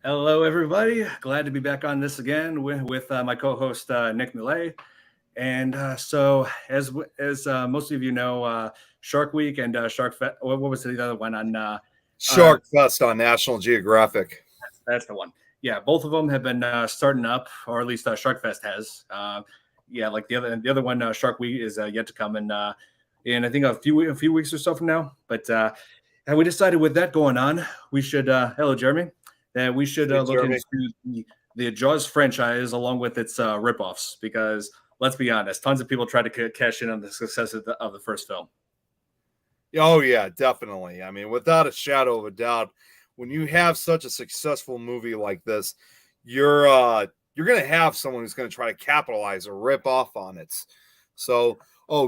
Hello, everybody. Glad to be back on this again with my co-host Nick Millet. And so, as most of you know, Shark Week and Shark Fest. What was the other one on? Shark Fest on National Geographic. That's the one. Yeah, both of them have been starting up, or at least Shark Fest has. Yeah, like the other one, Shark Week is yet to come in I think a few weeks or so from now. But and we decided with that going on, we should hello Jeremy, that we should Hey, look Jeremy. into the Jaws franchise along with its ripoffs because let's be honest, tons of people tried to cash in on the success of the first film. Oh, yeah, definitely. I mean, without a shadow of a doubt, when you have such a successful movie like this, you're going to have someone who's going to try to capitalize or rip off on it. So,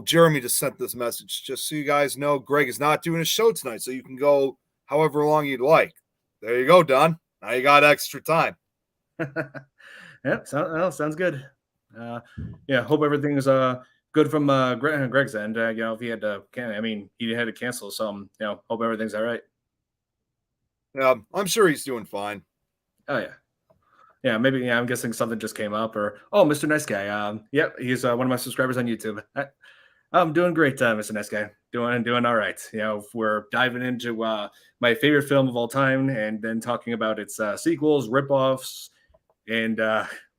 Jeremy just sent this message. Just so you guys know, Greg is not doing a show tonight, so you can go however long you'd like. There you go, Don. Now you got extra time. Yep, sounds good. Yeah, hope everything's good from Greg's end. If he had to, he had to cancel some. Hope everything's all right. Yeah, I'm sure he's doing fine. Oh yeah, maybe. Yeah, I'm guessing something just came up, or Mr. Nice Guy. Yep, he's one of my subscribers on YouTube. I'm doing great, Mr. Nice Guy. Doing all right. We're diving into my favorite film of all time, and then talking about its sequels, ripoffs, and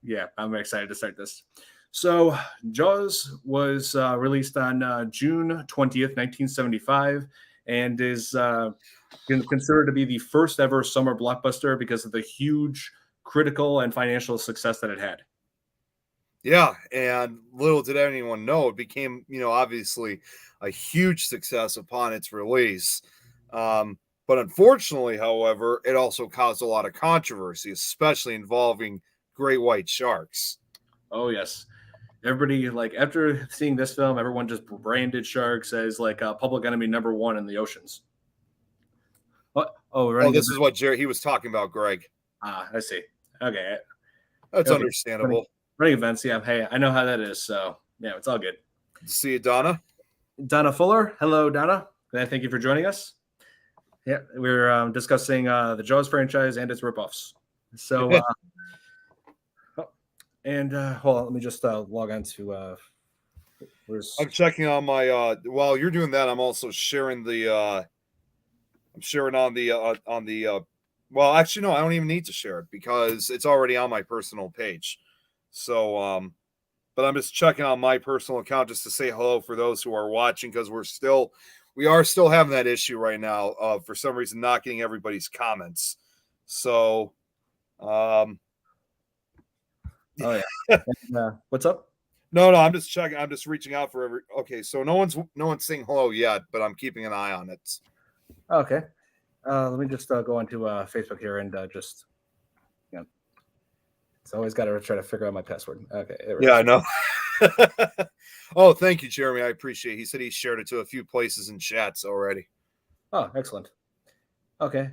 yeah, I'm excited to start this. So, Jaws was released on June 20th, 1975, and is considered to be the first ever summer blockbuster because of the huge critical and financial success that it had. Yeah, and little did anyone know, it became, obviously a huge success upon its release. But unfortunately, however, it also caused a lot of controversy, especially involving great white sharks. Oh, yes. Everybody, like, after seeing this film, everyone just branded sharks as like public enemy number one in the oceans. This is what he was talking about, Greg. I see. Okay. That's understandable. Running events, yeah. Hey, I know how that is, so yeah, it's all good. See you, Donna. Donna Fuller. Hello, Donna. Thank you for joining us. Yeah, we're discussing the Jaws franchise and its ripoffs. So, hold on, let me just log on to. I'm checking on my. While you're doing that, I'm also sharing the. I'm sharing on the. Well, actually, no, I don't even need to share it because it's already on my personal page. So, but I'm just checking on my personal account just to say hello for those who are watching because we are still having that issue right now. For some reason, not getting everybody's comments. So, oh yeah. What's up? No, I'm just checking. I'm just reaching out for every. Okay, so no one's saying hello yet, but I'm keeping an eye on it. Okay, let me just go onto Facebook here and just. It's always got to try to figure out my password. Okay. Yeah, I know. Oh, thank you, Jeremy. I appreciate it. He said he shared it to a few places in chats already. Oh, excellent. Okay.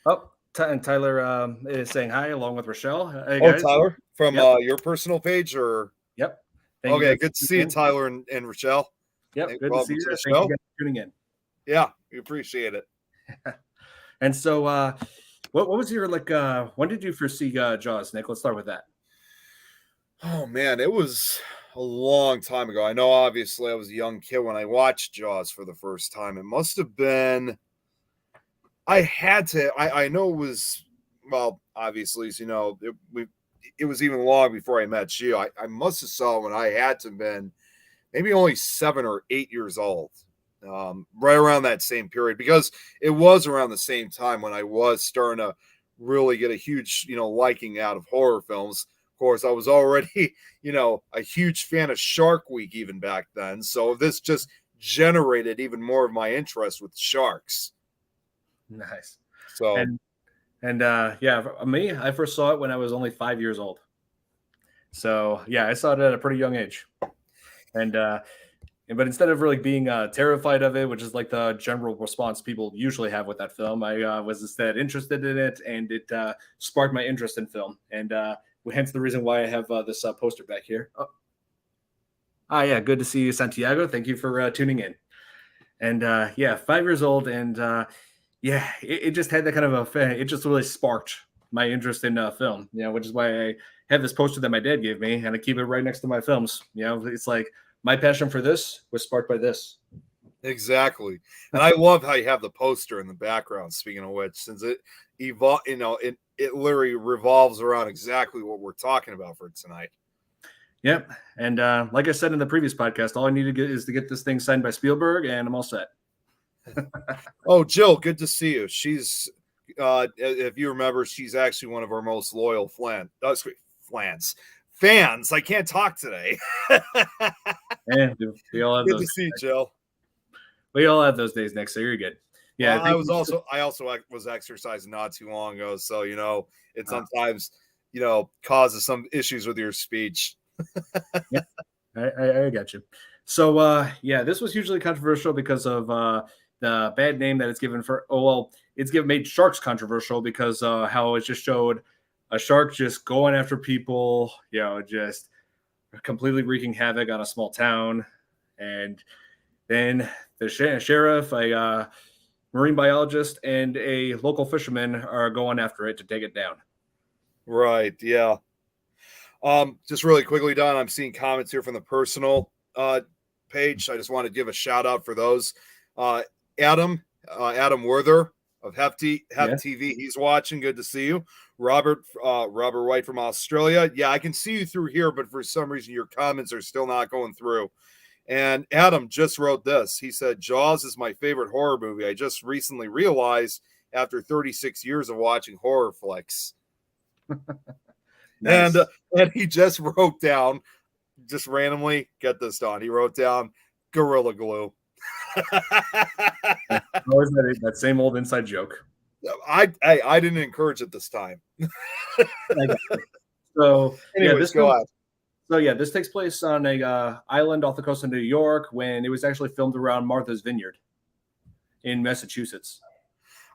Oh, and Tyler is saying hi along with Rochelle. Hey, guys. Tyler, from your personal page, or? Yep. Okay, good to see you, Tyler and Rochelle. Yep, good to see you. Thank you guys for tuning in. Yeah, we appreciate it. And so, what was your when did you first see Jaws, Nick? Let's start with that. Oh man, it was a long time ago. I know obviously I was a young kid when I watched Jaws for the first time. It must have been I know it was, well, obviously, as you know, it was even long before I met you. I must have saw it when I had to have been maybe only 7 or 8 years old. Right around that same period, because it was around the same time when I was starting to really get a huge, liking out of horror films. Of course, I was already, a huge fan of Shark Week even back then. So this just generated even more of my interest with sharks. Nice. So, yeah, me, I first saw it when I was only 5 years old. So yeah, I saw it at a pretty young age. But instead of really being terrified of it, which is like the general response people usually have with that film, I was instead interested in it, and it sparked my interest in film, and hence the reason why I have this poster back here. Yeah, good to see you, Santiago. Thank you for tuning in. And yeah, 5 years old, and yeah, it just had that kind of effect. It just really sparked my interest in film, which is why I have this poster that my dad gave me, and I keep it right next to my films. It's like my passion for this was sparked by this. Exactly. And I love how you have the poster in the background, speaking of which, since it it literally revolves around exactly what we're talking about for tonight. Yep. And like I said in the previous podcast, all I need to get is to get this thing signed by Spielberg, and I'm all set. Oh, Jill, good to see you. She's if you remember, she's actually one of our most loyal fans. I can't talk today. And we all have Good those. to see you, Jill. We all have those days, Nick. So you're good. Yeah, I also was exercising not too long ago, so it sometimes causes some issues with your speech. Yeah, I got you. So yeah, this was hugely controversial because of the bad name that it's given for. Oh well, made sharks controversial because how it just showed a shark just going after people, just completely wreaking havoc on a small town, and then the sheriff, a marine biologist, and a local fisherman are going after it to take it down. Right. Yeah. Just really quickly, Don, I'm seeing comments here from the personal page. I just want to give a shout out for those. Adam Werther of Heft TV, he's watching. Good to see you. Robert White from Australia. Yeah, I can see you through here, but for some reason your comments are still not going through. And Adam just wrote this. He said, Jaws is my favorite horror movie. I just recently realized after 36 years of watching horror flicks. Nice. And he just wrote down, just randomly, get this, Don. He wrote down Gorilla Glue. Always that same old inside joke. I didn't encourage it this time. So anyways, go on. So yeah, this takes place on a island off the coast of New York when it was actually filmed around Martha's Vineyard in Massachusetts.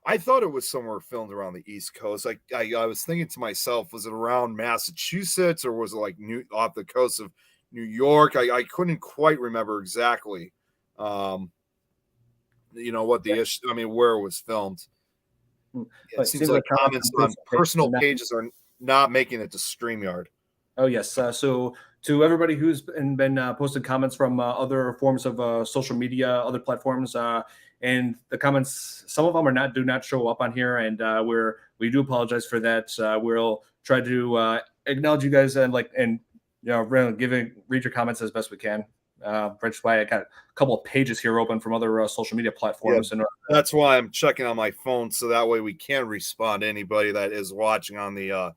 I thought it was somewhere filmed around the East Coast. I was thinking to myself, was it around Massachusetts or was it like off the coast of New York? I couldn't quite remember exactly. What the issue? I mean, where it was filmed. It seems like comments on personal pages are not making it to StreamYard. Oh yes. So to everybody who's been posted comments from other forms of social media, other platforms, and the comments, some of them do not show up on here, and we do apologize for that. We'll try to acknowledge you guys and read your comments as best we can. Which is why I got a couple of pages here open from other social media platforms. Yeah, and that's why I'm checking on my phone so that way we can respond to anybody that is watching on the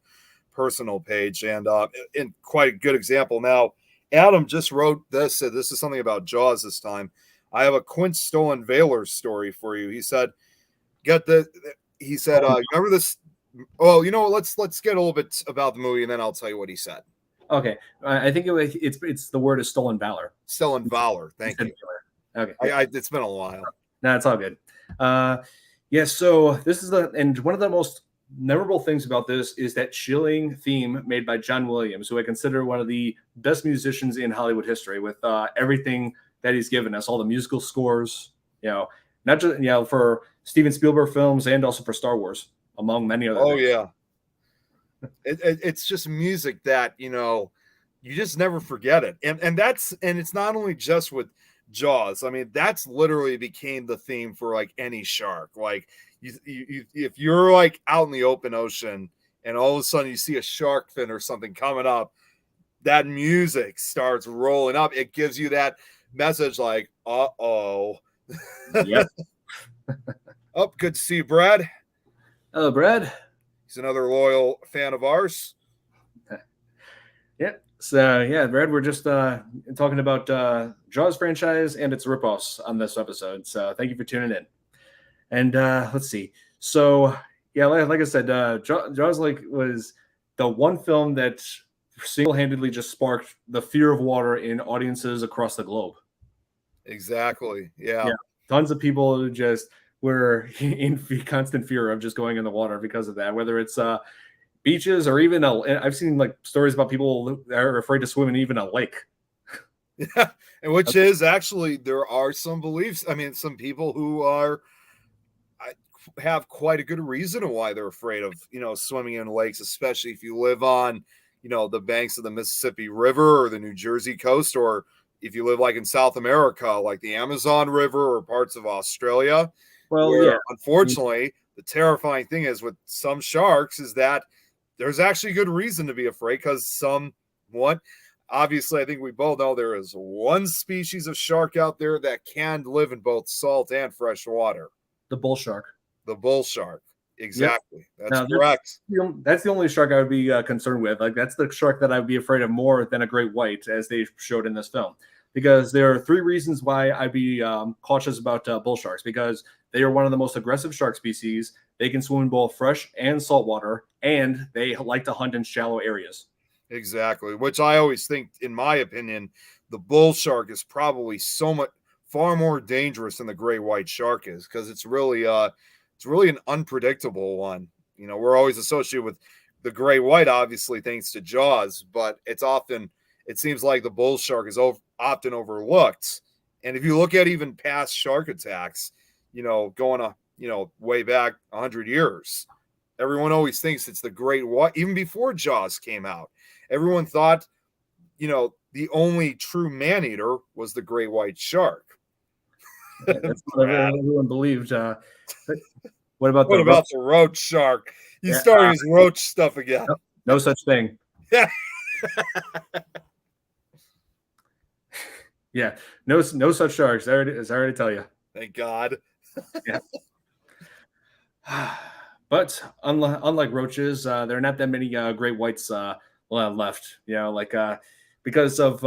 personal page. And in quite a good example. Now, Adam just wrote this. This is something about Jaws this time. I have a Quint Stolen Valor story for you. He said, remember this? Oh, let's get a little bit about the movie and then I'll tell you what he said. Okay. I think it's the word is Stolen Valor. Stolen Valor. Thank you. Okay. It's been a while. No, it's all good. So this is one of the most memorable things about this is that chilling theme made by John Williams, who I consider one of the best musicians in Hollywood history, with everything that he's given us, all the musical scores, not just for Steven Spielberg films and also for Star Wars, among many other things. Yeah. It's just music that you just never forget it, and it's not only just with Jaws. I mean, that's literally became the theme for like any shark. Like if you're like out in the open ocean and all of a sudden you see a shark fin or something coming up, that music starts rolling up. It gives you that message like, uh-oh. Yep. Oh, good to see you, Brad. Hello, Brad. He's another loyal fan of ours. Yeah. So yeah, Brad, we're just talking about Jaws franchise and its ripoffs on this episode. So thank you for tuning in. And let's see. So yeah, like I said, Jaws was the one film that single-handedly just sparked the fear of water in audiences across the globe. Exactly. Yeah. Tons of people who just were in constant fear of just going in the water because of that, whether it's beaches or even I've seen like stories about people that are afraid to swim in even a lake. Yeah, and which is actually, there are some beliefs. I mean, some people who are have quite a good reason why they're afraid of, swimming in lakes, especially if you live on, the banks of the Mississippi River or the New Jersey coast, or if you live like in South America, like the Amazon River or parts of Australia, Well, where yeah. unfortunately the terrifying thing is with some sharks is that there's actually good reason to be afraid because obviously I think we both know there is one species of shark out there that can live in both salt and fresh water. The bull shark. The bull shark. Exactly. Yep. That's correct. That's the only shark I would be concerned with. Like, that's the shark that I would be afraid of more than a great white, as they showed in this film. Because there are 3 reasons why I'd be cautious about bull sharks. Because they are one of the most aggressive shark species. They can swim in both fresh and salt water, and they like to hunt in shallow areas. Exactly. Which I always think, in my opinion, the bull shark is probably far more dangerous than the gray white shark is, because it's really an unpredictable one. We're always associated with the gray white, obviously, thanks to Jaws, but it seems like the bull shark is often overlooked. And if you look at even past shark attacks, going way back 100 years, everyone always thinks it's the great white. Even before Jaws came out, everyone thought, the only true man-eater was the great white shark. That's what everyone believed. What about the roach shark? He's starting his roach stuff again. No such thing. Yeah. Yeah, no such sharks. I already tell you. Thank God. Yeah. But unlike roaches, there are not that many great whites left. Because of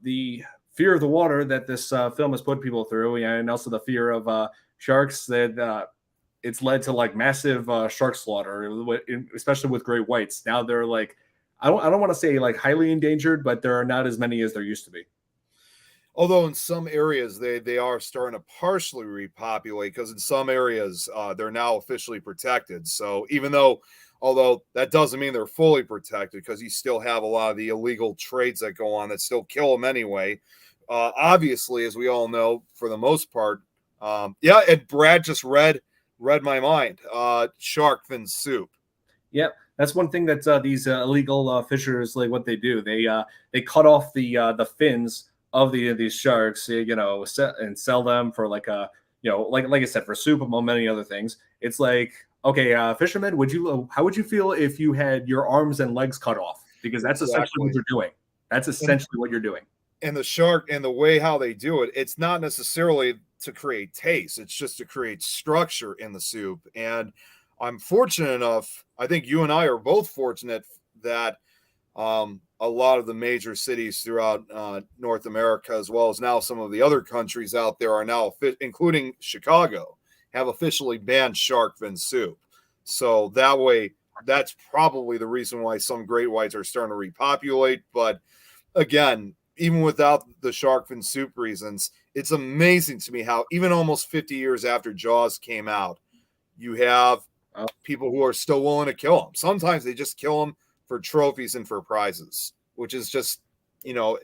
the fear of the water that this film has put people through, and also the fear of sharks, that it's led to like massive shark slaughter, especially with great whites. Now they're like, I don't want to say like highly endangered, but there are not as many as there used to be. Although in some areas they are starting to partially repopulate, because in some areas they're now officially protected. So although that doesn't mean they're fully protected, because you still have a lot of the illegal trades that go on that still kill them anyway. Obviously, as we all know, for the most part, and Brad just read my mind. Shark fin soup. Yep, that's one thing that these illegal fishers, like, what they do. They cut off the fins of these sharks, and sell them for like like I said, for soup, among many other things. It's like, okay, fishermen, how would you feel if you had your arms and legs cut off? Because that's essentially what you're doing. That's essentially what you're doing. And the shark, and the way how they do it, it's not necessarily to create taste. It's just to create structure in the soup. And I'm fortunate enough, I think you and I are both fortunate, that a lot of the major cities throughout North America, as well as now some of the other countries out there, are now, including Chicago, have officially banned shark fin soup. So that way, that's probably the reason why some great whites are starting to repopulate. But again, even without the shark fin soup reasons, it's amazing to me how even almost 50 years after Jaws came out, you have people who are still willing to kill them. Sometimes they just kill them for trophies and for prizes, which is just,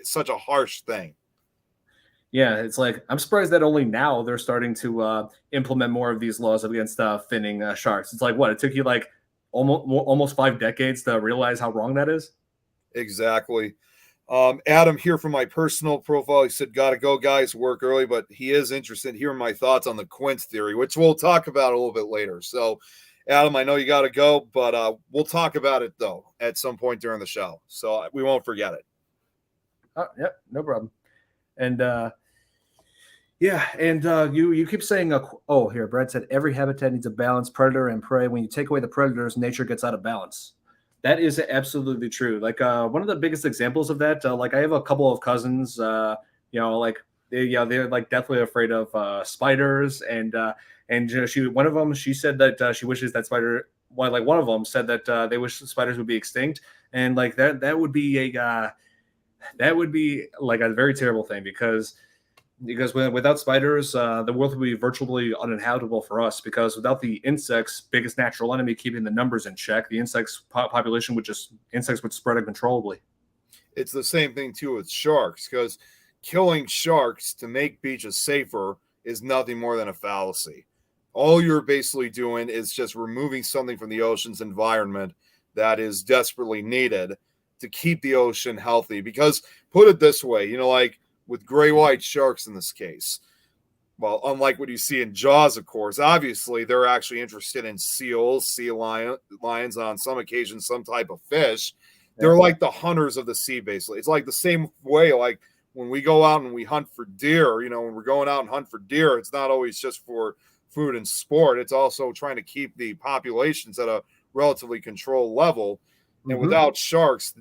such a harsh thing. Yeah, it's like, I'm surprised that only now they're starting to implement more of these laws against finning sharks. It's like, what, it took you like almost 5 decades to realize how wrong that is? Exactly. Adam here from my personal profile, he said, gotta go, guys, work early, but he is interested in hearing my thoughts on the quince theory, which we'll talk about a little bit later. So Adam, I know you gotta go, but we'll talk about it though at some point during the show, so we won't forget it. Yep, no problem. And you keep saying, here, Brad said, every habitat needs a balance, predator and prey. When you take away the predators, nature gets out of balance. That is absolutely true. Like, one of the biggest examples of that, like, I have a couple of cousins, they're like deathly afraid of spiders, and one of them, she said that she wishes that spider. Well, like, one of them said that they wish spiders would be extinct, and like that would be like a very terrible thing, because without spiders, the world would be virtually uninhabitable for us, because without the insects, biggest natural enemy, keeping the numbers in check, the insects population would spread uncontrollably. It's the same thing too with sharks, because killing sharks to make beaches safer is nothing more than a fallacy. All you're basically doing is just removing something from the ocean's environment that is desperately needed to keep the ocean healthy. Because put it this way, like with gray white sharks in this case, well, unlike what you see in Jaws, of course, obviously they're actually interested in seals, lions, on some occasions, some type of fish. They're like the hunters of the sea, basically. It's like the same way, like when we go out and we hunt for deer, when we're going out and hunt for deer, it's not always just for food and sport. It's also trying to keep the populations at a relatively controlled level. And without sharks,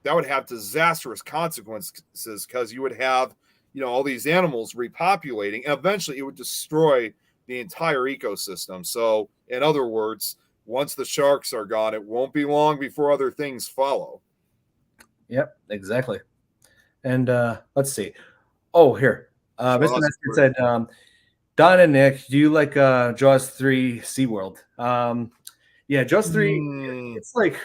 that would have disastrous consequences because you would have, all these animals repopulating, and eventually it would destroy the entire ecosystem. So, in other words, once the sharks are gone, it won't be long before other things follow. Yep, exactly. And let's see. Oh, here. Mr. Nestor said, Don and Nick, do you like Jaws 3 SeaWorld? Yeah, Jaws 3, it's like,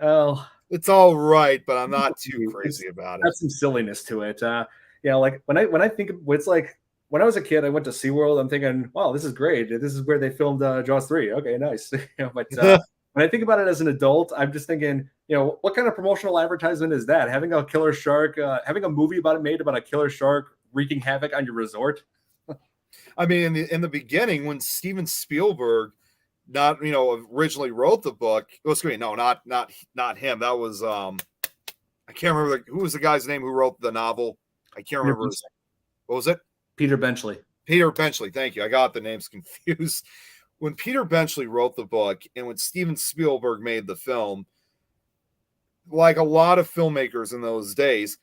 well, it's all right, but I'm not too crazy about it. That's some silliness to it. Like when I think of it's like when I was a kid, I went to SeaWorld. I'm thinking, wow, this is great. This is where they filmed Jaws 3. Okay, nice. But when I think about it as an adult, I'm just thinking, what kind of promotional advertisement is that? Having a killer shark, having a movie made about a killer shark wreaking havoc on your resort. I mean, in the beginning, when Steven Spielberg originally wrote the book, not him. That was I can't remember who was the guy's name who wrote the novel. I can't remember. What was it? Peter Benchley. Peter Benchley. Thank you. I got the names confused. When Peter Benchley wrote the book and when Steven Spielberg made the film, like a lot of filmmakers in those days,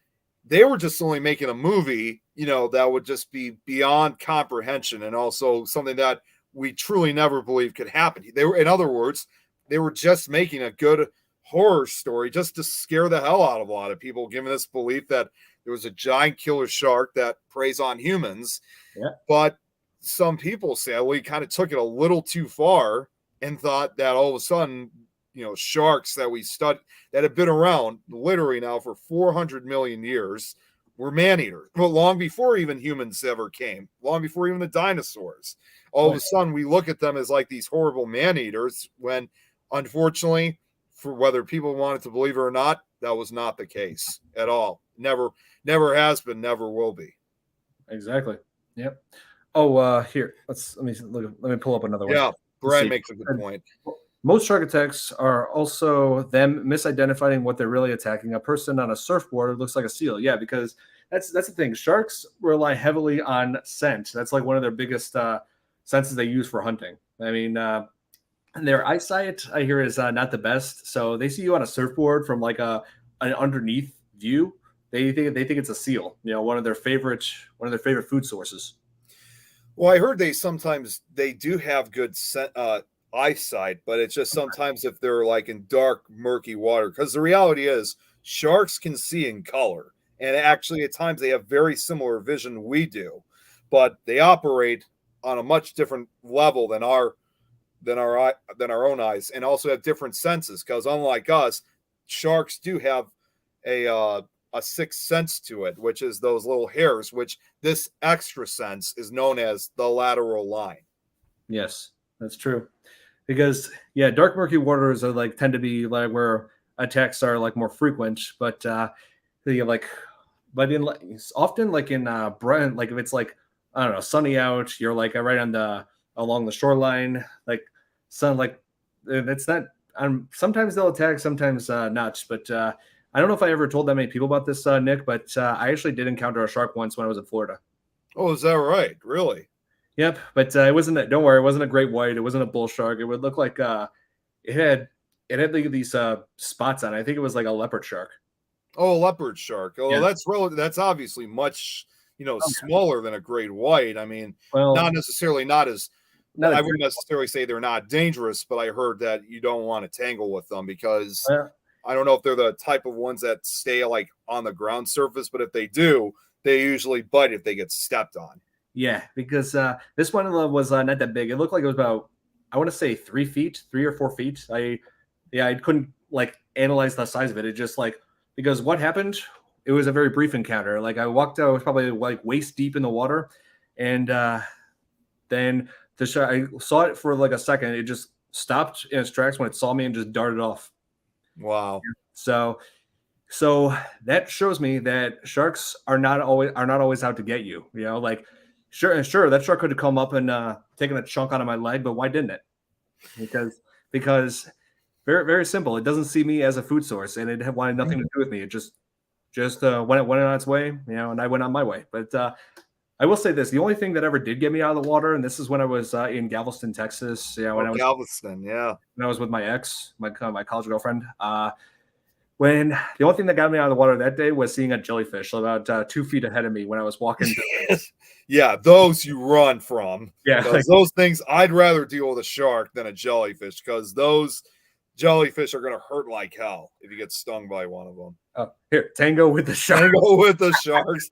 they were just only making a movie, that would just be beyond comprehension and also something that we truly never believed could happen. In other words, they were just making a good horror story just to scare the hell out of a lot of people, given this belief that there was a giant killer shark that preys on humans. Yeah. But some people sadly kind of took it a little too far and thought that all of a sudden, sharks that we studied that have been around literally now for 400 million years were man-eaters. But long before even humans ever came, long before even the dinosaurs, all of a sudden we look at them as like these horrible man-eaters when unfortunately, for whether people wanted to believe it or not, that was not the case at all. Never has been, never will be. Exactly. Yep. Oh, here. Let me pull up another one. Yeah, Brian makes a good point. Most shark attacks are also them misidentifying what they're really attacking. A person on a surfboard looks like a seal. Yeah, because that's the thing. Sharks rely heavily on scent. That's like one of their biggest senses they use for hunting. I mean, their eyesight, I hear, is not the best. So they see you on a surfboard from like an underneath view. They think it's a seal. One of their favorite food sources. Well, I heard they do have good eyesight, but it's just sometimes if they're like in dark, murky water. Because the reality is, sharks can see in color, and actually at times they have very similar vision we do, but they operate on a much different level than our own eyes, and also have different senses. Because unlike us, sharks do have a sixth sense to it, which is those little hairs, which this extra sense is known as the lateral line. Yes, that's true. Because dark murky waters are tend to be like where attacks are like more frequent, but often like in Brent, like if it's like, I don't know, sunny out, you're like right on along the shoreline, like sun, like it's not. Sometimes they'll attack, sometimes not, but. I don't know if I ever told that many people about this, Nick, but I actually did encounter a shark once when I was in Florida. Oh, is that right? Really? Yep, but it wasn't. Don't worry, it wasn't a great white. It wasn't a bull shark. It would look like it had like these spots on it. I think it was like a leopard shark. Oh, a leopard shark. Oh, yeah. That's obviously much smaller than a great white. I mean, not necessarily I wouldn't necessarily say they're not dangerous, but I heard that you don't want to tangle with them because. I don't know if they're the type of ones that stay like on the ground surface, but if they do, they usually bite if they get stepped on. Yeah, because this one was not that big. It looked like it was about, I want to say 3 or 4 feet. I couldn't like analyze the size of it. It just because what happened, it was a very brief encounter. Like I walked out, I was probably like waist deep in the water. And then The shark, I saw it for like a second. It just stopped in its tracks when it saw me and just darted off. Wow. So so that shows me that sharks are not always out to get you. You know, like sure that shark could have come up and taken a chunk out of my leg, but why didn't it? Because very very simple. It doesn't see me as a food source, and it had wanted nothing to do with me. It just went on its way, you know, and I went on my way. But I will say this: the only thing that ever did get me out of the water, and this is when I was in Galveston, Texas. Yeah, Oh, Galveston, yeah. when I was with my ex, my college girlfriend. When the only thing that got me out of the water that day was seeing a jellyfish about 2 feet ahead of me when I was walking. Yeah, those you run from. Yeah, Because those things, I'd rather deal with a shark than a jellyfish, because those jellyfish are going to hurt like hell if you get stung by one of them. oh, here, tango with the shark. Go with the sharks.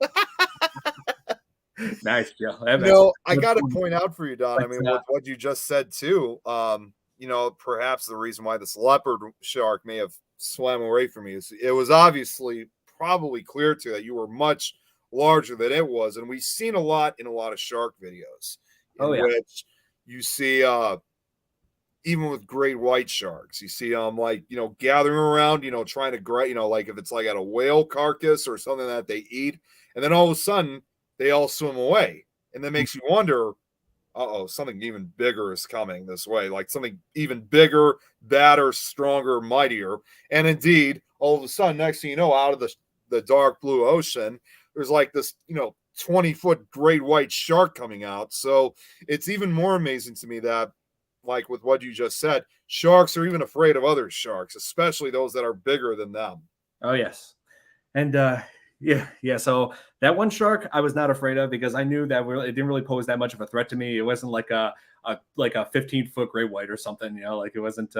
Nice, Joe. I got to point out for you, Don. I mean, with what you just said too. Perhaps the reason why this leopard shark may have swam away from me is it was obviously probably clear to that you were much larger than it was, and we've seen a lot in a lot of shark videos in which you see even with great white sharks, you see them gathering around, trying to grab, like if it's like at a whale carcass or something that they eat, and then all of a sudden they all swim away, and that makes you wonder, something even bigger is coming this way, like something even bigger, badder, stronger, mightier. And indeed, all of a sudden, next thing you know, out of the dark blue ocean, there's like this, 20-foot great white shark coming out. So it's even more amazing to me that, like with what you just said, sharks are even afraid of other sharks, especially those that are bigger than them. Oh, yes. And yeah. So that one shark I was not afraid of because I knew that it didn't really pose that much of a threat to me. It wasn't like a 15-foot great white or something, like it wasn't.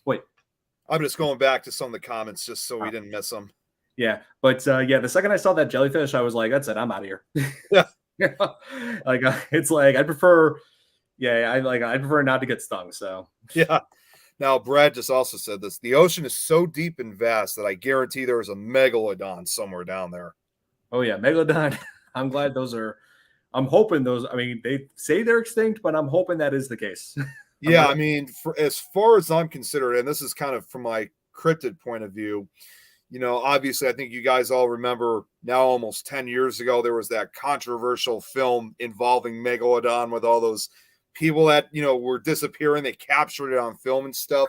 Wait, I'm just going back to some of the comments just so we didn't miss them. Yeah, but the second I saw that jellyfish, I was like, that's it, I'm out of here. Yeah. It's like I'd prefer not to get stung. So yeah. Now, Brad just also said this. The ocean is so deep and vast that I guarantee there is a megalodon somewhere down there. Oh, yeah. Megalodon. I'm glad I'm hoping those. I mean, they say they're extinct, but I'm hoping that is the case. Yeah. I mean, as far as I'm considered, and this is kind of from my cryptid point of view, obviously, I think you guys all remember now almost 10 years ago, there was that controversial film involving Megalodon with all those people that were disappearing. They captured it on film and stuff.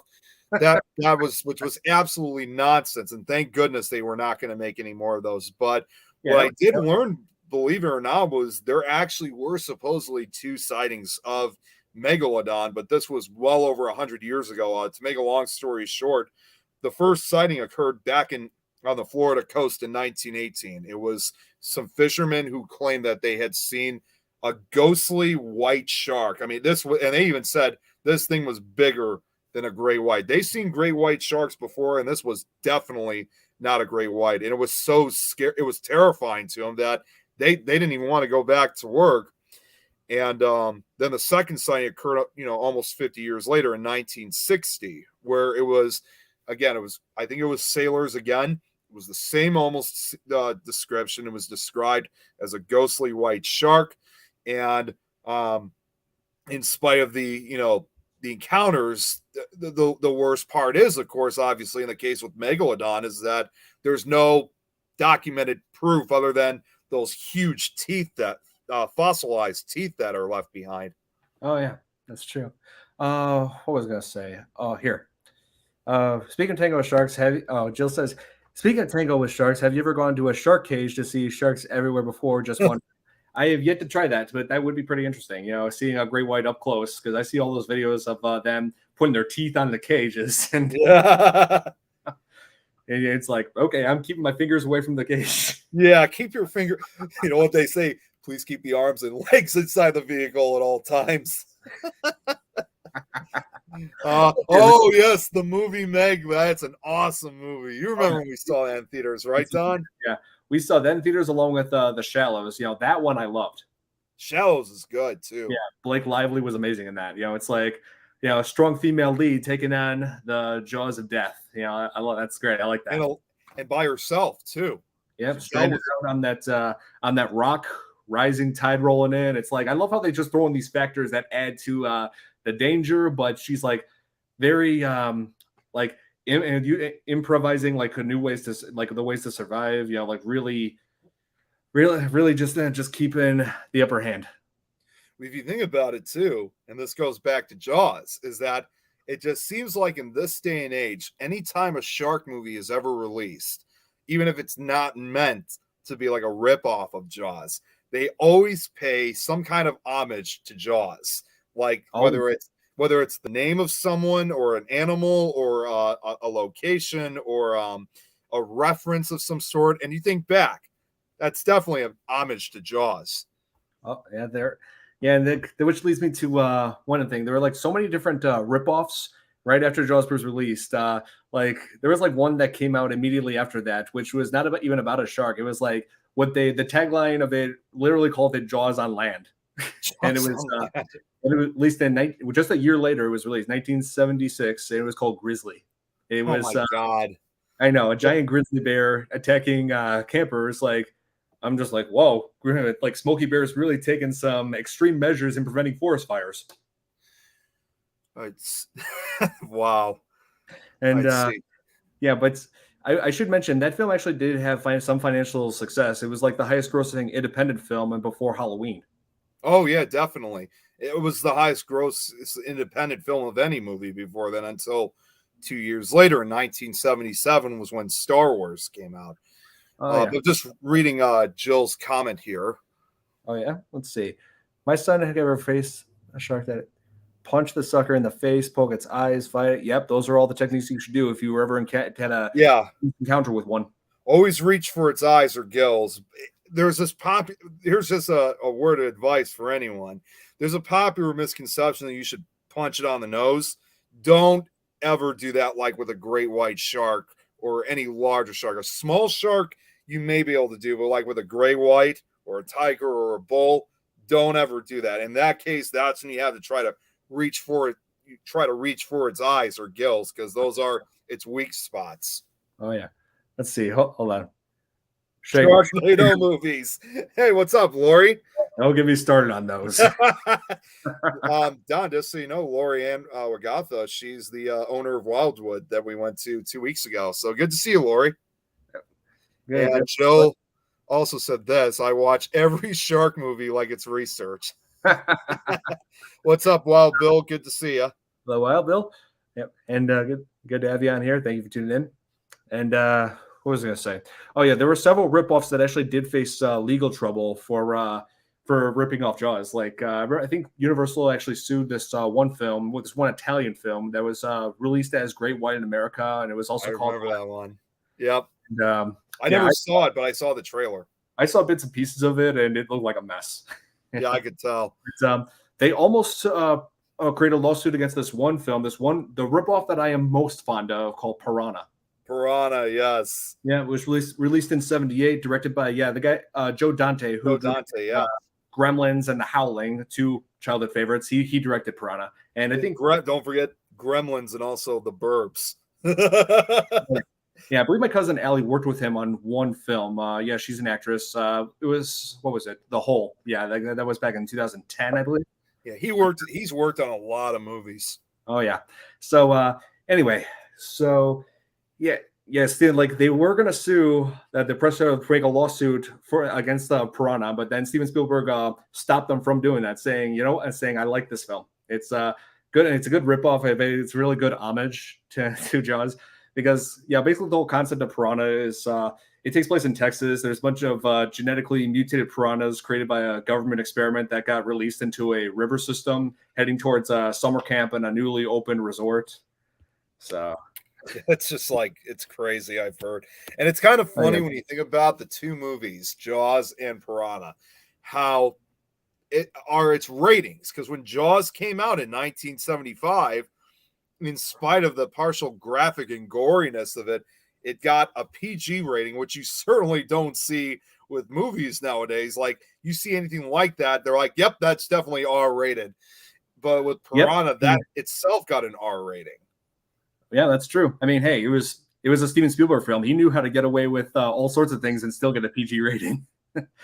Which was absolutely nonsense, and thank goodness they were not going to make any more of those. But what I did learn, believe it or not, was there actually were supposedly 2 sightings of Megalodon, but this was well over 100 years ago. To make a long story short, the first sighting occurred back on the Florida coast in 1918. It was some fishermen who claimed that they had seen a ghostly white shark. I mean, and they even said this thing was bigger than a gray white. They've seen gray white sharks before, and this was definitely not a gray white. And it was so scary. It was terrifying to them that they didn't even want to go back to work. And then the second sighting occurred, almost 50 years later in 1960, where it was, again, I think it was sailors again. It was the same almost description. It was described as a ghostly white shark. And in spite of the encounters, the worst part is, of course, obviously in the case with Megalodon, is that there's no documented proof other than those huge teeth, that fossilized teeth that are left behind. Oh yeah, that's true. What was I gonna say? Oh, here. Speaking of tango with sharks, Jill says, speaking of tango with sharks, have you ever gone to a shark cage to see sharks everywhere before? Just one. I have yet to try that, but that would be pretty interesting. Seeing a great white up close, because I see all those videos of them putting their teeth on the cages, and it's like, okay, I'm keeping my fingers away from the cage. Yeah, keep your finger. You know what they say? Please keep the arms and legs inside the vehicle at all times. Oh yes, the movie Meg. That's an awesome movie. You remember when we saw that in theaters, right, Don? Yeah, we saw that in theaters along with The Shallows. That one I loved. Shallows is good too. Yeah, Blake Lively was amazing in that. It's like, a strong female lead taking on the jaws of death. I love that's great. I like that. And by herself too. Yep, stranded out on that rock rising tide rolling in. It's like I love how they just throw in these factors that add to the danger, but she's like very like improvising like new ways to like the ways to survive. You know, like really just keeping the upper hand. If you think about it too, and this goes back to Jaws, is that it just seems like in this day and age, anytime a shark movie is ever released, even if it's not meant to be like a ripoff of Jaws, they always pay some kind of homage to Jaws, like whether it's the name of someone or an animal or a location or a reference of some sort. And you think back, that's definitely an homage to Jaws. Oh yeah, yeah, and which leads me to one thing. There were like so many different ripoffs right after Jaws was released. Like there was like one that came out immediately after that, which was not even about a shark. It was like the tagline of it literally called it Jaws on Land, and it was released in just a year later. It was released 1976, and it was called Grizzly. It was oh my god, I know, a giant grizzly bear attacking campers. Like I'm just like, whoa, like Smokey Bear's really taking some extreme measures in preventing forest fires. It's wow. And yeah, but I should mention that film actually did have some financial success. It was like the highest grossing independent film and before Halloween. Oh yeah, definitely. It was the highest gross independent film of any movie before then until 2 years later in 1977 was when Star Wars came out. Yeah. But just reading Jill's comment here. Oh yeah, let's see. My son had ever faced a shark that punch the sucker in the face, poke its eyes, fight it. Yep, those are all the techniques you should do if you were ever had a encounter with one. Always reach for its eyes or gills. There's this here's just a word of advice for anyone. There's a popular misconception that you should punch it on the nose. Don't ever do that like with a great white shark or any larger shark. A small shark you may be able to do, but like with a gray white or a tiger or a bull, don't ever do that. In that case, that's when you have to try to reach for it. You try to reach for its eyes or gills because those are its weak spots. Oh yeah. Let's see. Hold on. Sharknado movies. Hey, what's up, Lori? Don't get me started on those. Don, just so you know, Lori Ann Wagatha, she's the owner of Wildwood that we went to 2 weeks ago. So good to see you, Lori. Yeah, and Jill also said this: I watch every shark movie like it's research. What's up, Wild Bill? Good to see you. Hello, Wild Bill. Yep, and good to have you on here. Thank you for tuning in. And what was I going to say? Oh yeah, there were several ripoffs that actually did face legal trouble for ripping off Jaws. Like I think Universal actually sued this one film, with this one Italian film that was released as Great White in America, and it was also called. I remember that one. Yep. And, I never saw it, but I saw the trailer. I saw bits and pieces of it, and it looked like a mess. Yeah, I could tell. They almost created a lawsuit against this one film. The ripoff that I am most fond of, called Piranha. Piranha, yes. Yeah, it was released in '78, directed by the guy Joe Dante, who Gremlins and The Howling, two childhood favorites. He directed Piranha, and I think don't forget Gremlins and also The Burbs. Yeah, I believe my cousin Allie worked with him on one film. Yeah, she's an actress. It was, what was it? The Hole. Yeah, that was back in 2010, I believe. Yeah, he's worked on a lot of movies. Oh yeah. So anyway, still, like they were gonna sue the press to break a lawsuit against Piranha, but then Steven Spielberg stopped them from doing that, saying I like this film. It's good, and it's a good ripoff. It's a really good homage to Jaws. Because, basically the whole concept of Piranha is it takes place in Texas. There's a bunch of genetically mutated piranhas created by a government experiment that got released into a river system heading towards a summer camp and a newly opened resort. So it's just like, it's crazy, I've heard. And it's kind of funny when you think about the two movies, Jaws and Piranha, how its ratings. Because when Jaws came out in 1975, in spite of the partial graphic and goriness of it, it got a PG rating, which you certainly don't see with movies nowadays. Like, you see anything like that, they're like, yep, that's definitely R-rated. But with Piranha, that itself got an R rating. Yeah, that's true. I mean, hey, it was a Steven Spielberg film. He knew how to get away with all sorts of things and still get a PG rating.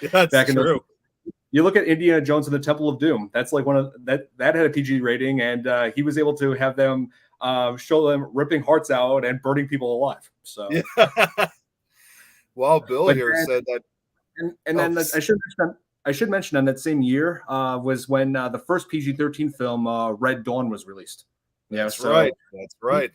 Yeah, that's true. you look at Indiana Jones and the Temple of Doom. That's like one of that had a PG rating, and he was able to have them show them ripping hearts out and burning people alive. So, Yeah. Well, Bill but here then, said that. and then I should mention on that same year was when the first PG-13 film Red Dawn was released. Yeah, That's so right. That's right.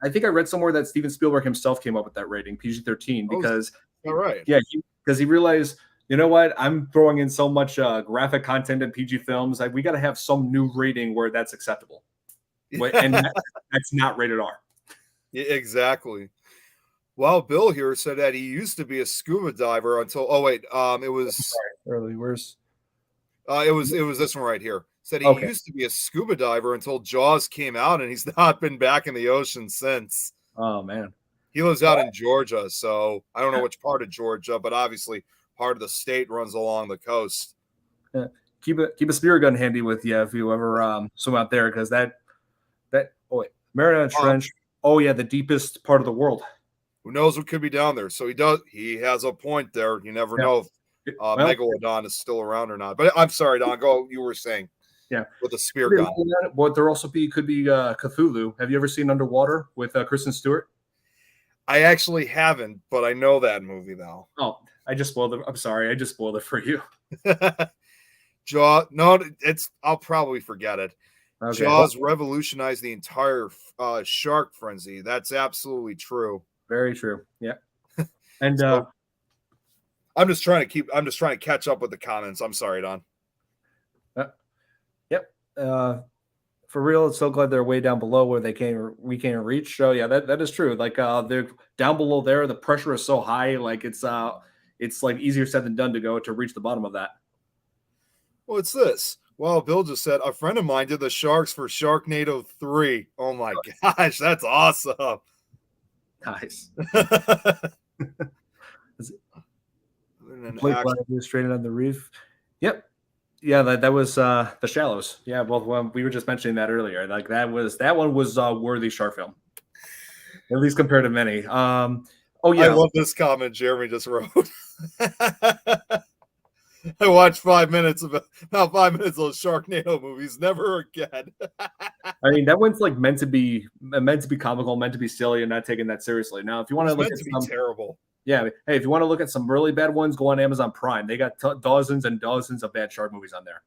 I think I read somewhere that Steven Spielberg himself came up with that rating, PG-13, because all right. Yeah, because he realized, you know what, I'm throwing in so much graphic content in PG films, like we got to have some new rating where that's acceptable, and that's not rated R. Yeah, exactly. Well, Bill here said that he used to be a scuba diver until. Oh wait, it was Early worse. it was this one right here. Said he Okay. used to be a scuba diver until Jaws came out, and he's not been back in the ocean since. Oh man. He lives out in Georgia, so I don't know which part of Georgia, but obviously part of the state runs along the coast. Yeah. Keep a spear gun handy with you if you ever swim out there, because that Mariana Trench. Oh yeah, the deepest part of the world. Who knows what could be down there? So he has a point there. You never know if Megalodon is still around or not. But I'm sorry, Don. Go. You were saying. Yeah, with a spear gun. But there also could be Cthulhu. Have you ever seen Underwater with Kristen Stewart? I actually haven't, but I know that movie though. Oh, I just spoiled it. I'm sorry, I just spoiled it for you. Jaws. No, I'll probably forget it. Okay. Jaws revolutionized the entire shark frenzy. That's absolutely true. Very true. Yeah. And so, I'm just trying to catch up with the comments. I'm sorry, Don. Yep. For real, it's so glad they're way down below where we can't reach. So yeah, that is true. Like they're down below there. The pressure is so high, like it's like easier said than done to reach the bottom of that. Well, it's this. Well, Bill just said a friend of mine did the sharks for Sharknado 3. Oh my gosh, that's awesome. Nice. Play straight on the reef. Yep. Yeah, that was the Shallows. Yeah, well, we were just mentioning that earlier. Like that one was a worthy shark film, at least compared to many. Oh yeah, I love this comment Jeremy just wrote. I watched 5 minutes of about 5 minutes of those Sharknado movies. Never again. I mean, that one's like meant to be comical, meant to be silly, and not taken that seriously. Now, if you want to look at some terrible. Yeah, hey, if you want to look at some really bad ones, go on Amazon Prime. They got dozens and dozens of bad shark movies on there.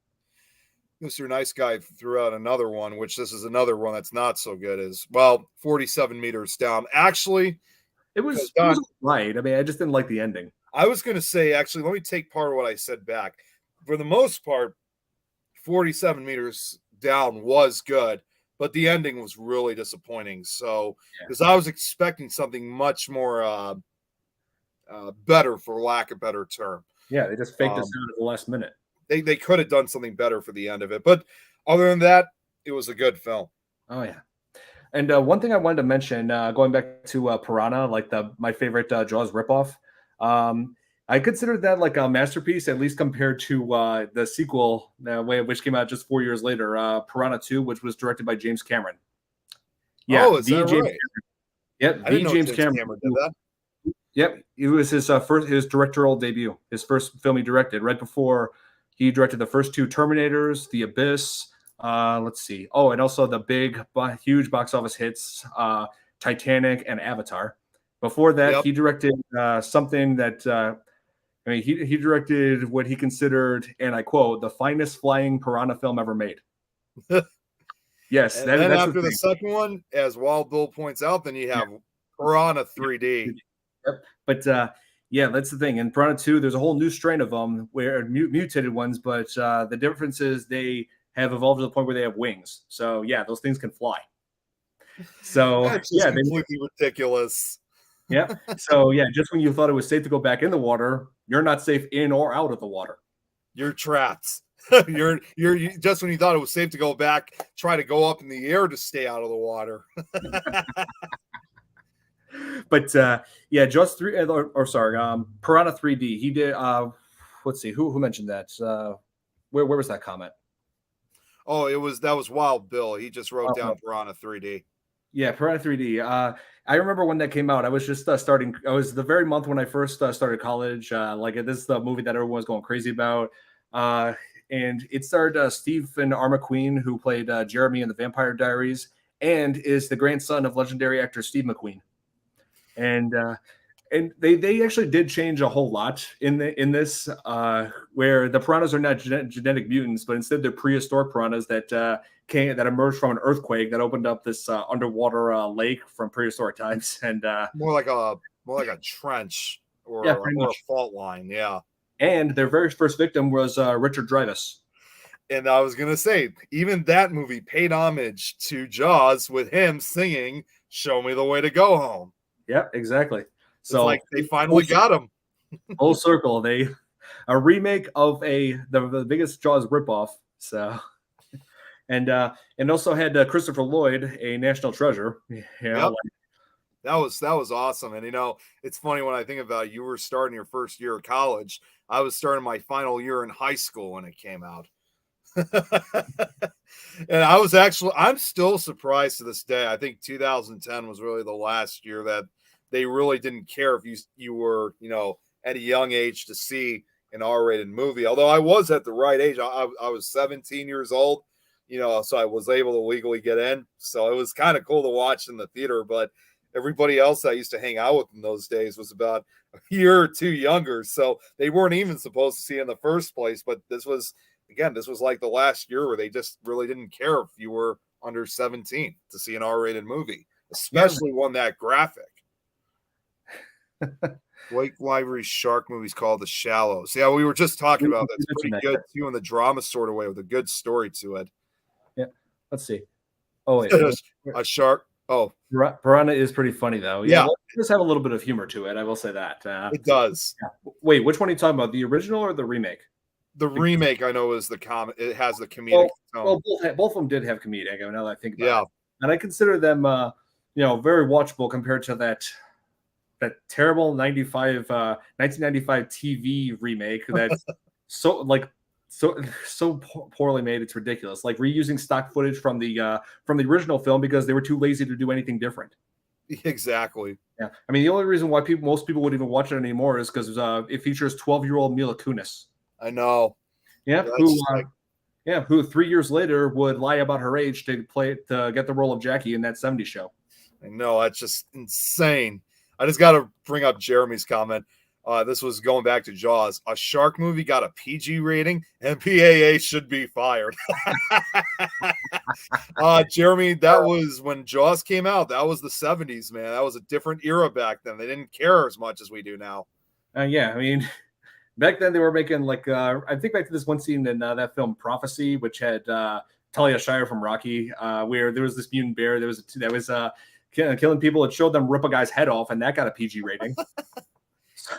Mr. Nice Guy threw out another one, which this is another one that's not so good as, 47 meters down. Actually, it was right. I mean, I just didn't like the ending. I was going to say, actually, let me take part of what I said back. For the most part, 47 meters down was good, but the ending was really disappointing. So, because I was expecting something much more better, for lack of a better term. Yeah, they just faked us out at the last minute. They could have done something better for the end of it, but other than that, it was a good film. Oh yeah, and one thing I wanted to mention, going back to Piranha, like my favorite Jaws ripoff, I consider that like a masterpiece, at least compared to the sequel, which came out just 4 years later, Piranha 2, which was directed by James Cameron. Yeah, is that James right? Yep, the James Cameron did that. Yep, it was his directorial debut, his first film he directed. Right before he directed the first two Terminators, The Abyss. Let's see. Oh, and also the huge box office hits, Titanic and Avatar. Before that, he directed something that he directed what he considered, and I quote, the finest flying piranha film ever made. Yes, and then after the second one, as Wild Bill points out, then you have Piranha 3D. Yep. But yeah, that's the thing. In Piranha 2, there's a whole new strain of them, where mutated ones, but the difference is they have evolved to the point where they have wings. So yeah, those things can fly. So that's just completely ridiculous. Yeah. So yeah, just when you thought it was safe to go back in the water, you're not safe in or out of the water. You're trapped. you're just when you thought it was safe to go back, try to go up in the air to stay out of the water. But yeah, Jaws 3 or sorry, Piranha 3D. He did let's see, who mentioned that? Where was that comment? Oh, that was Wild Bill. He just wrote down Piranha 3D. Yeah, Piranha 3D. I remember when that came out. I was just starting. I was the very month when I first started college. Like this is the movie that everyone was going crazy about. And it starred Stephen R. McQueen, who played Jeremy in The Vampire Diaries, and is the grandson of legendary actor Steve McQueen. And they actually did change a whole lot in this, where the piranhas are not genetic mutants, but instead they're prehistoric piranhas that emerged from an earthquake that opened up this underwater lake from prehistoric times. And more like a trench or yeah, a fault line. Yeah. And their very first victim was Richard Dreyfuss. And I was gonna say, even that movie paid homage to Jaws with him singing "Show Me the Way to Go Home." Yeah, exactly. So it's like they finally got him. Full circle. A remake of the biggest Jaws ripoff. So, and also had Christopher Lloyd, a national treasure. Yep. That was awesome. And it's funny when I think about it, you were starting your first year of college. I was starting my final year in high school when it came out. And I'm still surprised to this day. I think 2010 was really the last year that they really didn't care if you were, at a young age to see an R-rated movie. Although I was at the right age. I was 17 years old, so I was able to legally get in. So it was kind of cool to watch in the theater, but everybody else I used to hang out with in those days was about a year or two younger. So they weren't even supposed to see in the first place. But this was like the last year where they just really didn't care if you were under 17 to see an R-rated movie, especially one that graphic. Blake Lively's shark movie's called The Shallows. Yeah, we were just talking about that. It's pretty good too in the drama sort of way with a good story to it. Yeah, let's see. Oh wait, a shark. Oh, Piranha is pretty funny though. Yeah, well, it does have a little bit of humor to it. I will say that. It does. Yeah. Wait, which one are you talking about? The original or the remake? The remake, I know, is the It has the comedic tone. Well, both of them did have comedic. Now that I think about it, and I consider them, very watchable compared to that terrible 1995 TV remake that's so poorly made. It's ridiculous. Like reusing stock footage from the original film because they were too lazy to do anything different. Exactly. Yeah, I mean the only reason why most people would even watch it anymore is because it features 12-year-old Mila Kunis. I know. Yeah, who 3 years later would lie about her age to get the role of Jackie in that 70s show. I know, that's just insane. I just got to bring up Jeremy's comment. This was going back to Jaws. A shark movie got a PG rating, and PAA should be fired. Jeremy, that was when Jaws came out. That was the 70s, man. That was a different era back then. They didn't care as much as we do now. Yeah, I mean, back then they were making I think back to this one scene in that film Prophecy, which had Talia Shire from Rocky, where there was this mutant bear that was killing people. It showed them rip a guy's head off, and that got a PG rating.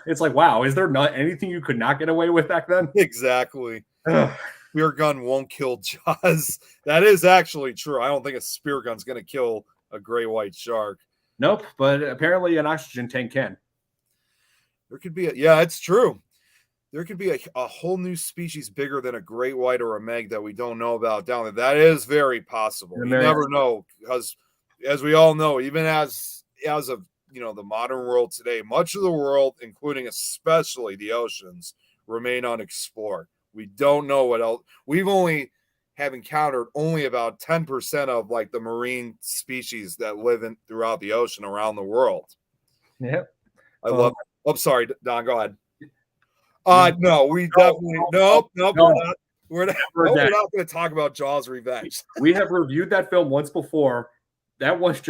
It's like, wow, is there not anything you could not get away with back then? Exactly. Spear gun won't kill Jaws. That is actually true. I don't think a spear gun's going to kill a gray white shark. Nope, but apparently an oxygen tank can. There could be it's true. There could be a whole new species bigger than a great white or a meg that we don't know about down there. That is very possible. You never know, because as we all know, even as of the modern world today, much of the world, including especially the oceans, remain unexplored. We don't know what else. We've only have encountered only about 10% of the marine species that live throughout the ocean around the world. Yep. I love it. I'm sorry, Don, go ahead. No, we definitely nope. We're not going to talk about Jaws Revenge. We have reviewed that film once before. That was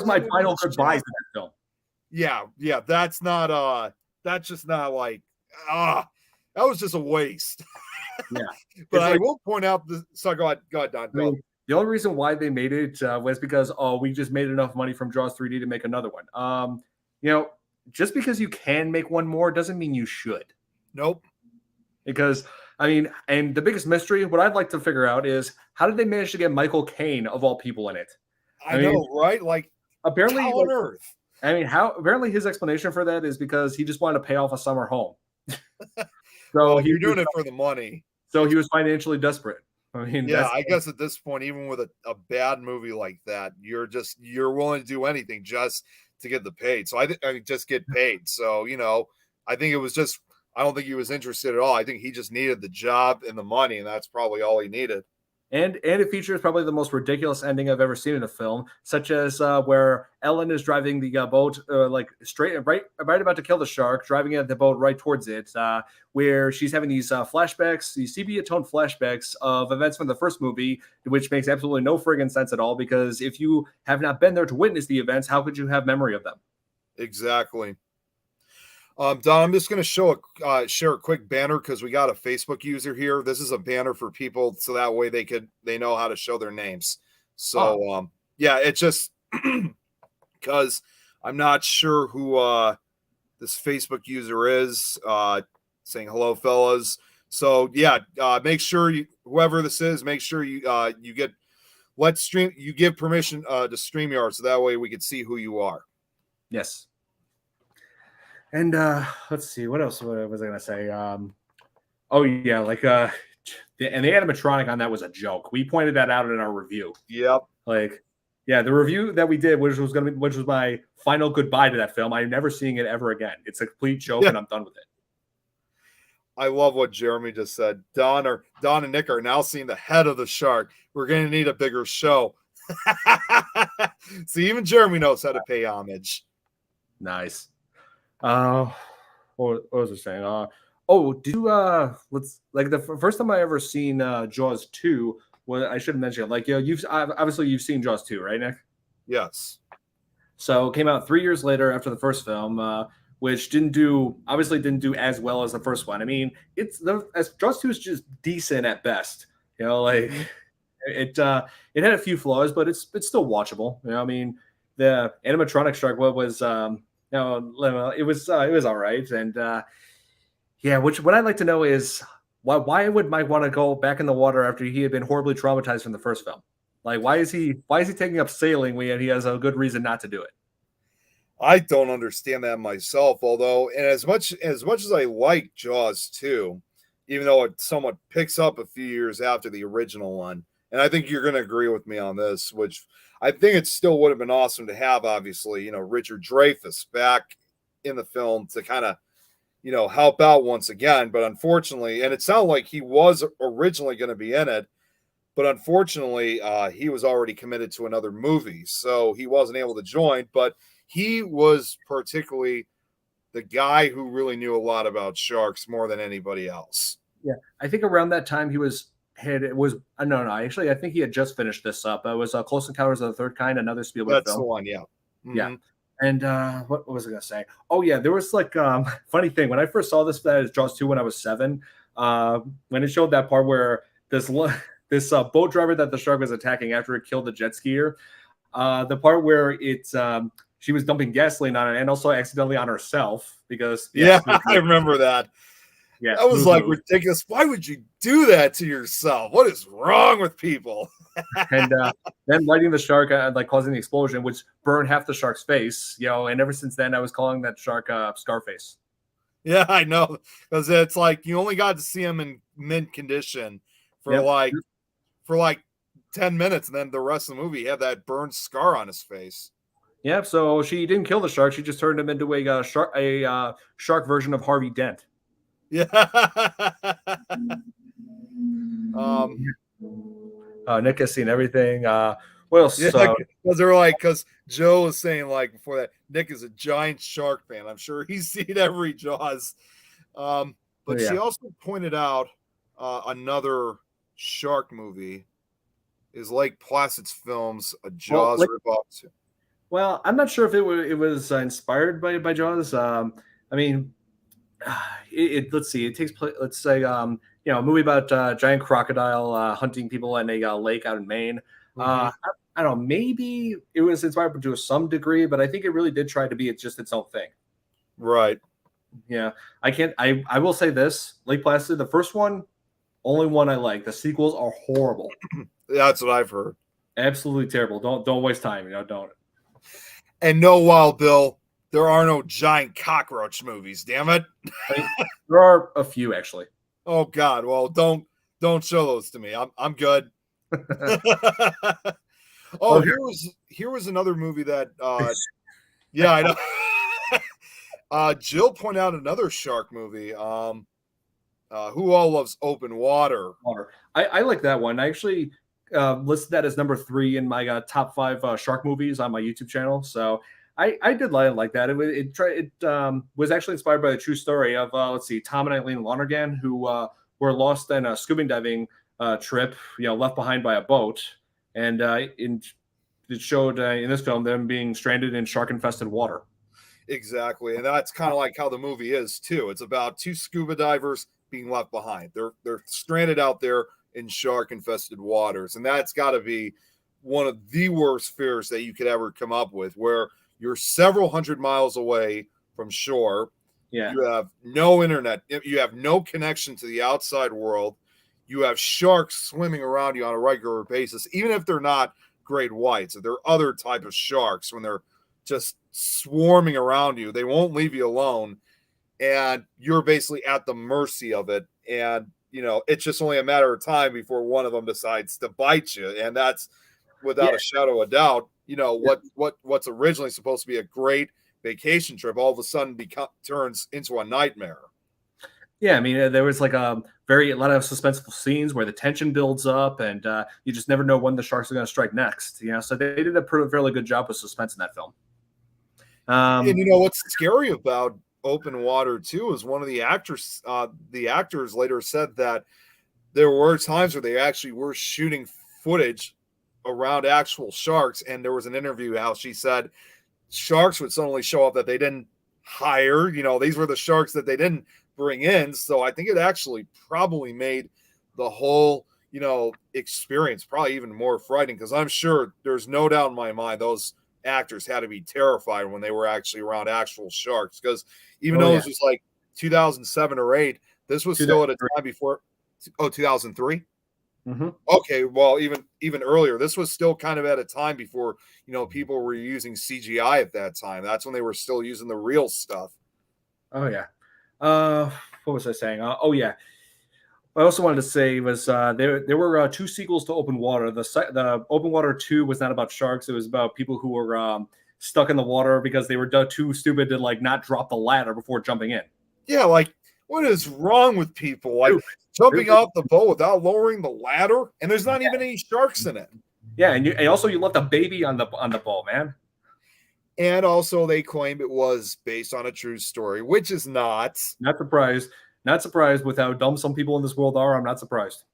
my final goodbye to that film. Yeah, that's not that's just not that was just a waste. Yeah. But I will point out sorry, go ahead, Don. Go. The only reason why they made it was because we just made enough money from Jaws 3D to make another one. Just because you can make one more doesn't mean you should. Nope. Because and the biggest mystery, what I'd like to figure out is how did they manage to get Michael Caine of all people in it? I know, right? Apparently, how on earth? Apparently his explanation for that is because he just wanted to pay off a summer home. So you're doing it for the money. So he was financially desperate. I guess at this point, even with a bad movie like that, you're willing to do anything just to get the paid. So I just get paid. So I think it was just I don't think he was interested at all. I think he just needed the job and the money, and that's probably all he needed. And it features probably the most ridiculous ending I've ever seen in a film, such as where Ellen is driving the boat like straight right about to kill the shark, driving the boat right towards it, where she's having these flashbacks, these sepia-tone flashbacks of events from the first movie, which makes absolutely no friggin' sense at all, because if you have not been there to witness the events, how could you have memory of them? Exactly. Don, I'm just going to share a quick banner because we got a Facebook user here. This is a banner for people so that way they know how to show their names. So yeah, it's just because I'm not sure who this Facebook user is saying hello, fellas. So yeah, make sure whoever this is, make sure you give permission to StreamYard so that way we can see who you are. Yes. And let's see, what else was I gonna say? Oh yeah, like the animatronic on that was a joke. We pointed that out in our review. Yep. Like, yeah, the review that we did, which was my final goodbye to that film. I'm never seeing it ever again. It's a complete joke, and I'm done with it. I love what Jeremy just said. Don and Nick are now seeing the head of the shark. We're going to need a bigger show. See, even Jeremy knows how to pay homage. Nice. What was I saying? Did you let's like the first time I ever seen Jaws 2? Well, I should have mentioned, like, you've obviously seen Jaws 2, right, Nick? Yes. So it came out 3 years later after the first film, which didn't do as well as the first one. I mean, Jaws 2 is just decent at best. Like it had a few flaws, but it's still watchable. I mean, the animatronic shark was it was all right. And what I'd like to know is why would Mike want to go back in the water after he had been horribly traumatized from the first film? Like, why is he taking up sailing when he has a good reason not to do it? I don't understand that myself. Although, and as much as I like Jaws 2, even though it somewhat picks up a few years after the original one, and I think you're going to agree with me on this, which I think it still would have been awesome to have, obviously, Richard Dreyfuss back in the film to kind of, help out once again. But unfortunately, and it sounded like he was originally going to be in it, but unfortunately, he was already committed to another movie, so he wasn't able to join. But he was particularly the guy who really knew a lot about sharks more than anybody else. Yeah, I think around that time I think he had just finished this up. It was Close Encounters of the Third Kind, another Spielberg film. That's the one, yeah. Mm-hmm. Yeah. And what was I going to say? Oh, yeah, there was like funny thing. When I first saw this, that is Jaws 2 when I was 7, when it showed that part where this boat driver that the shark was attacking after it killed the jet skier, the part where she was dumping gasoline on it and also accidentally on herself because... Yeah, I remember that. Yeah, that was like ridiculous. Why would you do that to yourself? What is wrong with people? And then lighting the shark, like causing the explosion, which burned half the shark's face. And ever since then, I was calling that shark Scarface. Yeah, I know, because it's like you only got to see him in mint condition for like 10 minutes, and then the rest of the movie he had that burned scar on his face. Yeah, so she didn't kill the shark; she just turned him into a shark version of Harvey Dent. Yeah. Nick has seen everything. What else? Yeah, because Joe was saying like before that, Nick is a giant shark fan. I'm sure he's seen every Jaws. But she also pointed out another shark movie is Lake Placid's films, a Jaws ripoff. Well, I'm not sure if it was inspired by Jaws. I mean, let's see. It takes place. Let's say a movie about giant crocodile hunting people in a lake out in Maine. Mm-hmm. I don't know. Maybe it was inspired to some degree, but I think it really did try to be just its own thing. Right. Yeah. I will say this: Lake Placid, the first one, only one I like. The sequels are horrible. That's what I've heard. Absolutely terrible. Don't waste time. Don't. And no, Wild Bill, there are no giant cockroach movies. Damn it. There are a few actually. Oh God. Well, don't show those to me. I'm good. Here was another movie that I know. Jill pointed out another shark movie. Who All Loves Open Water. Water. I like that one. I actually listed that as number 3 in my top 5 shark movies on my YouTube channel. So I did like that. It was actually inspired by the true story of let's see, Tom and Eileen Lonergan, who were lost in a scuba diving trip, left behind by a boat, and it showed in this film them being stranded in shark-infested water. Exactly, and that's kind of like how the movie is too. It's about 2 scuba divers being left behind. They're stranded out there in shark-infested waters, and that's got to be one of the worst fears that you could ever come up with, where you're several hundred miles away from shore. Yeah. You have no internet. You have no connection to the outside world. You have sharks swimming around you on a regular basis, even if they're not great whites. If they're other type of sharks, when they're just swarming around you, they won't leave you alone. And you're basically at the mercy of it. And, it's just only a matter of time before one of them decides to bite you. And that's without a shadow of doubt, what's originally supposed to be a great vacation trip all of a sudden turns into a nightmare. Yeah, I mean, there was like a lot of suspenseful scenes where the tension builds up, and you just never know when the sharks are going to strike next. So they did a fairly good job with suspense in that film. And what's scary about Open Water too is one of the actors later said that there were times where they actually were shooting footage around actual sharks, and there was an interview how she said sharks would suddenly show up that they didn't hire. These were the sharks that they didn't bring in. So I think it actually probably made the whole experience probably even more frightening, because I'm sure there's no doubt in my mind those actors had to be terrified when they were actually around actual sharks, because even though it was like 2007 or 8, this was still at a time before 2003. Mm-hmm. Okay, well, even earlier, this was still kind of at a time before people were using CGI at that time. That's when they were still using the real stuff. Oh yeah. What was I saying? Oh yeah. What I also wanted to say was there were 2 sequels to Open Water. The Open Water 2 was not about sharks. It was about people who were stuck in the water because they were too stupid to not drop the ladder before jumping in. Yeah, like what is wrong with people? Like jumping off the boat without lowering the ladder, and there's not even any sharks in it. Yeah, and also you left a baby on the boat, man. And also they claimed it was based on a true story, which is not. Not surprised. Not surprised with how dumb some people in this world are. I'm not surprised.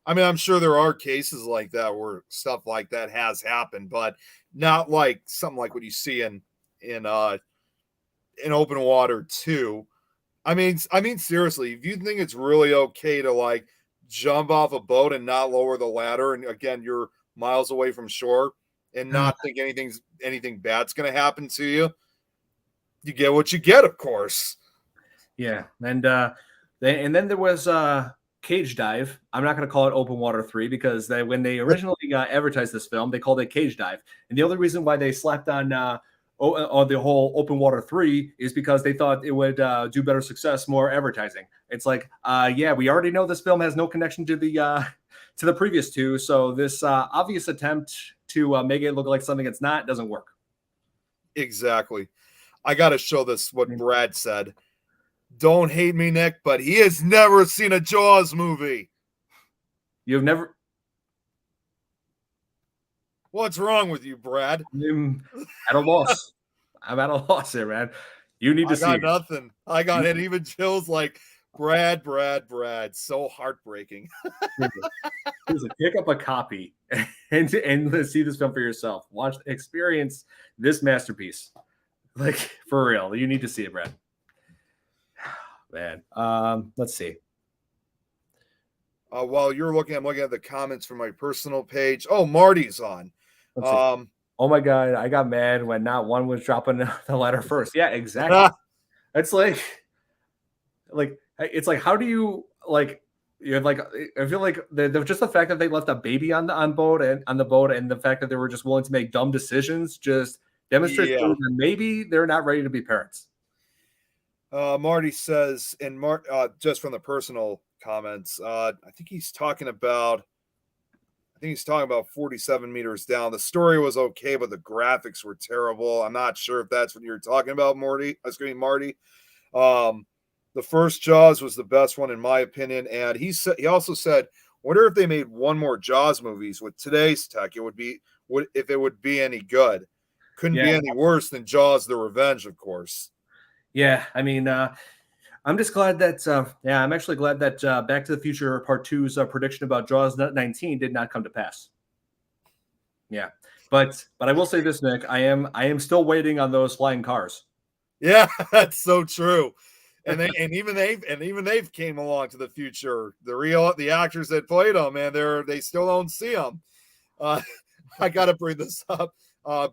I mean, I'm sure there are cases like that where stuff like that has happened, but not like something like what you see in Open Water 2. I mean, seriously, if you think it's really okay to jump off a boat and not lower the ladder, and again, you're miles away from shore, and not think anything bad's going to happen to you, you get what you get, of course. Yeah, and then there was Cage Dive. I'm not going to call it Open Water 3 because when they originally advertised this film, they called it Cage Dive, and the only reason why they slapped on the whole Open Water 3 is because they thought it would do better success, more advertising. It's like, yeah, we already know this film has no connection to the previous 2, so this obvious attempt to make it look like something it's not doesn't work. Exactly. I got to show this what Brad said. Don't hate me, Nick, but he has never seen a Jaws movie. You've never? What's wrong with you, Brad? I'm at a loss. I'm at a loss here, man. You need to see. I got nothing. I got it. Even Jill's like, Brad. So heartbreaking. Pick up a copy and see this film for yourself. Experience this masterpiece. For real. You need to see it, Brad. Man. Let's see. While you're looking, I'm looking at the comments from my personal page. Oh, Marty's on. Oh my God, I got mad when not one was dropping the ladder first. Yeah, exactly. It's it's like, how do you I feel like just the fact that they left a baby on the boat and the fact that they were just willing to make dumb decisions just demonstrates that maybe they're not ready to be parents. Marty says, just from the personal comments, I think he's talking about, think he's talking about 47 meters down. The story was okay, but the graphics were terrible. I'm not sure if that's what you're talking about, Marty. Marty. The first Jaws was the best one in my opinion, and he also said, "Wonder if they made one more Jaws movies with today's tech, if it would be any good. Couldn't be any worse than Jaws: The Revenge, of course." Yeah, I mean, I'm just glad that I'm actually glad that Back to the Future Part 2's prediction about Jaws 19 did not come to pass. Yeah, but I will say this, Nick, I am still waiting on those flying cars. Yeah, that's so true. And even they've came along to the future. The actors that played them, man, they still don't see them. I gotta bring this up.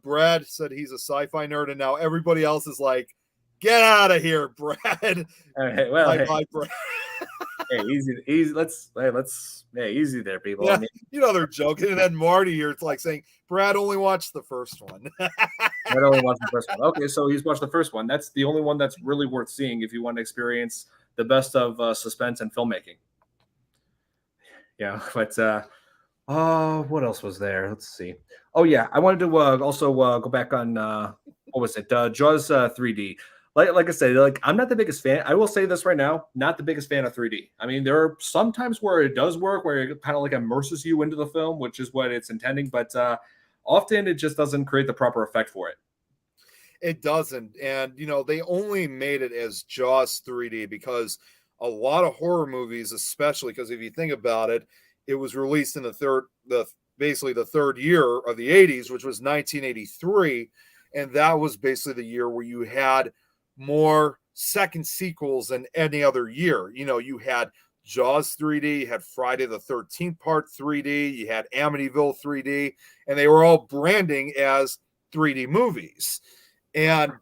Brad said he's a sci-fi nerd, and now everybody else is like, "Get out of here, Brad." Okay, well, Bye, Brad. Hey, easy. Let's easy there, people. Yeah, I mean, they're joking. And then Marty here, it's like saying, "Brad only watched the first one." I only watched the first one. Okay, so he's watched the first one. That's the only one that's really worth seeing if you want to experience the best of suspense and filmmaking. Yeah, but what else was there? Let's see. Oh yeah, I wanted to also go back on what was it? Jaws 3D. Like I said, like I'm not the biggest fan. I will say this right now, not the biggest fan of 3D. I mean, there are some times where it does work, where it kind of like immerses you into the film, which is what it's intending, but often it just doesn't create the proper effect for it. It doesn't. And, they only made it as Jaws 3D because a lot of horror movies, especially because if you think about it, it was released in basically the third year of the 80s, which was 1983. And that was basically the year where you had more second sequels than any other year. You had Jaws 3D, you had Friday the 13th Part 3D, you had Amityville 3D, and they were all branding as 3D movies. And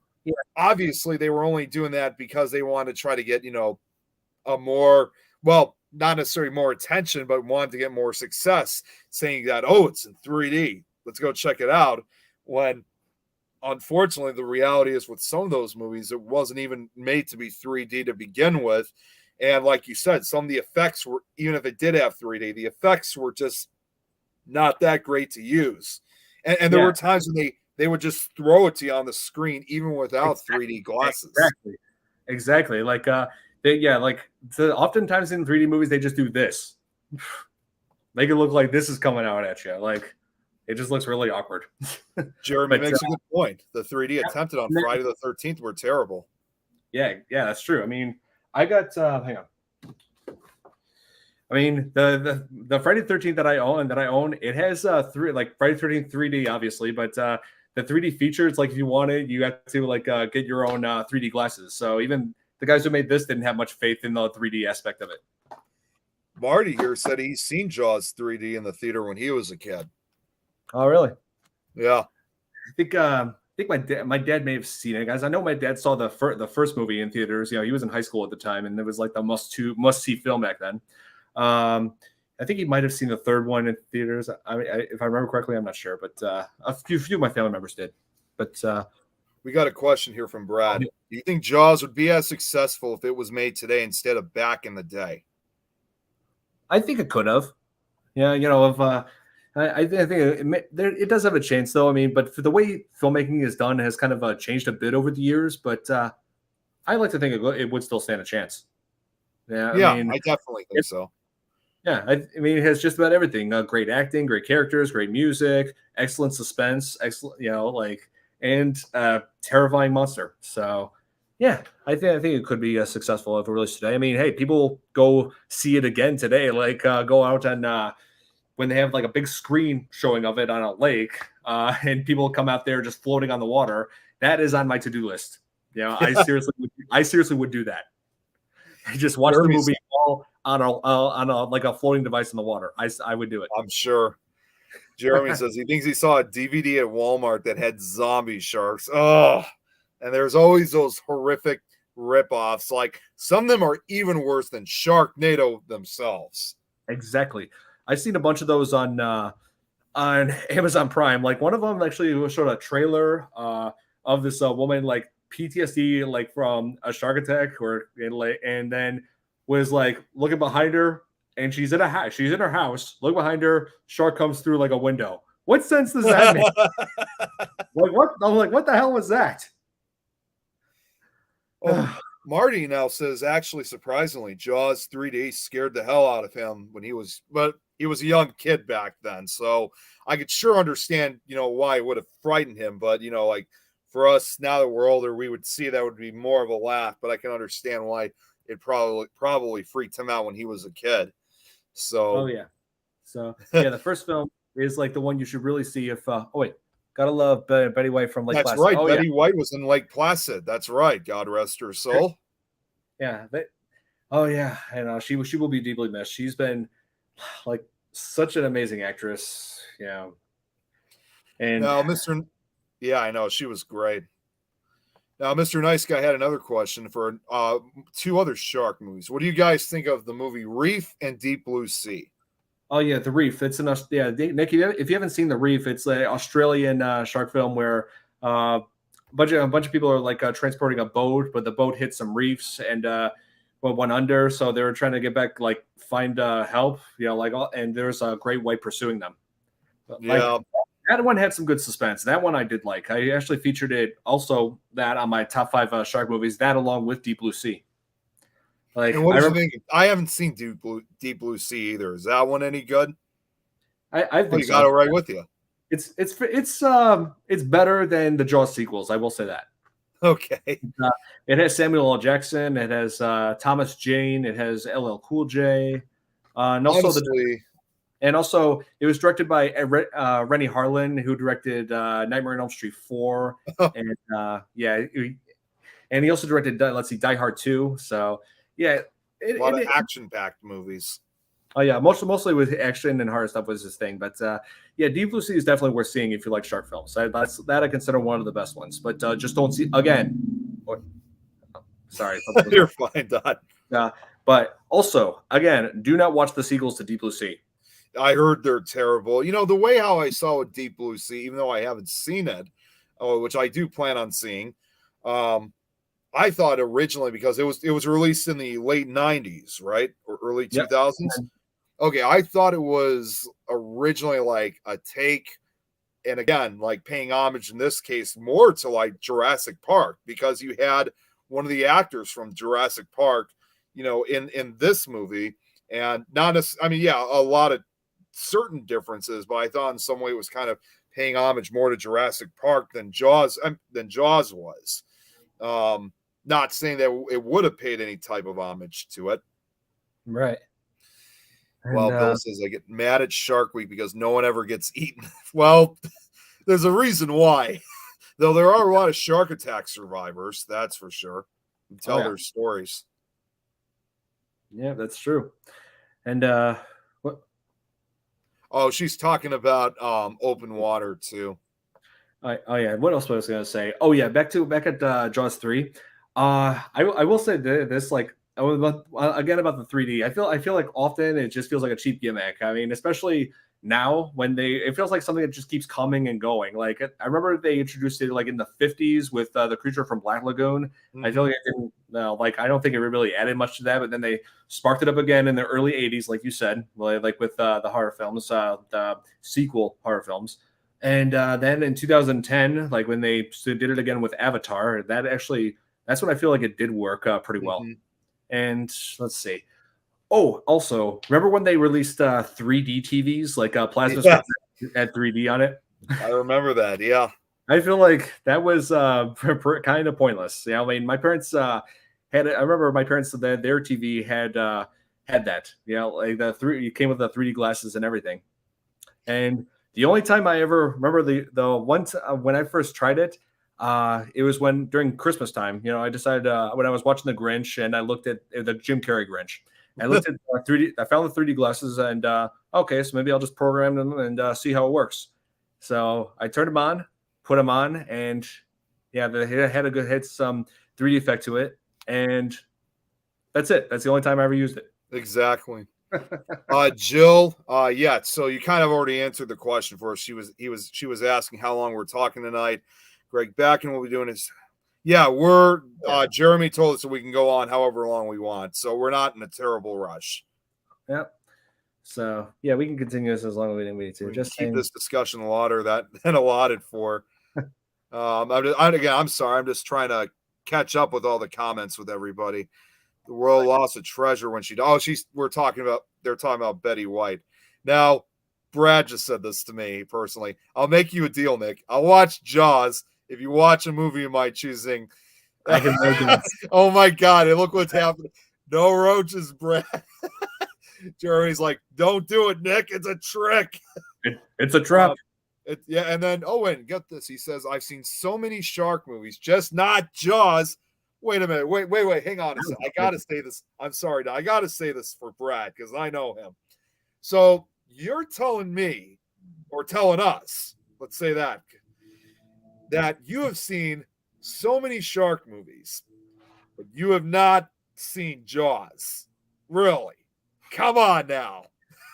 obviously they were only doing that because they wanted to try to get, a more, well, not necessarily more attention, but wanted to get more success, saying that, oh, it's in 3D. Let's go check it out. When unfortunately, the reality is with some of those movies, it wasn't even made to be 3D to begin with. And like you said, some of the effects were, even if it did have 3D, the effects were just not that great to use. And there were times when they would just throw it to you on the screen, even without 3D glasses. Exactly. Like, oftentimes in 3D movies, they just do this. Make it look like this is coming out at you. Like, it just looks really awkward. Jeremy makes a good point. The 3D attempted on Friday the 13th were terrible. Yeah, that's true. I mean, I got hang on. I mean, the Friday the 13th that I own, it has Friday the 13th 3D, obviously, but the 3D features, like if you want it, you have to get your own 3D glasses. So even the guys who made this didn't have much faith in the 3D aspect of it. Marty here said he's seen Jaws 3D in the theater when he was a kid. Oh, really? Yeah. I think my dad may have seen it, guys. I know my dad saw the first movie in theaters. He was in high school at the time, and it was like the must see film back then. I think he might have seen the third one in theaters. I mean, if I remember correctly, I'm not sure, but a few of my family members did. But we got a question here from Brad. Do you think Jaws would be as successful if it was made today instead of back in the day? I think it could have. Yeah, I think it does have a chance, though. I mean, but for the way filmmaking is done, it has kind of changed a bit over the years. But I like to think it would still stand a chance. Yeah, I definitely think so. Yeah, I mean, it has just about everything: great acting, great characters, great music, excellent suspense, excellent, and terrifying monster. So, yeah, I think it could be successful if it released today. I mean, hey, people go see it again today. Go out and when they have like a big screen showing of it on a lake, and people come out there just floating on the water. That is on my to-do list. I seriously would do that. Just watch the movie all on a floating device in the water. I would do it. I'm sure. Jeremy says he thinks he saw a DVD at Walmart that had zombie sharks. Oh, and there's always those horrific ripoffs. Like some of them are even worse than Sharknado themselves. Exactly. I've seen a bunch of those on Amazon Prime. Like one of them actually showed a trailer of this woman like PTSD like from a shark attack, and then was like looking behind her, and she's in a house. She's in her house. Look behind her. Shark comes through like a window. What sense does that make? Like what? I'm like, what the hell was that? Marty now says, actually, surprisingly, Jaws 3D scared the hell out of him when he was a young kid back then. So I could sure understand, why it would have frightened him. But, like for us now that we're older, we would see that would be more of a laugh. But I can understand why it probably freaked him out when he was a kid. So, oh, yeah. So, yeah, the first film is like the one you should really see if, gotta love Betty White from Lake Placid. That's right. Oh, Betty yeah. White was in Lake Placid. That's right. God rest her soul. Yeah. Oh, yeah. And she will be deeply missed. She's been like such an amazing actress. Yeah. And now, yeah, I know. She was great. Now, Mr. Nice Guy had another question for 2 other shark movies. What do you guys think of the movie Reef and Deep Blue Sea? oh yeah, The Reef. It's an Nick. If you haven't seen The Reef, it's an Australian shark film where a bunch of people are like transporting a boat, but the boat hit some reefs and went under. So they were trying to get back, like find help. And there's a great white pursuing them. Yeah, that one had some good suspense. That one I did like. I actually featured it also that on my top 5 shark movies. That along with Deep Blue Sea. Like, and what do you think? I haven't seen Deep Blue Sea either. Is that one any good? I think you got it right with you. It's better than the Jaws sequels. I will say that. Okay. It has Samuel L. Jackson. It has Thomas Jane. It has LL Cool J. And also it was directed by Rennie Harlan, who directed Nightmare on Elm Street 4, and and he also directed Die Hard 2. So yeah, a lot of action-packed movies. Oh yeah, mostly with action and horror stuff was his thing. But yeah, Deep Blue Sea is definitely worth seeing if you like shark films. That I consider one of the best ones. But just don't see again. Sorry, you're fine, Don. But also, again, do not watch the sequels to Deep Blue Sea. I heard they're terrible. The way how I saw with Deep Blue Sea, even though I haven't seen it, which I do plan on seeing, I thought originally because it was released in the late 90s, right? Or early 2000s. Okay, I thought it was originally like a take, and again, like paying homage in this case more to like Jurassic Park, because you had one of the actors from Jurassic Park, in this movie, and not a lot of certain differences, but I thought in some way it was kind of paying homage more to Jurassic Park than Jaws was. Not saying that it would have paid any type of homage to it. Right. Well, Bill says I get mad at Shark Week because no one ever gets eaten. Well, there's a reason why. Though there are a lot of shark attack survivors, that's for sure. Who tell their stories. Yeah, that's true. And what? Oh, she's talking about open water too. Oh yeah. What else was I going to say? Oh yeah, back at Jaws 3. I will say this, like, again about the 3D. I feel like often it just feels like a cheap gimmick. I mean, especially now when it feels like something that just keeps coming and going. Like I remember they introduced it like in the 50s with the creature from Black Lagoon. Mm-hmm. I feel like it didn't. I don't think it really added much to that. But then they sparked it up again in the early 80s, like you said, like with the horror films, the sequel horror films. And then in 2010, like when they did it again with Avatar, that's when I feel like it did work pretty well. Mm-hmm. And let's see. Oh, also, remember when they released 3D TVs, like plasma had 3D on it? I remember that, yeah. I feel like that was kind of pointless. Yeah, I mean, my parents I remember my parents said that their TV had that. Like it came with the 3D glasses and everything. And the only time I ever remember the one when I first tried it, it was during Christmas time. I decided when I was watching The Grinch and I looked at the Jim Carrey Grinch. I looked at 3D. I found the 3D glasses and okay, so maybe I'll just program them and see how it works. So I turned them on, put them on, and yeah, they had some 3D effect to it, and that's it. That's the only time I ever used it. Exactly. Jill, yeah. So you kind of already answered the question for us. She was asking how long we're talking tonight. Greg Backen will be doing his. Yeah, Jeremy told us that we can go on however long we want, so we're not in a terrible rush. Yeah. So yeah, we can continue this as long as we need to. We can Just keep saying. this discussion water that been allotted for. I'm sorry. I'm just trying to catch up with all the comments with everybody. The world lost a treasure when she. Oh, They're talking about Betty White. Now, Brad just said this to me personally. I'll make you a deal, Nick. I'll watch Jaws if you watch a movie of my choosing. I can imagine. Oh my God! Look what's happening. No roaches, Brad. Jeremy's like, don't do it, Nick. It's a trick. It's a trap. Yeah, and then and get this. He says, I've seen so many shark movies, just not Jaws. Wait a minute. Wait. Hang on a second. I gotta say this. I'm sorry. I gotta say this for Brad because I know him. So you're telling me, or telling us, let's say that you have seen so many shark movies, but you have not seen Jaws. Really? Come on now.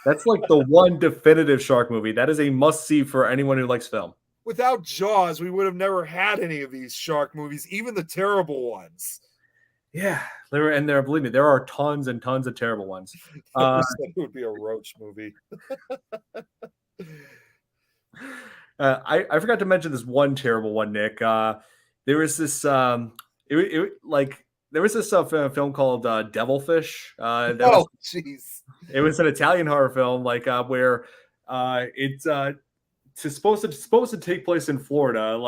That's like the one definitive shark movie. That is a must-see for anyone who likes film. Without Jaws, we would have never had any of these shark movies, even the terrible ones. Yeah, believe me, there are tons and tons of terrible ones. It would be a roach movie. I forgot to mention this one terrible one, Nick. There was this there was this film called Devilfish. Jeez. It was an Italian horror film, where it's supposed to take place in Florida,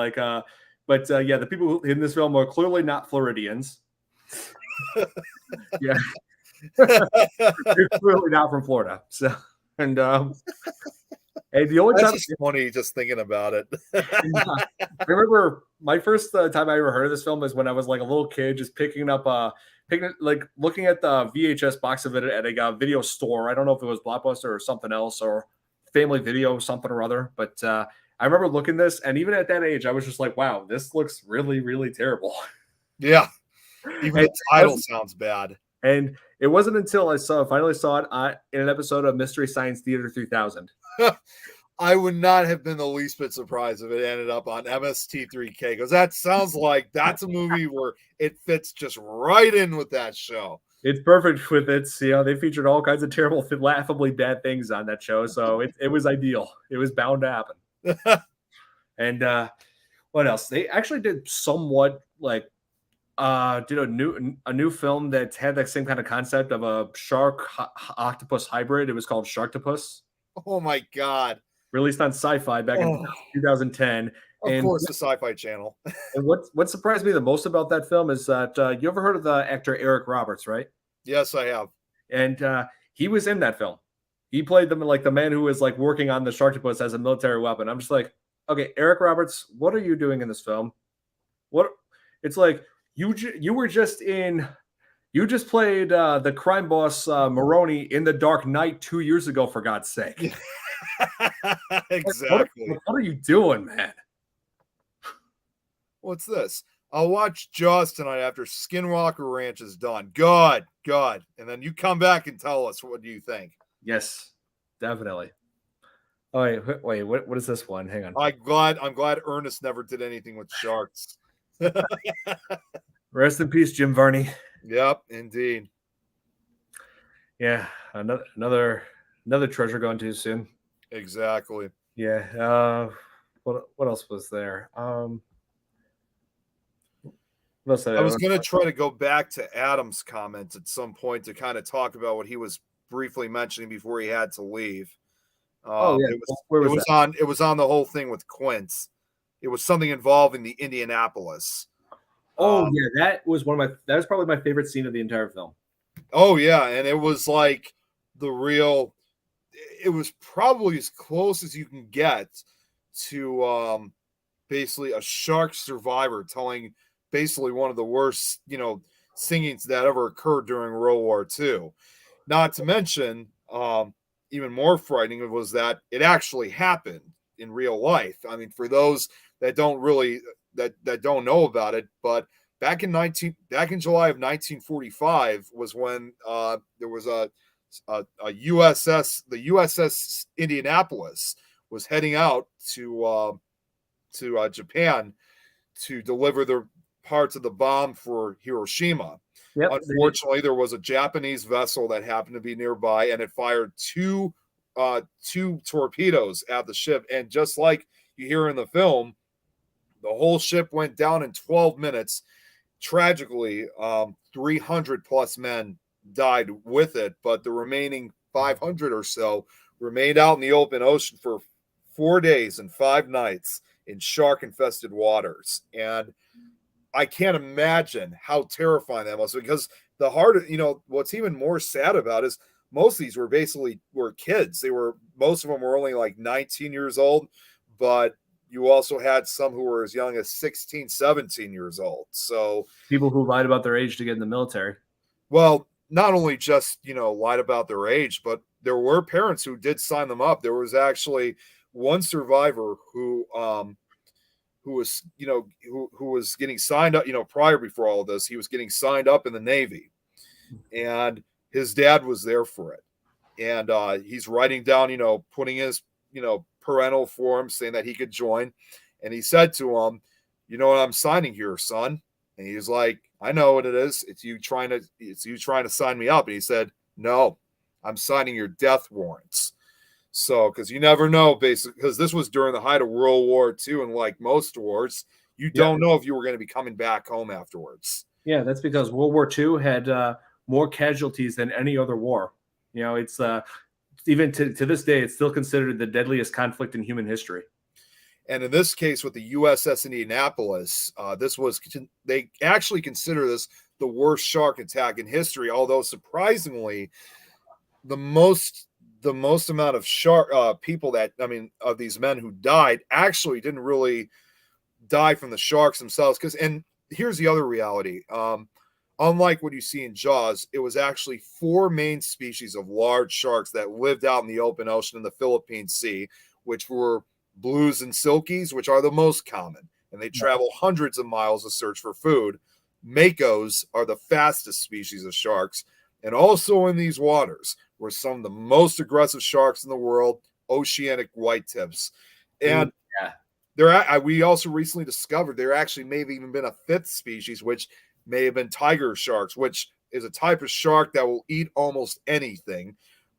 but the people in this film are clearly not Floridians. Yeah, they're clearly not from Florida. So, and the only That's time just funny just thinking about it. I remember my first time I ever heard of this film is when I was like a little kid, just looking at the VHS box of it at a video store. I don't know if it was Blockbuster or something else or Family Video, something or other. But I remember looking this, and even at that age, I was just like, "Wow, this looks really, really terrible." Yeah, even the title sounds bad. And it wasn't until I finally saw it in an episode of Mystery Science Theater 3000. I would not have been the least bit surprised if it ended up on MST3K, because that sounds like that's a movie where it fits just right in with that show. It's perfect with its, they featured all kinds of terrible, laughably bad things on that show. So it was ideal. It was bound to happen. And what else? They actually did somewhat did a new film that had that same kind of concept of a shark octopus hybrid. It was called Sharktopus. Oh my God. Released on Sci-Fi back in 2010. Of course, the Sci-Fi Channel. And what surprised me the most about that film is that you ever heard of the actor Eric Roberts, right? Yes, I have. And he was in that film. He played the man who was working on the Sharktopus as a military weapon. I'm just like, okay, Eric Roberts, what are you doing in this film? What? It's like you just played the crime boss Maroni in The Dark Knight 2 years ago, for God's sake. Exactly. What are you doing, man? What's this? I'll watch Jaws tonight after Skinwalker Ranch is done. Good. And then you come back and tell us what do you think. Yes, definitely. Oh, wait, what is this one? Hang on. I'm glad Ernest never did anything with sharks. Rest in peace, Jim Varney. Yep, indeed. Yeah, another treasure gone too soon. Exactly. Yeah. What else was there? I was going to try to go back to Adam's comments at some point to kind of talk about what he was briefly mentioning before he had to leave. It was on the whole thing with Quince. It was something involving the Indianapolis. Oh yeah, that was probably my favorite scene of the entire film. Oh yeah, and it was like it was probably as close as you can get to basically a shark survivor telling basically one of the worst, singings that ever occurred during World War II. Not to mention, even more frightening was that it actually happened in real life. I mean, for those that don't really that don't know about it, but back in July of 1945 was when there was a USS, the USS Indianapolis was heading out to Japan to deliver the parts of the bomb for Hiroshima. Yep. Unfortunately, there was a Japanese vessel that happened to be nearby, and it fired two torpedoes at the ship. And just like you hear in the film, the whole ship went down in 12 minutes. Tragically, 300 plus men died with it, but the remaining 500 or so remained out in the open ocean for 4 days and 5 nights in shark infested waters. And I can't imagine how terrifying that was, because the hard, what's even more sad about is most of these were kids. Most of them were only like 19 years old, but you also had some who were as young as 16, 17 years old. So people who lied about their age to get in the military. Well, not only just, lied about their age, but there were parents who did sign them up. There was actually one survivor who was, who was getting signed up, prior before all of this, he was getting signed up in the Navy, and his dad was there for it. And he's writing down, putting his, parental form saying that he could join. And he said to him, "You know what I'm signing here, son?" And he's like, "I know what it is. It's you trying to sign me up." And he said, "No, I'm signing your death warrants." So, because you never know, basically, because this was during the height of World War II, and like most wars, you don't know if you were going to be coming back home afterwards. Yeah, that's because World War II had more casualties than any other war. It's even to this day, it's still considered the deadliest conflict in human history. And in this case, with the USS Indianapolis, they actually consider this the worst shark attack in history. Although surprisingly, the most amount of shark people of these men who died actually didn't really die from the sharks themselves. And here's the other reality. Unlike what you see in Jaws, it was actually 4 main species of large sharks that lived out in the open ocean in the Philippine Sea, which were blues and silkies, which are the most common, and they travel hundreds of miles to search for food. Makos are the fastest species of sharks, and also in these waters were some of the most aggressive sharks in the world, oceanic whitetips. And we also recently discovered there actually may have even been a 5th species, which may have been tiger sharks, which is a type of shark that will eat almost anything.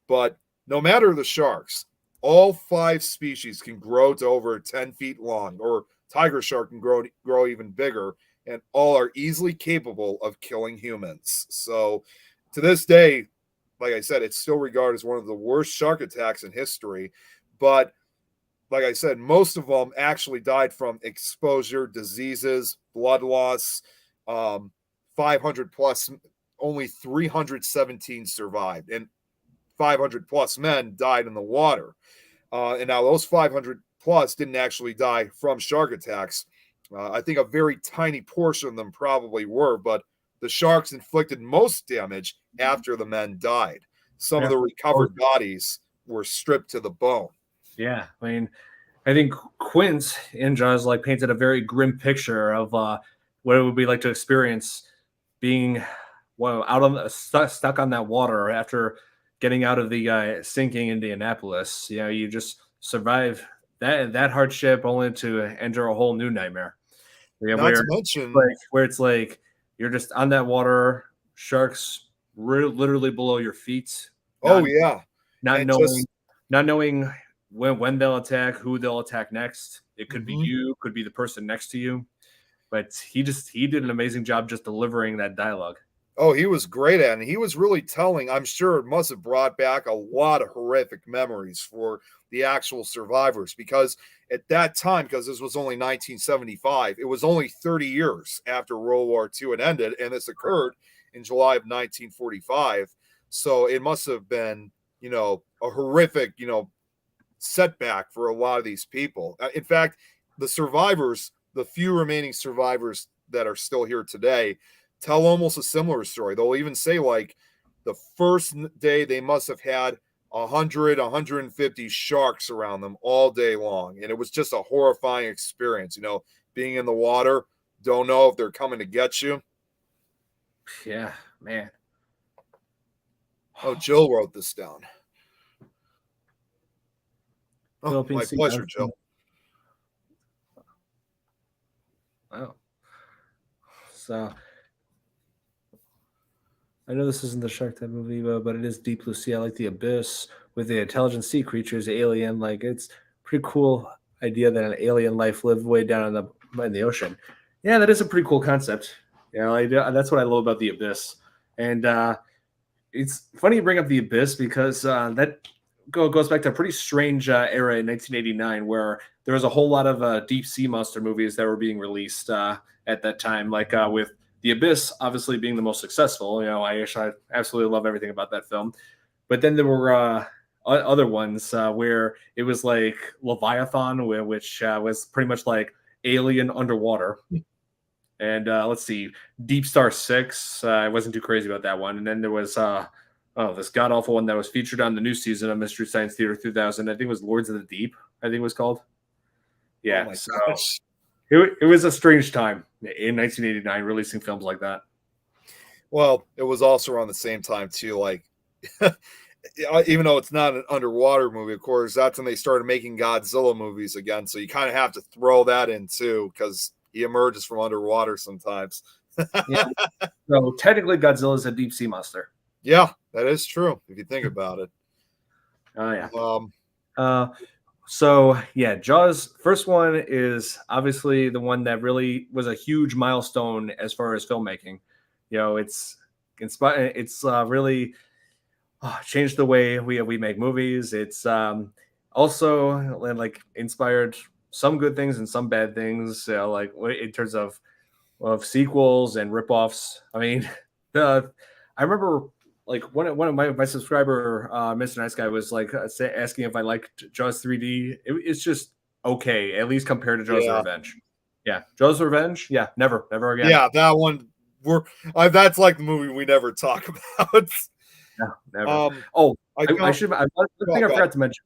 But no matter the sharks, all 5 species can grow to over 10 feet long, or tiger shark can grow even bigger, and all are easily capable of killing humans. So to this day, like I said, it's still regarded as one of the worst shark attacks in history. But like I said, most of them actually died from exposure, diseases, blood loss. 500 plus, only 317 survived, and 500 plus men died in the water. And now those 500 plus didn't actually die from shark attacks. I think a very tiny portion of them probably were, but the sharks inflicted most damage after the men died. Some of the recovered bodies were stripped to the bone. Yeah, I mean, I think Quint in Jaws painted a very grim picture of what it would be like to experience being stuck on that water after getting out of the sinking Indianapolis. You just survive that hardship only to enter a whole new nightmare. Not to mention, where it's like you're just on that water, sharks literally below your feet. Not knowing when they'll attack, who they'll attack next. It could be you, could be the person next to you. But he did an amazing job just delivering that dialogue. Oh, he was great at it. And he was really telling. I'm sure it must have brought back a lot of horrific memories for the actual survivors, because at that time, because this was only 1975, it was only 30 years after World War II had ended, and this occurred in July of 1945. So it must have been, a horrific, setback for a lot of these people. In fact, the survivors, the few remaining survivors that are still here today, tell almost a similar story. They'll even say the first day they must have had 100, 150 sharks around them all day long. And it was just a horrifying experience, being in the water, don't know if they're coming to get you. Yeah, man. Oh, Jill wrote this down. Oh, my pleasure, Jill. Wow. So I know this isn't the Shark Tank movie, but it is Deep Blue Sea. I like the Abyss with the intelligent sea creatures, alien. Like it's pretty cool idea that an alien life lived way down in the ocean. Yeah, that is a pretty cool concept. That's what I love about the Abyss, and it's funny you bring up the Abyss because that goes back to a pretty strange era in 1989 where there was a whole lot of deep sea monster movies that were being released at that time, like with the Abyss obviously being the most successful. I absolutely love everything about that film. But then there were other ones where it was like Leviathan, which was pretty much like Alien underwater. And let's see, Deep Star Six. I wasn't too crazy about that one. And then there was this god awful one that was featured on the new season of Mystery Science Theater 2000. I think it was Lords of the Deep. I think it was called. Yeah. Oh my So gosh. it was a strange time in 1989 releasing films like that. Well, it was also around the same time too. Like, even though it's not an underwater movie, of course, that's when they started making Godzilla movies again. So you kind of have to throw that in too, because he emerges from underwater sometimes. Yeah. So technically, Godzilla is a deep sea monster. Yeah, that is true if you think about it. Oh yeah. Um, So yeah, Jaws first one is obviously the one that really was a huge milestone as far as filmmaking. It's really changed the way we make movies. It's also like inspired some good things and some bad things. Like in terms of sequels and ripoffs. I mean, I remember like one of my subscriber, Mr. Nice Guy, was like asking if I liked Jaws 3D. It's just okay, at least compared to Jaws yeah, Revenge. Yeah, Jaws Revenge. Yeah, never again. yeah, that one. That's like the movie we never talk about. No, never. I should. One thing I forgot to mention.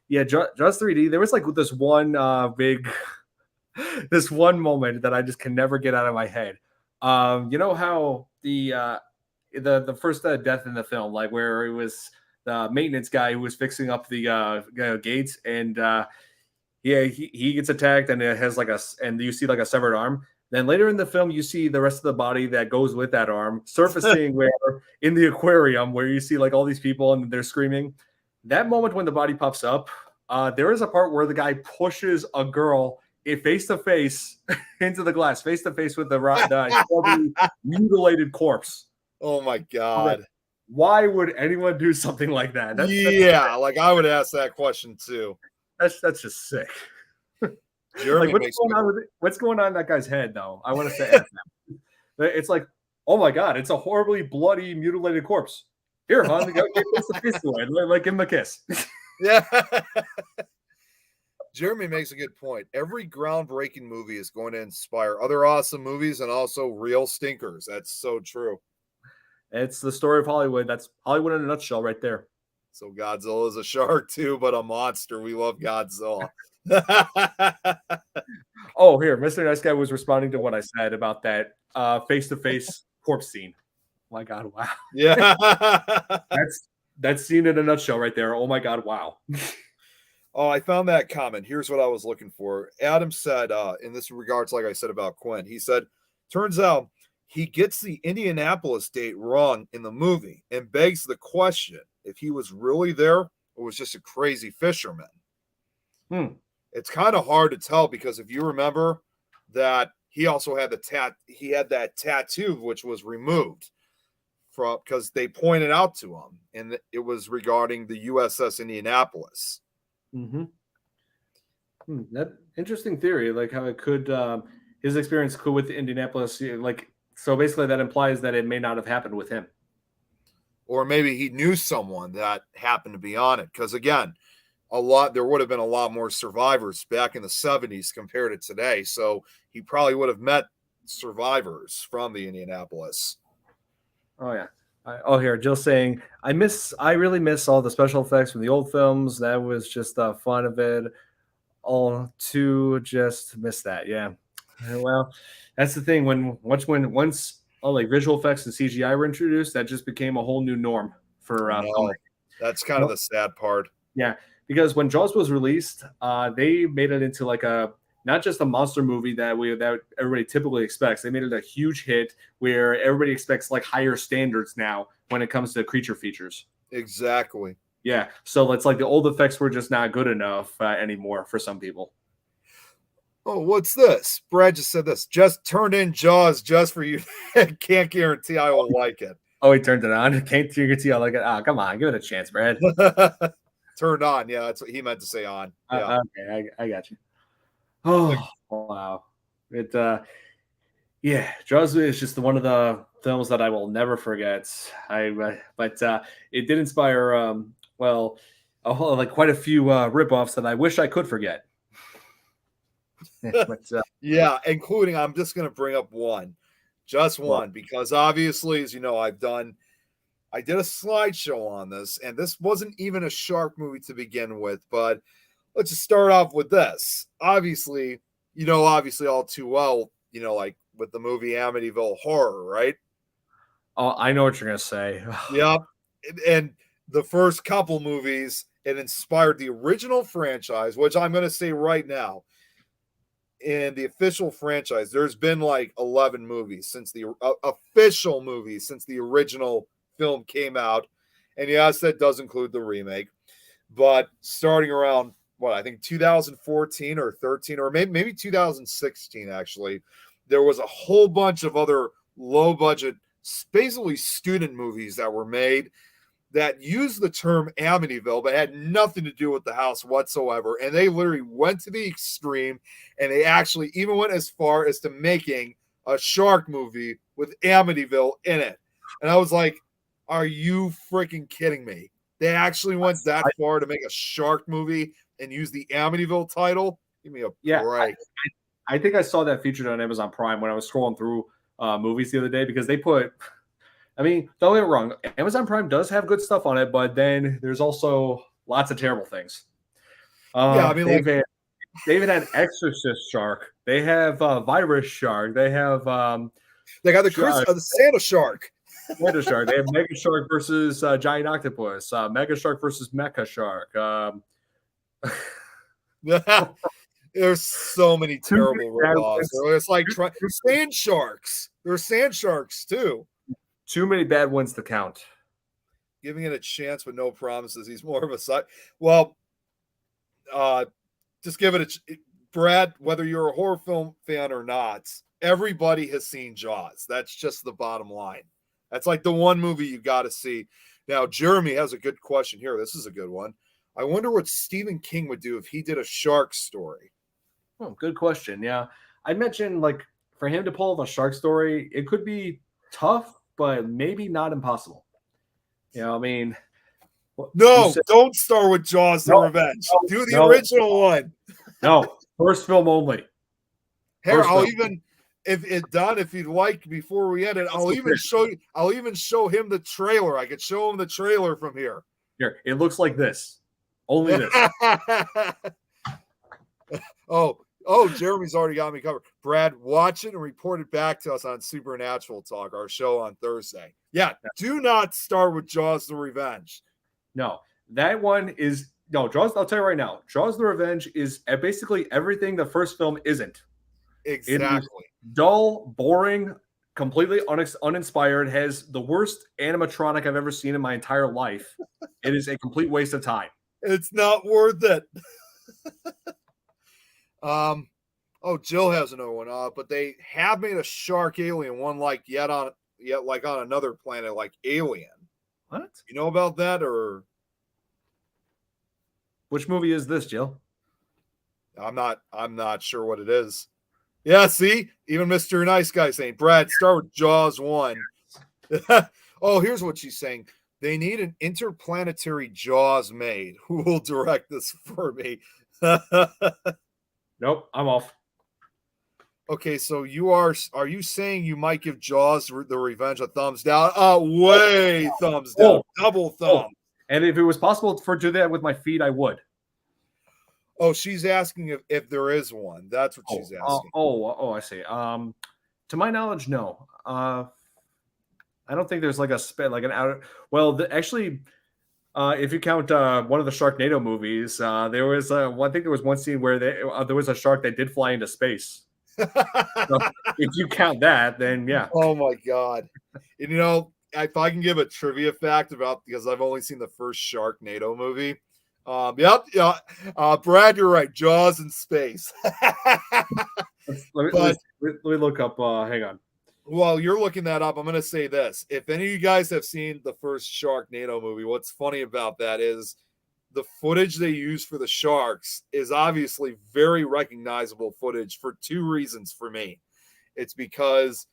Yeah, Jaws 3D. There was like this one this one moment that I just can never get out of my head. You know how the first death in the film, like where it was the maintenance guy who was fixing up the gates, and yeah, he gets attacked, and it has and you see like a severed arm. Then later in the film, you see the rest of the body that goes with that arm surfacing where in the aquarium, where you see like all these people and they're screaming. That moment when the body pops up, there is a part where the guy pushes a girl face to face into the glass, face to face with the mutilated corpse. Oh my god! Why would anyone do something like that? Like I would ask that question too. That's just sick. Like, what's going on in that guy's head, though? I want to say it's like, oh my god, it's a horribly bloody, mutilated corpse. Here, hon, go get the face away. Like, give him a kiss. Yeah. Jeremy makes a good point. Every groundbreaking movie is going to inspire other awesome movies and also real stinkers. That's so true. It's the story of Hollywood. That's Hollywood in a nutshell right there. So Godzilla is a shark too, but a monster. We love Godzilla. Oh, here, Mr. Nice Guy was responding to what I said about that face-to-face corpse scene. Oh my god, wow. Yeah. That's scene in a nutshell right there. Oh my god, wow. Oh, I found that comment. Here's what I was looking for. Adam said, in this regards, like I said about Quinn, he said, turns out he gets the Indianapolis date wrong in the movie and begs the question if he was really there or was just a crazy fisherman. It's kind of hard to tell because if you remember that he also had that tattoo which was removed from because they pointed out to him, and it was regarding the USS Indianapolis. That interesting theory, like how it could his experience could with Indianapolis, like so basically that implies that it may not have happened with him, or maybe he knew someone that happened to be on it. Because again, there would have been a lot more survivors back in the 70s compared to today. So he probably would have met survivors from the Indianapolis. Oh yeah. Here, Jill's saying, I really miss all the special effects from the old films. That was just the fun of it. All to just miss that. Yeah. Well, that's the thing. Once all like visual effects and CGI were introduced, that just became a whole new norm for that's of the sad part. Yeah. Because when Jaws was released, they made it into like a not just a monster movie that everybody typically expects. They made it a huge hit where everybody expects like higher standards now when it comes to creature features. Exactly. Yeah, so it's like the old effects were just not good enough anymore for some people. Oh, what's this? Brad just said this. Just turned in Jaws just for you. Can't guarantee I will like it. Oh, he turned it on. Can't guarantee I like it. Oh, come on, give it a chance, Brad. Turned on. Yeah, that's what he meant to say on. Yeah. Okay, I got you. Oh, wow. It yeah, Jaws is just one of the films that I will never forget. But it did inspire like quite a few ripoffs that I wish I could forget. But Yeah, including I'm just going to bring up one, just one, because obviously, as you know, I did a slideshow on this, and this wasn't even a shark movie to begin with. But let's just start off with this. Obviously, obviously all too well, like with the movie Amityville Horror, right? oh, I know what you're gonna say. Yep. And the first couple movies, it inspired the original franchise, which I'm going to say right now, in the official franchise, there's been like 11 movies since the official movies since the original film came out. And yes, that does include the remake. But starting around what I think 2014 or 13 or maybe 2016, actually, there was a whole bunch of other low budget, basically student movies that were made that used the term Amityville, but had nothing to do with the house whatsoever. And they literally went to the extreme, and they actually even went as far as to making a shark movie with Amityville in it. And I was like, are you freaking kidding me? They actually went that far to make a shark movie and use the Amityville title? Give me a break. I think I saw that featured on Amazon Prime when I was scrolling through movies the other day because they put – I mean, don't get me wrong. Amazon Prime does have good stuff on it, but then there's also lots of terrible things. Yeah, I mean, they've even had Exorcist Shark. They have Virus Shark. They have they got the Santa Shark. Santa Shark. They have Mega Shark versus Giant Octopus. Mega Shark versus Mecha Shark. There's so many terrible ripoffs. It's like sand sharks. There's sand sharks too. Too many bad ones to count. Giving it a chance with no promises. He's more of a side. Well, just give it a Brad. Whether you're a horror film fan or not, everybody has seen Jaws. That's just the bottom line. That's like the one movie you got to see. Now, Jeremy has a good question here. This is a good one. I wonder what Stephen King would do if he did a shark story. Oh, good question. Yeah, I mentioned like for him to pull off a shark story, it could be tough, but maybe not impossible. I mean, no, don't start with Jaws the Revenge. Do the original one. No, first film only. Here, I'll even if you'd like before we edit, I'll even show him the trailer. I could show him the trailer from here. Here, it looks like this. Only this. Oh, Jeremy's already got me covered. Brad, watch it and report it back to us on Supernatural Talk, our show on Thursday. Yeah, do not start with Jaws the Revenge. No, that one is Jaws. I'll tell you right now, Jaws the Revenge is basically everything the first film isn't. Exactly. Dull, boring, completely uninspired, has the worst animatronic I've ever seen in my entire life. It is a complete waste of time. It's not worth it. Jill has another one. But they have made a shark alien one like yet on another planet like Alien. What? You know about that or which movie is this, Jill? I'm not sure what it is. Yeah, see? Even Mr. Nice Guy saying, Brad, start with Jaws 1. Oh, here's what she's saying. They need an interplanetary Jaws made. Who will direct this for me? Nope, I'm off. Okay, so are you saying you might give Jaws the Revenge a thumbs down? Thumbs down. Double thumb. And if it was possible to do that with my feet, I would. Oh, she's asking if there is one. That's what she's asking. I see. To my knowledge, no. I don't think there's like an outer. Well, actually, If you count one of the Sharknado movies, there was I think there was one scene where there was a shark that did fly into space. So if you count that, then yeah. Oh my god! And, you know, if I can give a trivia fact about, because I've only seen the first Sharknado movie. Yep, yeah. Brad, you're right. Jaws in space. Let But me look up. Hang on. while you're looking that up, I'm going to say this. If any of you guys have seen the first Sharknado movie, what's funny about that is the footage they use for the sharks is obviously very recognizable footage for two reasons for me. It's because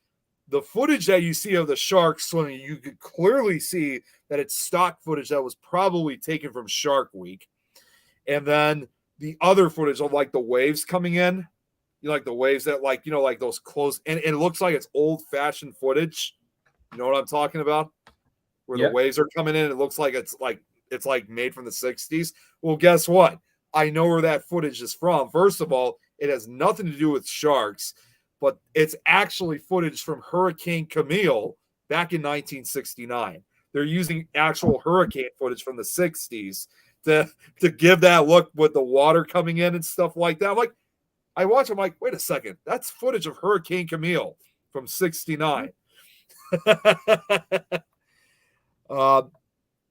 the footage that you see of the sharks swimming, you could clearly see that it's stock footage that was probably taken from Shark Week. And then the other footage of like the waves coming in, you know, like the waves that, like, you know, like those close, and it looks like it's old fashioned footage. You know what I'm talking about? Where the waves are coming in, it looks like it's like made from the 60s. Well, guess what? I know where that footage is from. First of all, it has nothing to do with sharks, but it's actually footage from Hurricane Camille back in 1969. They're using actual hurricane footage from the 60s to give that look with the water coming in and stuff like that. I'm like, I watch, I'm like, wait a second, that's footage of Hurricane Camille from 69.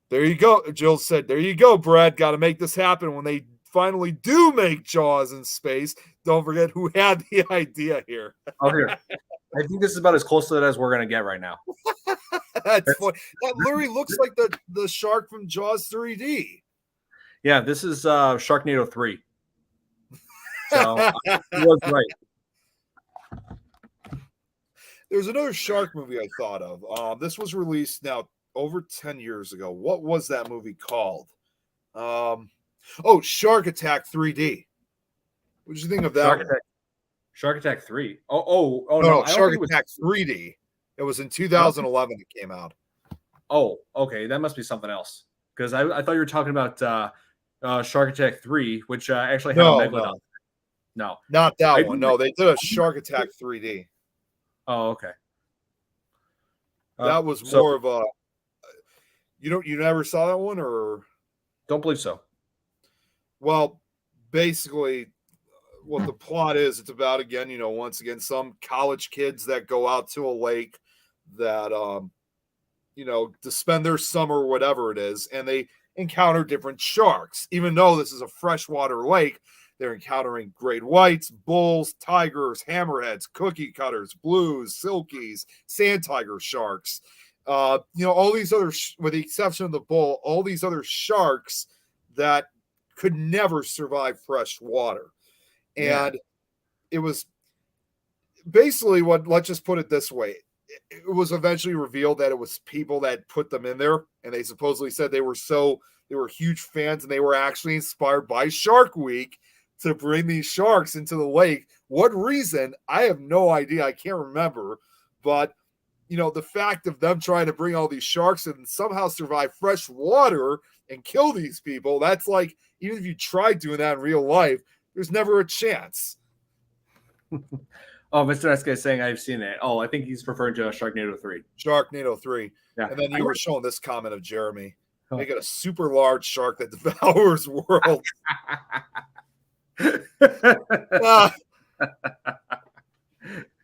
There you go. Jill said, there you go, Brad. Got to make this happen when they finally do make Jaws in space. Don't forget who had the idea here. Oh, here. I think this is about as close to it as we're going to get right now. That's funny. That literally looks like the shark from Jaws 3D. Yeah, this is Sharknado 3. So he was right. There's another shark movie I thought of. This was released now over 10 years ago. What was that movie called? Shark Attack 3D. What did you think of that? Shark Attack 3. No, Shark Attack 3D. It was in 2011 it came out. Oh, okay. That must be something else. Because I thought you were talking about Shark Attack 3, which actually had a Megalodon. No. Not that one. No, they did a Shark Attack 3D. Oh, okay. That was more of a... You never saw that one, or... Don't believe so. Well, basically, what the plot is, it's about, again, once again, some college kids that go out to a lake that, to spend their summer, or whatever it is, and they encounter different sharks. Even though this is a freshwater lake, they're encountering great whites, bulls, tigers, hammerheads, cookie cutters, blues, silkies, sand tiger sharks. All these other, with the exception of the bull, all these other sharks that could never survive fresh water. And it was basically let's just put it this way. It was eventually revealed that it was people that put them in there, and they supposedly said they were huge fans, and they were actually inspired by Shark Week to bring these sharks into the lake. What reason? I have no idea. I can't remember. But, the fact of them trying to bring all these sharks and somehow survive fresh water and kill these people, that's like, even if you tried doing that in real life, there's never a chance. Oh, Mr. Nice Guy is saying I've seen it. Oh, I think he's referring to Sharknado 3. Sharknado 3. Yeah. And then you were showing this comment of Jeremy. Make it a super large shark that devours worlds.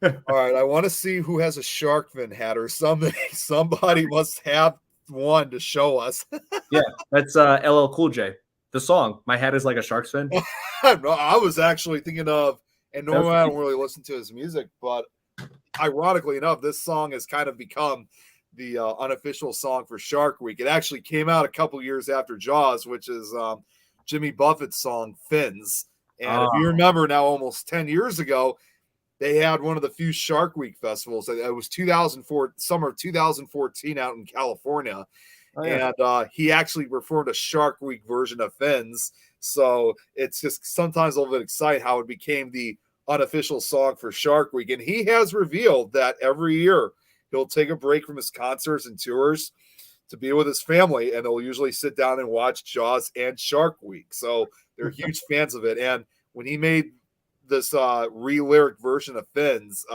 All right, I want to see who has a shark fin hat or something. Somebody must have one to show us. Yeah, that's LL Cool J. The song, My Hat is Like a Shark's Fin. I was actually thinking of, and normally I don't really listen to his music, but ironically enough, this song has kind of become the unofficial song for Shark Week. It actually came out a couple years after Jaws, which is Jimmy Buffett's song, Fins. And if you remember now, almost 10 years ago, they had one of the few Shark Week festivals. It was summer of 2014 out in California. Oh, yeah. And he actually performed a Shark Week version of Fins. So it's just sometimes a little bit exciting how it became the unofficial song for Shark Week. And he has revealed that every year he'll take a break from his concerts and tours to be with his family, and they'll usually sit down and watch Jaws and Shark Week. So they're huge fans of it. And when he made this re-lyric version of Fins,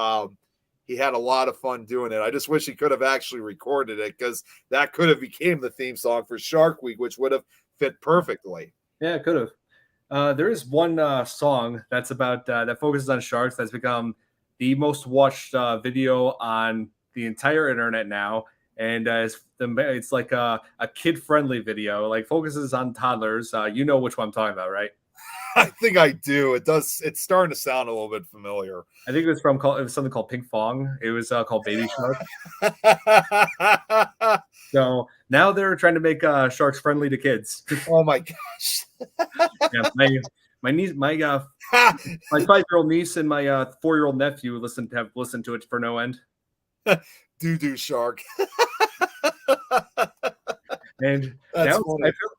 he had a lot of fun doing it. I just wish he could have actually recorded it, because that could have became the theme song for Shark Week, which would have fit perfectly. Yeah, it could have. There is one song that's about that focuses on sharks that's become the most watched video on the entire internet now, and it's like a kid-friendly video, like focuses on toddlers. You know which one I'm talking about, right? I think I do. It does. It's starting to sound a little bit familiar. I think it was something called Pink Fong. It was called Baby Shark. So now they're trying to make sharks friendly to kids. Oh my gosh! Yeah, my niece, my 5-year-old niece and my 4-year-old nephew have listened to it for no end. Doo-doo shark. And now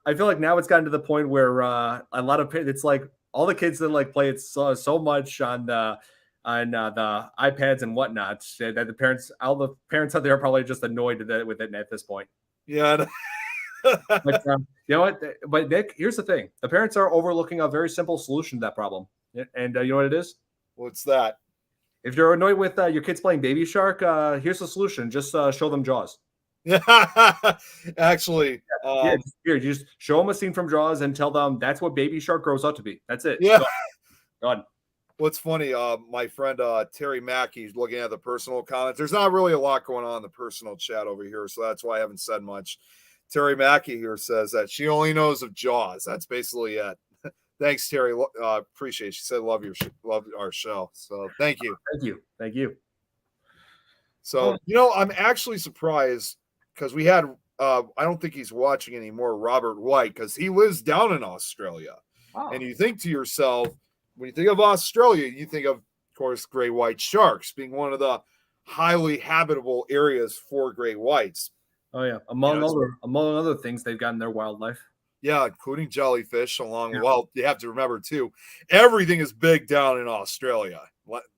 I feel like now it's gotten to the point where a lot of it's like all the kids that like play it so much on the iPads and whatnot that all the parents out there are probably just annoyed with it at this point. Yeah. But you know what? But Nick, here's the thing: the parents are overlooking a very simple solution to that problem, and you know what it is? What's that? If you're annoyed with your kids playing Baby Shark, here's the solution: just show them Jaws. Actually, just show them a scene from Jaws and tell them that's what Baby Shark grows up to be. That's it. Yeah. Done. What's funny, my friend Terry Mackey's looking at the personal comments. There's not really a lot going on in the personal chat over here, so that's why I haven't said much. Terry Mackey here says that she only knows of Jaws. That's basically it. Thanks, Terry. Appreciate it. She said love our show. So thank you. Thank you. So I'm actually surprised, because we had I don't think he's watching anymore, Robert White, because he lives down in Australia. Oh. And you think to yourself, when you think of Australia, you think of course, great white sharks being one of the highly habitable areas for great whites. Oh yeah, among other things, they've gotten their wildlife. Yeah, including jellyfish. Well, you have to remember too, everything is big down in Australia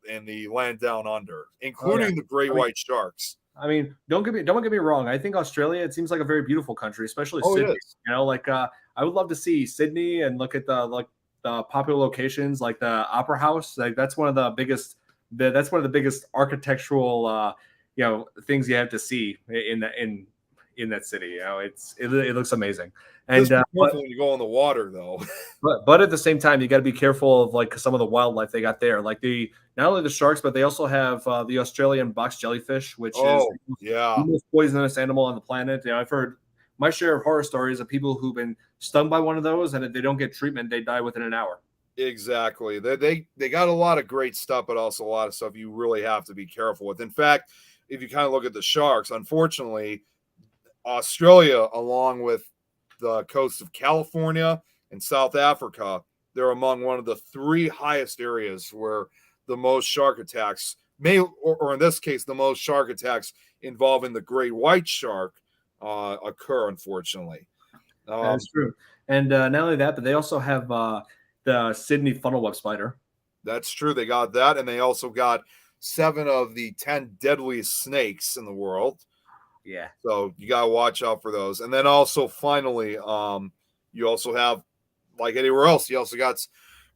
and the land down under, including the great white sharks. I mean, don't get me wrong. I think Australia, it seems like a very beautiful country, especially Sydney. You know, like I would love to see Sydney and look at the popular locations like the Opera House. Like that's one of the biggest. That's one of the biggest architectural things you have to see in that city. You know, it looks amazing. And when you go in the water, though. but at the same time, you got to be careful of like some of the wildlife they got there. Like not only the sharks, but they also have the Australian box jellyfish, which is the most poisonous animal on the planet. You know, I've heard my share of horror stories of people who've been stung by one of those, and if they don't get treatment, they die within an hour. Exactly. They got a lot of great stuff, but also a lot of stuff you really have to be careful with. In fact, if you kind of look at the sharks, unfortunately, Australia, along with the coast of California and South Africa, they're among one of the 3 highest areas where the most shark attacks or in this case, the most shark attacks involving the great white shark occur, unfortunately. That's true. And not only that, but they also have the Sydney funnel web spider. That's true. They got that, and they also got 7 of the 10 deadliest snakes in the world. Yeah. So you gotta watch out for those. And then also finally, you also have, like anywhere else, you also got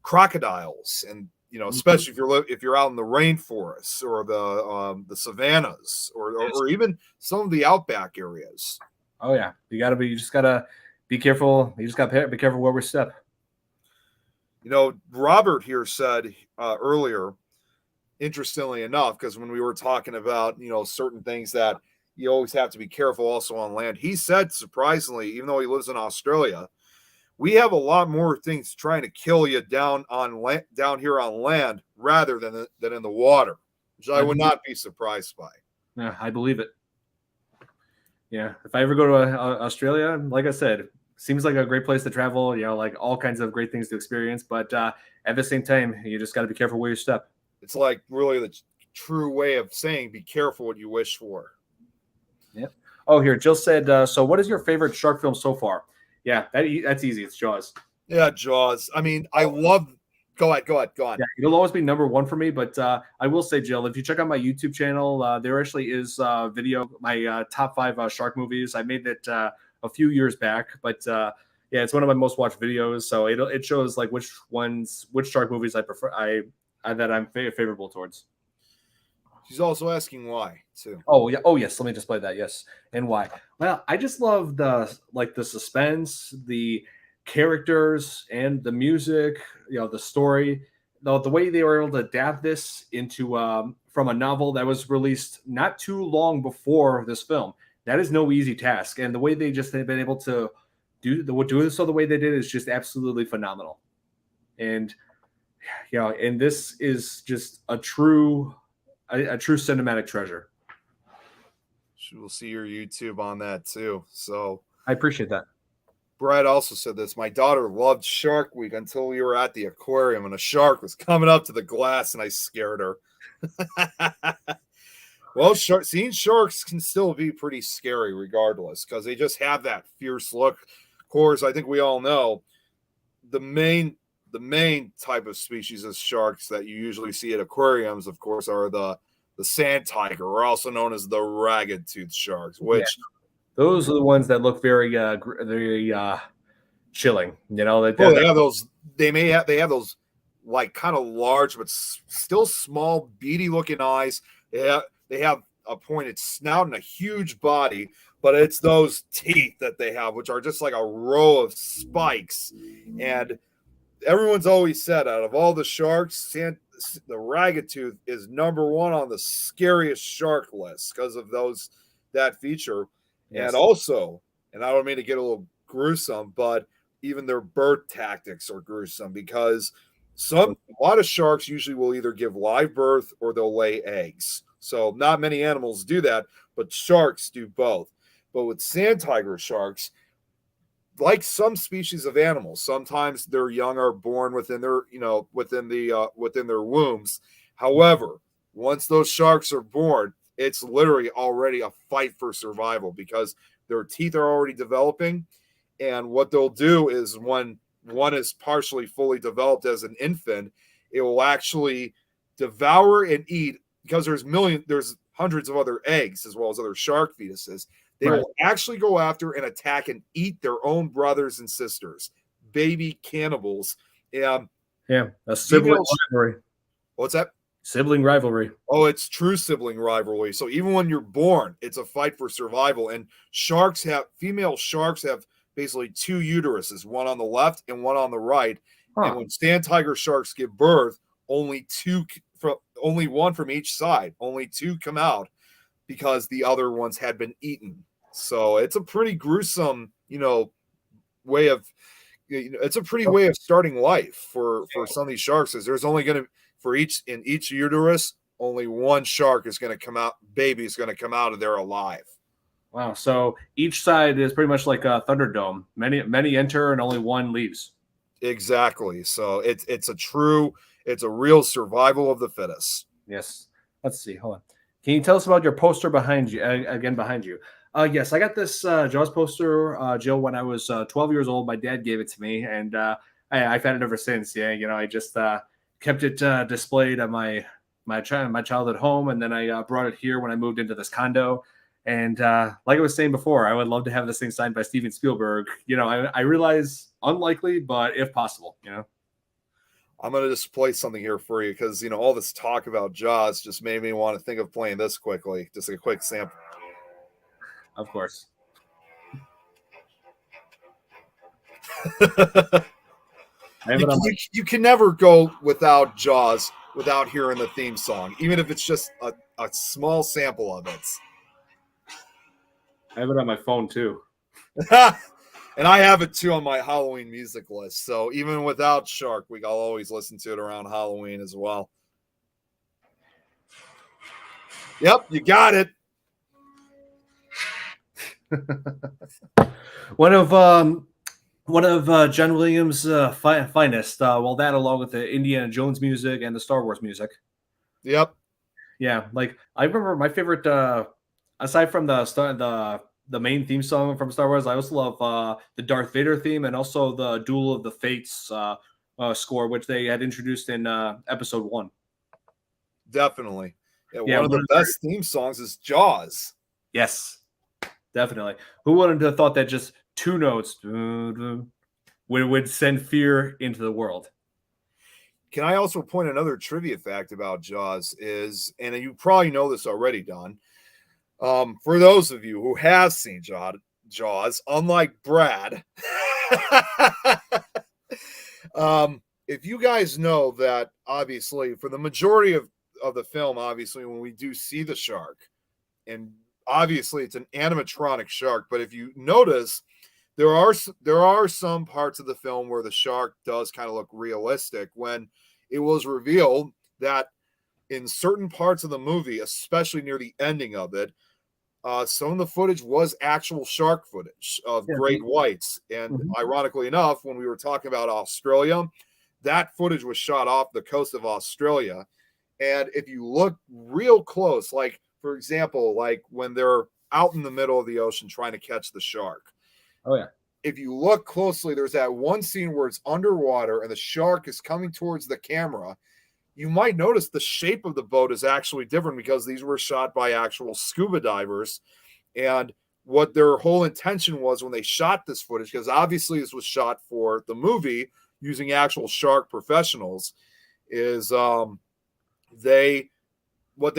crocodiles, and especially if you're out in the rainforests or the savannas or even some of the outback areas. Oh yeah, you just gotta be careful. You just gotta be careful where we step. Robert here said earlier, interestingly enough, because when we were talking about certain things that you always have to be careful also on land, he said, surprisingly, even though he lives in Australia, we have a lot more things trying to kill you down here on land rather than in the water, which I would not be surprised by. Yeah, I believe it. Yeah, if I ever go to Australia, like I said, seems like a great place to travel. Like all kinds of great things to experience, but at the same time, you just got to be careful where you step. It's like really the true way of saying, be careful what you wish for. Yep. Oh, here, Jill said, so what is your favorite shark film so far? Yeah, that's easy. It's Jaws. Yeah, Jaws. I mean, I love. Go ahead. Yeah, it'll always be number 1 for me. But I will say, Jill, if you check out my YouTube channel, there actually is video, my top 5 shark movies. I made it a few years back, but yeah, it's one of my most watched videos. So it shows like which shark movies I prefer, that I'm favorable towards. She's also asking why too. Oh yeah. Oh yes. Let me just play that. Yes. And why? Well, I just love the suspense, the characters, and the music. The story. The way they were able to adapt this into from a novel that was released not too long before this film. That is no easy task, and the way they just have been able to do this the way they did is just absolutely phenomenal. And and this is just a true cinematic treasure. We'll see your YouTube on that too. So I appreciate that. Brad also said this. My daughter loved Shark Week until we were at the aquarium and a shark was coming up to the glass and I scared her. Well, seeing sharks can still be pretty scary regardless because they just have that fierce look. Of course, I think we all know the main type of species of sharks that you usually see at aquariums, of course, are the sand tiger, or also known as the ragged tooth sharks, which those are the ones that look very chilling. They have those. They have those like kind of large but still small, beady looking eyes. They have a pointed snout and a huge body, but it's those teeth that they have, which are just like a row of spikes. And everyone's always said, out of all the sharks, the ragged tooth is number one on the scariest shark list because of that feature. Yes. And also, and I don't mean to get a little gruesome, but even their birth tactics are gruesome because a lot of sharks usually will either give live birth or they'll lay eggs. So not many animals do that, but sharks do both. But with sand tiger sharks, like some species of animals, sometimes their young are born within their wombs. However, once those sharks are born, it's literally already a fight for survival because their teeth are already developing. And what they'll do is when one is partially fully developed as an infant, it will actually devour and eat because there's hundreds of other eggs as well as other shark fetuses. They will actually go after and attack and eat their own brothers and sisters, baby cannibals. A sibling rivalry. What's that? Sibling rivalry. Oh, it's true sibling rivalry. So even when you're born, it's a fight for survival. And female sharks have basically two uteruses, one on the left and one on the right. Huh. And when sand tiger sharks give birth, only one from each side. Only two come out because the other ones had been eaten. So it's a pretty gruesome, way of starting life for some of these sharks. Is there's only going to in each uterus, only one shark is going to come out. Baby is going to come out of there alive. Wow. So each side is pretty much like a Thunderdome. Many enter and only one leaves. Exactly. So it's a real survival of the fittest. Yes. Let's see. Hold on. Can you tell us about your poster behind you? Behind you. Yes, I got this Jaws poster, Jill, when I was 12 years old. My dad gave it to me, and I've had it ever since. Yeah, I just kept it displayed at my childhood home, and then I brought it here when I moved into this condo. And like I was saying before, I would love to have this thing signed by Steven Spielberg. I realize unlikely, but if possible, I'm going to just play something here for you because, all this talk about Jaws just made me want to think of playing this quickly. Just a quick sample. Of course. You can never go without Jaws without hearing the theme song, even if it's just a small sample of it. I have it on my phone, too. And I have it, too, on my Halloween music list. So even without Shark Week, I'll always listen to it around Halloween as well. Yep, you got it. One of John Williams' finest. That along with the Indiana Jones music and the Star Wars music. Yep. Yeah, like I remember my favorite. Aside from the main theme song from Star Wars, I also love the Darth Vader theme and also the Duel of the Fates score, which they had introduced in episode 1. Definitely. Yeah, one of the best theme songs is Jaws. Yes, definitely. Who wouldn't have thought that just 2 notes would send fear into the world? can I also point another trivia fact about Jaws is, and you probably know this already, Don. For those of you who have seen Jaws, unlike Brad, if you guys know that, obviously, for the majority of the film, obviously, when we do see the shark, and obviously it's an animatronic shark, but if you notice, there are some parts of the film where the shark does kind of look realistic, when it was revealed that in certain parts of the movie, especially near the ending of it, some of the footage was actual shark footage of great whites. And ironically enough, when we were talking about Australia, that footage was shot off the coast of Australia. And if you look real close, like, for example, like when they're out in the middle of the ocean trying to catch the shark. Oh, yeah. If you look closely, there's that one scene where it's underwater and the shark is coming towards the camera. You might notice the shape of the boat is actually different because these were shot by actual scuba divers. And what their whole intention was when they shot this footage, because obviously this was shot for the movie using actual shark professionals, is what they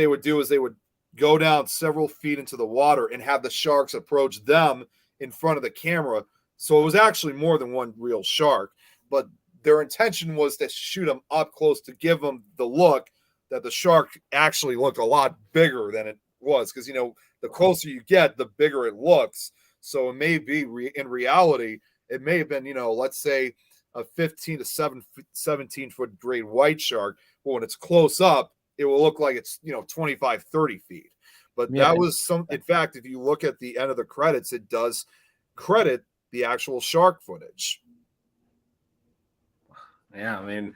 would do is they would go down several feet into the water and have the sharks approach them in front of the camera. So it was actually more than one real shark, but their intention was to shoot them up close to give them the look that the shark actually looked a lot bigger than it was. Because, the closer you get, the bigger it looks. So it may be in reality, it may have been, let's say a 15 to 17 foot great white shark. But when it's close up, it will look like it's, 25, 30 feet. But that was in fact, if you look at the end of the credits, it does credit the actual shark footage. Yeah, I mean,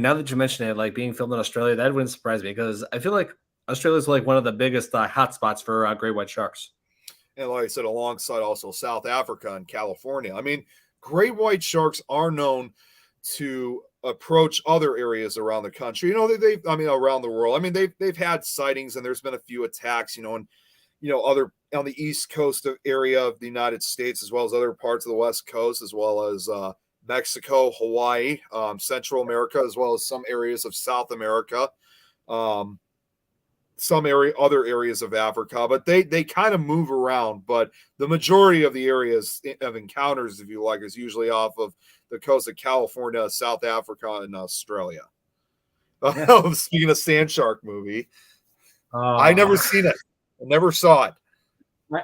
now that you mention it, like being filmed in Australia, that wouldn't surprise me because I feel like Australia is like one of the biggest hotspots for great white sharks. And like I said, alongside also South Africa and California. I mean, great white sharks are known to approach other areas around the country. Around the world. I mean, they've had sightings, and there's been a few attacks. And other on the east coast area of the United States, as well as other parts of the West Coast, as well as Mexico, Hawaii, Central America, as well as some areas of South America, other areas of Africa, but they kind of move around. But the majority of the areas of encounters, if you like, is usually off of the coast of California, South Africa, and Australia. Yeah. Speaking of Sand Shark movie, I never seen it. I never saw it.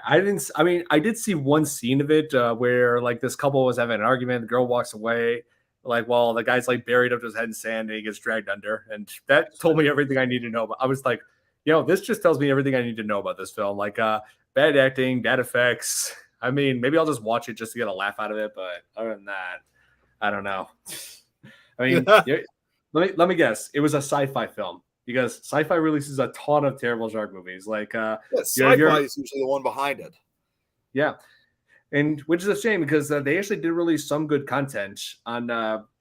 I didn't. I mean, I did see one scene of it where like this couple was having an argument. The girl walks away, like while the guy's like buried up to his head in sand, and he gets dragged under. And that told me everything I need to know. But I was like, this just tells me everything I need to know about this film. Like bad acting, bad effects. I mean, maybe I'll just watch it just to get a laugh out of it. But other than that, I don't know. I mean, let me guess. It was a sci-fi film. Because sci-fi releases a ton of terrible shark movies. Like, sci-fi is usually the one behind it. Yeah, and which is a shame because they actually did release some good content on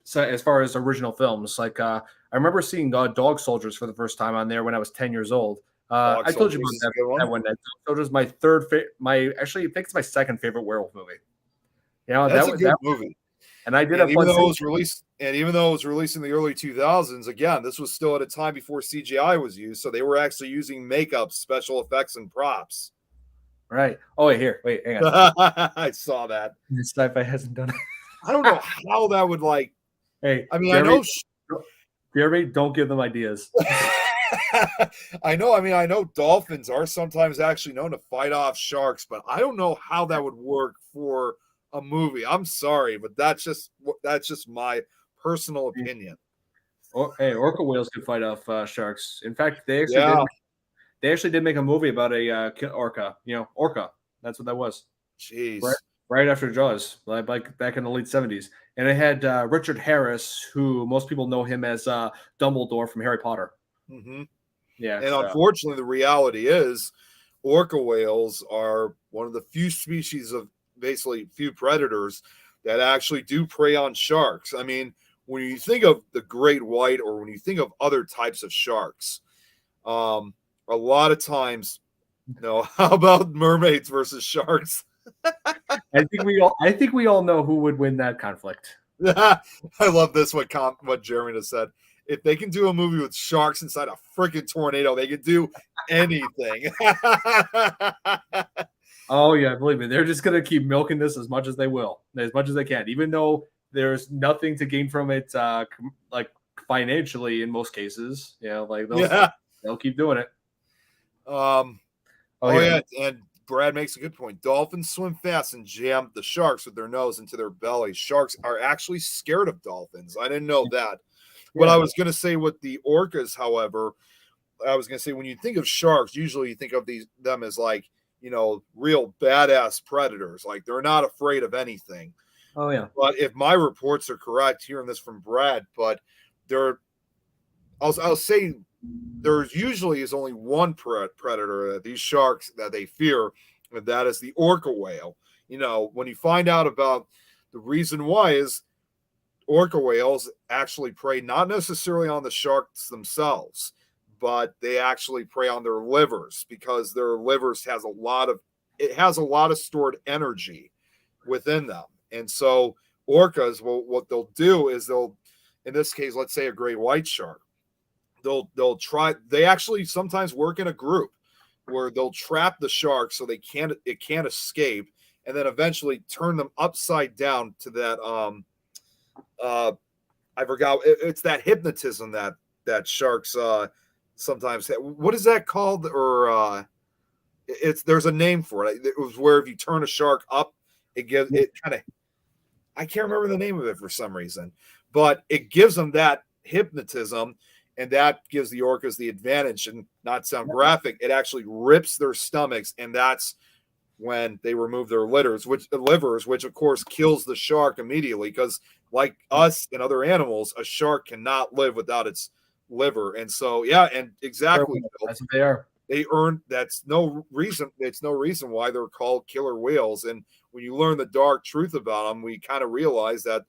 so as far as original films. Like, I remember seeing Dog Soldiers for the first time on there when I was 10 years old. I told you about that one. Dog Soldiers, my actually, I think it's my second favorite werewolf movie. That's a good movie. And I did even though it was released in the early 2000s, again, this was still at a time before CGI was used, so they were actually using makeup, special effects, and props. Right. Oh, wait, hang on. I saw that. Sci-fi hasn't done it. I don't know how that would like. Hey, I mean, Jeremy, Jeremy, don't give them ideas. I know. I mean, I know dolphins are sometimes actually known to fight off sharks, but I don't know how that would work for a movie. I'm sorry, but that's just my personal opinion. Hey, orca whales could fight off sharks. In fact, they actually did make a movie about a orca. Orca. That's what that was. Jeez. Right after Jaws, like back in the late 70s. And it had Richard Harris, who most people know him as Dumbledore from Harry Potter. Mm-hmm. Yeah. And unfortunately, the reality is orca whales are one of the few species of basically few predators that actually do prey on sharks. I mean, when you think of the great white or when you think of other types of sharks, a lot of times, how about mermaids versus sharks? I think we all know who would win that conflict. I love this. What Jeremy just said. If they can do a movie with sharks inside a freaking tornado, they can do anything. Oh yeah, believe me, they're just gonna keep milking this as much as they will, as much as they can, even though there's nothing to gain from it, like financially in most cases. Like Yeah. they'll keep doing it. Oh yeah, and Brad makes a good point. Dolphins swim fast and jam the sharks with their nose into their belly. Sharks are actually scared of dolphins. I didn't know that. What I was going to say with the orcas, however, I was going to say when you think of sharks, usually you think of them as like, real badass predators. Like they're not afraid of anything. Oh yeah. But if my reports are correct, hearing this from Brad, but I'll say there's usually is only one predator that these sharks that they fear, and that is the orca whale. When you find out about the reason why is orca whales actually prey not necessarily on the sharks themselves, but they actually prey on their livers because their livers has a lot of stored energy within them. And so orcas, what they'll do is in this case, let's say a great white shark, they actually sometimes work in a group where they'll trap the shark so it can't escape, and then eventually turn them upside down to that I forgot, it's that hypnotism that sharks sometimes have. What is that called? Or there's a name for it. It was where if you turn a shark up, it gives it kind of, I can't remember the name of it for some reason, but it gives them that hypnotism, and that gives the orcas the advantage. And not sound graphic, it actually rips their stomachs, and that's when they remove their livers, which of course kills the shark immediately, because like us and other animals, a shark cannot live without its liver. And so and exactly, that's what they are. It's no reason why they're called killer whales. And when you learn the dark truth about them, we kind of realize that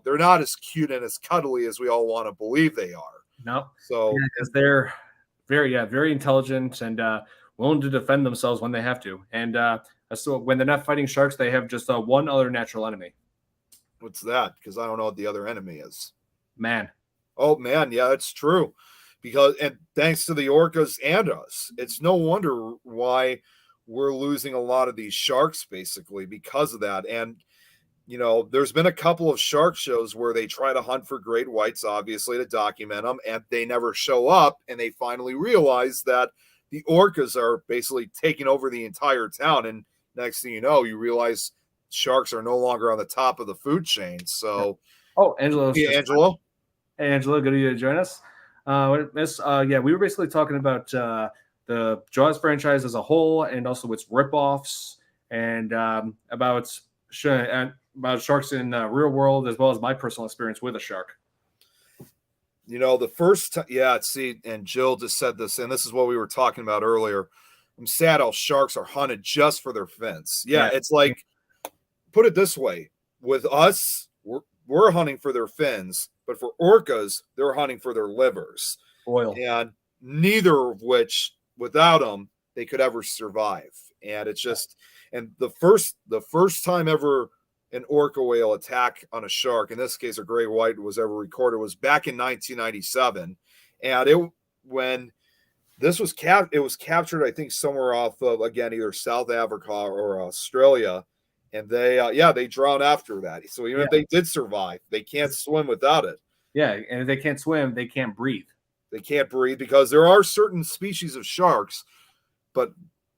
they're not as cute and as cuddly as we all want to believe they are. No. So because they're very intelligent and willing to defend themselves when they have to. And so when they're not fighting sharks, they have just one other natural enemy. What's that? Because I don't know what the other enemy is. Man. Oh man, yeah, it's true. And thanks to the orcas and us, it's no wonder why we're losing a lot of these sharks, basically because of that. And there's been a couple of shark shows where they try to hunt for great whites, obviously, to document them, and they never show up. And they finally realize that the orcas are basically taking over the entire town. And next thing you realize sharks are no longer on the top of the food chain. So, Angelo. Hey, Angelo. Hey, Angelo, good of you to join us. We were basically talking about the Jaws franchise as a whole, and also its ripoffs, and about sharks in real world, as well as my personal experience with a shark. The first time, see, and Jill just said this, and this is what we were talking about earlier. I'm sad how sharks are hunted just for their fins. Yeah. It's like, put it this way, with us, we're hunting for their fins, but for orcas, they're hunting for their livers. Oil. And neither of which, without them, they could ever survive. And it's just, and the first time ever an orca whale attack on a shark, in this case a gray white, was ever recorded was back in 1997. And when this was it was captured, I think, somewhere off of, again, either South Africa or Australia. And they drown after that. So even if they did survive, they can't swim without it. Yeah, and if they can't swim, they can't breathe. They can't breathe because there are certain species of sharks, but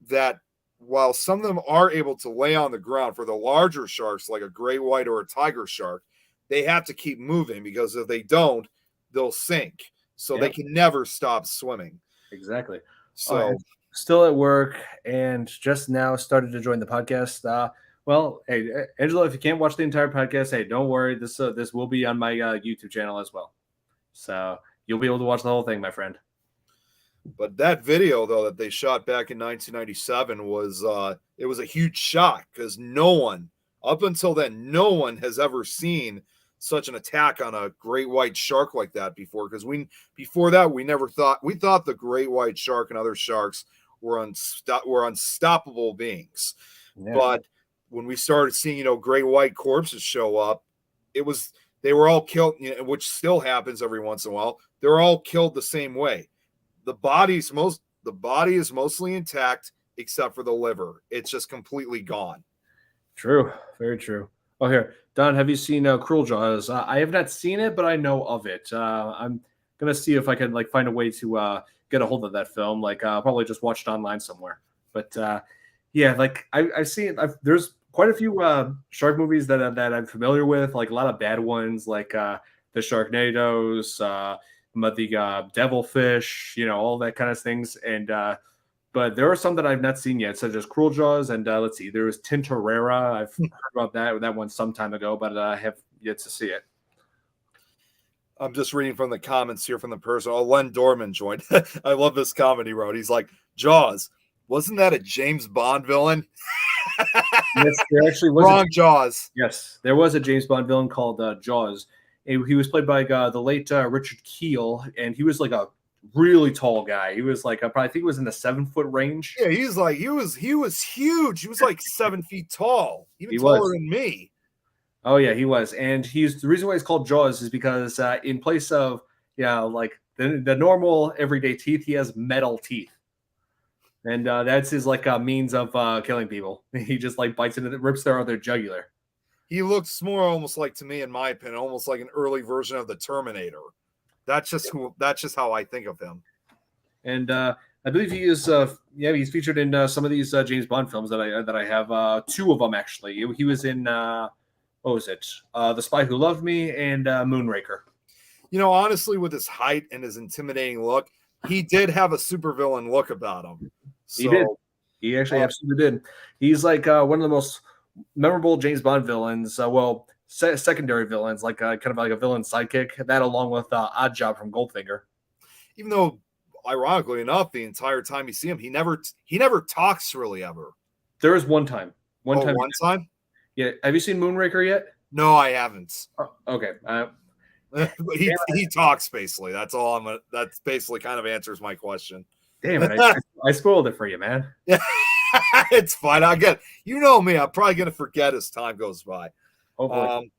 that while some of them are able to lay on the ground, for the larger sharks like a gray white or a tiger shark, they have to keep moving, because if they don't, they'll sink. So they can never stop swimming. Exactly. So still at work and just now started to join the podcast. Well, hey, Angelo, if you can't watch the entire podcast, hey, don't worry. This will be on my YouTube channel as well. So you'll be able to watch the whole thing, my friend. But that video, though, that they shot back in 1997 was it was a huge shock, because up until then, no one has ever seen such an attack on a great white shark like that before. Because we thought the great white shark and other sharks were unstoppable beings. Yeah. But when we started seeing, great white corpses show up, it was they were all killed, which still happens every once in a while. They're all killed the same way. The body is mostly intact except for the liver. It's just completely gone. True, very true. Oh, here, Don, have you seen Cruel Jaws? I have not seen it, but I know of it. I'm gonna see if I can like find a way to get a hold of that film. Like, probably just watch it online somewhere. But yeah, like I've seen. There's quite a few shark movies that I'm familiar with. Like a lot of bad ones, like the Sharknados, but the Devilfish, all that kind of things. And but there are some that I've not seen yet, such as Cruel Jaws, and let's see, there was Tintorera. I've heard about that one some time ago, but I have yet to see it. I'm just reading from the comments here from the person. Oh, Len Dorman joined. I love this comment he wrote. He's like, Jaws, wasn't that a James Bond villain? Yes, there actually was. Wrong Jaws. Yes, there was a James Bond villain called Jaws. He was played by the late Richard Keel, and he was like a really tall guy. He was like probably, I think he was in the 7-foot range. Yeah, he was huge. He was like 7 feet tall, even He taller was. than me. Oh yeah, he was, and the reason why he's called Jaws is because in place of like the normal everyday teeth, he has metal teeth, and that's his like means of killing people. He just like bites into rips their jugular. He looks more almost like, to me, in my opinion, almost like an early version of the Terminator. That's just how I think of him. And I believe he is he's featured in some of these James Bond films that I have. 2 of them actually. He was in what was it? The Spy Who Loved Me and Moonraker. Honestly, with his height and his intimidating look, he did have a supervillain look about him. So, he did. He actually absolutely did. He's like one of the most memorable James Bond villains. Secondary villains, like kind of like a villain sidekick. That along with Odd Job from Goldfinger. Even though, ironically enough, the entire time you see him, he never talks really ever. There is one time. One time. Yeah. Have you seen Moonraker yet? No, I haven't. Oh, okay. He talks basically. That's all that's basically kind of answers my question. Damn it. I spoiled it for you, man. Yeah. It's fine. I get it. You know me. I'm probably going to forget as time goes by. Hopefully.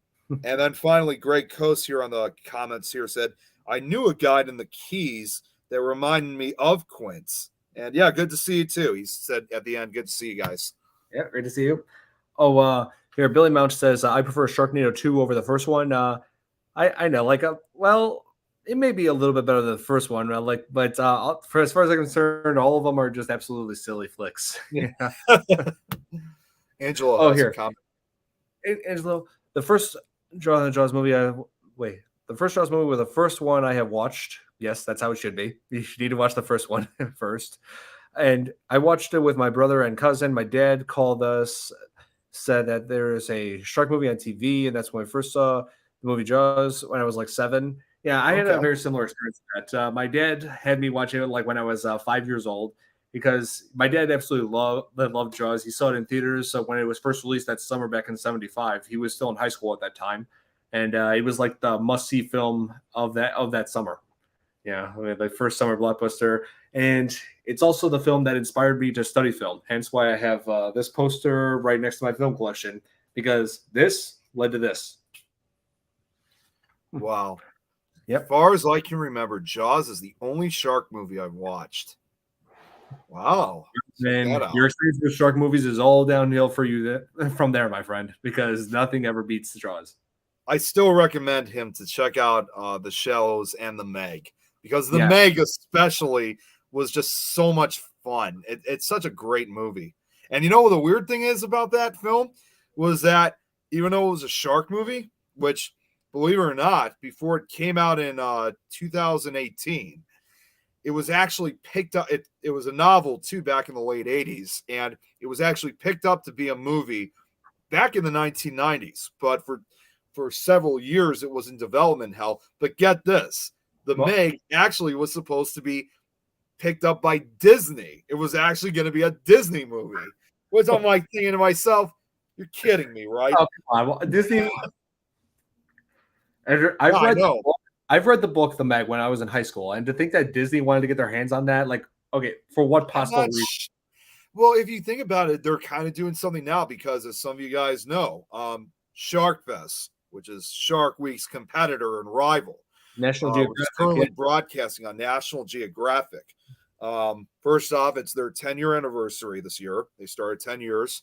And then finally, Greg Coase here on the comments here said, I knew a guy in the Keys that reminded me of Quince. And yeah, good to see you too. He said at the end, good to see you guys. Yeah, great to see you. Oh, here, Billy Mount says, I prefer Sharknado 2 over the first one. I know, like, well, it may be a little bit better than the first one, but for as far as I'm concerned, all of them are just absolutely silly flicks. Yeah. Angelo, oh, here, Angelo, the first Jaws movie. The first Jaws movie was the first one I have watched. Yes, that's how it should be. You need to watch the first one first. And I watched it with my brother and cousin. My dad called us, said that there is a shark movie on TV, and that's when I first saw the movie Jaws when I was like 7. Yeah, I had a very similar experience to that. My dad had me watching it like when I was 5 years old because my dad absolutely loved Jaws. He saw it in theaters. So when it was first released that summer back in '75, he was still in high school at that time, and it was like the must-see film of that summer. Yeah, the first summer blockbuster, and it's also the film that inspired me to study film. Hence why I have this poster right next to my film collection, because this led to this. Wow. Yep. As far as I can remember, Jaws is the only shark movie I've watched. Wow. And your experience with shark movies is all downhill for you from there, my friend, because nothing ever beats Jaws. I still recommend him to check out The Shallows and The Meg, because The Meg especially was just so much fun. It's such a great movie. And you know what the weird thing is about that film was that even though it was a shark movie, which, believe it or not, before it came out in 2018, it was actually picked up. It was a novel too back in the late 80s, and it was actually picked up to be a movie back in the 1990s. But for several years, it was in development hell. But get this, The Meg actually was supposed to be picked up by Disney. It was actually going to be a Disney movie, which I'm like thinking to myself, you're kidding me, right? Oh, come on. Disney. I've read the book The Meg when I was in high school, and to think that Disney wanted to get their hands on that, like, okay, for what possible reason? Well, if you think about it, they're kind of doing something now because, as some of you guys know, Shark Fest which is Shark Week's competitor and rival. National Which is Geographic. currently broadcasting on National Geographic. First off, it's their 10-year anniversary this year. They started 10 years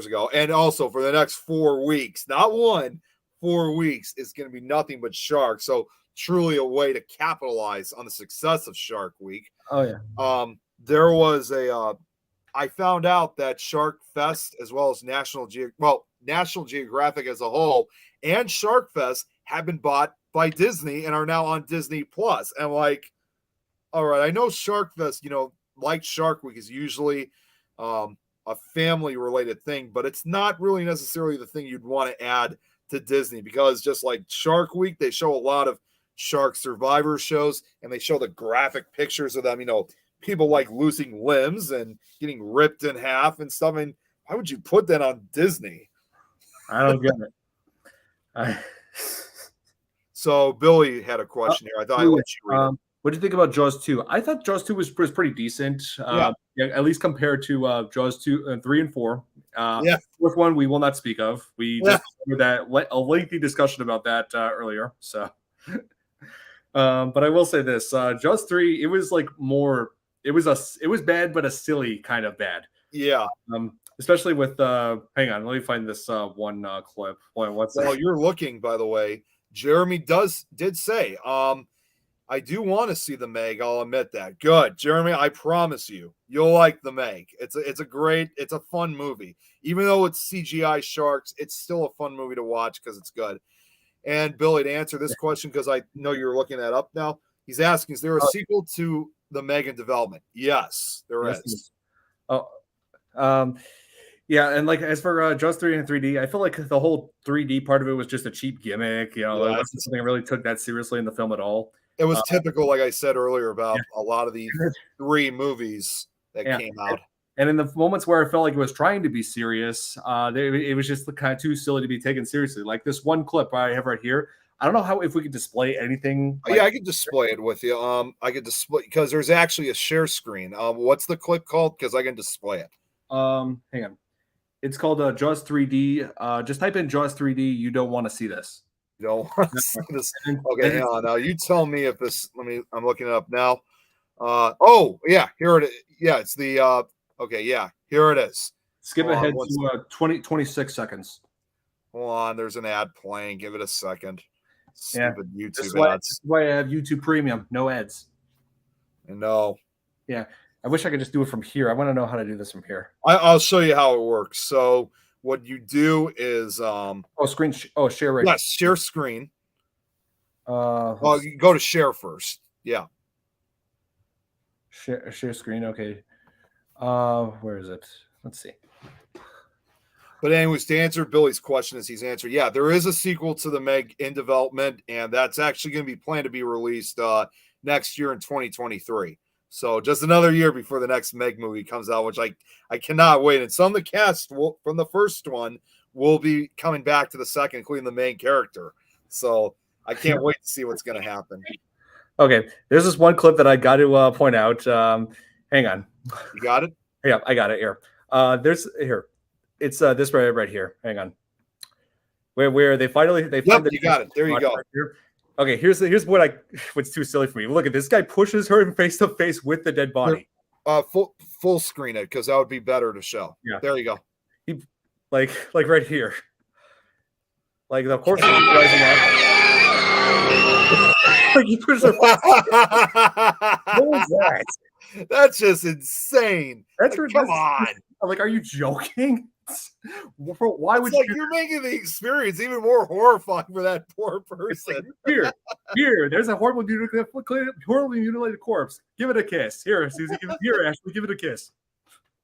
ago. And also for the next 4 weeks, not 1, 4 weeks, is going to be nothing but sharks. So truly a way to capitalize on the success of Shark Week. Oh, yeah. There was I found out that Shark Fest, as well as National Geographic as a whole, and Shark Fest have been bought by Disney and are now on Disney Plus. And like, all right, I know Shark Fest, like Shark Week, is usually a family related thing, but it's not really necessarily the thing you'd want to add to Disney, because just like Shark Week, they show a lot of shark survivor shows and they show the graphic pictures of them, people like losing limbs and getting ripped in half and stuff. I mean, why would you put that on Disney? I don't get it. So Billy had a question here. I thought I'd let you read it. What do you think about Jaws 2? I thought Jaws 2 was pretty decent. Yeah, at least compared to Jaws 2, 3, and 4. Fourth one we will not speak of. We just had a lengthy discussion about that earlier. So, but I will say this: Jaws 3, it was like more. It was bad, but a silly kind of bad. Yeah. Especially with hang on, let me find this one clip. What's well, you're looking, by the way. Jeremy did say, I do want to see the Meg. I'll admit that. Good, Jeremy. I promise you'll like the Meg. It's a fun movie. Even though it's CGI sharks, it's still a fun movie to watch because it's good. And Billy, to answer this question, because I know you're looking that up now, he's asking, is there a sequel to the Meg in development? Yes, there is. Yeah, and like as for Jaws 3 and 3D, I feel like the whole 3D part of it was just a cheap gimmick. It wasn't something I really took that seriously in the film at all. It was typical, like I said earlier, about a lot of the 3 movies that came out. And in the moments where I felt like it was trying to be serious, it was just kind of too silly to be taken seriously. Like this one clip I have right here. I don't know if we could display anything. Yeah, I could display it with you. I could display because there's actually a share screen. What's the clip called? Because I can display it. Hang on. It's called Jaws 3D. Just type in Jaws 3D. You don't want to see this. You don't want to see this. Okay, hang on. Now you tell me if this. I'm looking it up now. Oh yeah, here it is. Yeah, it's the. Okay, yeah, here it is. Skip ahead to 26 seconds. Hold on, there's an ad playing. Give it a second. Stupid YouTube ads. That's why I have YouTube Premium. No ads. I know. Yeah. I wish I could just do it from here. I want to know how to do this from here. I'll show you how it works. So what you do is share right. Yes, share screen. You go to share first. Yeah. Share screen. Okay. Where is it? Let's see. But anyways, to answer Billy's question, as he's answered, yeah, there is a sequel to the Meg in development, and that's actually going to be planned to be released next year in 2023. So just another year before the next Meg movie comes out, which I cannot wait. And some of the cast from the first one will be coming back to the second, including the main character. So I can't wait to see what's going to happen. Okay, there's this one clip that I got to point out. Hang on. You got it? Yeah, I got it here. It's this right here. Hang on. Where they find you got it. There you go. Right here. Okay, here's what's too silly for me. Look at this guy pushes her face to face with the dead body. Full screen it because that would be better to show. Yeah, there you go. He like right here. Like of course he's rising up. Like he pushes her. What is that? That's just insane. That's like, come on. Like, are you joking? Why would you're making the experience even more horrifying for that poor person? Like, here, there's a horribly mutilated corpse. Give it a kiss. Here, Susie. Ashley, give it a kiss.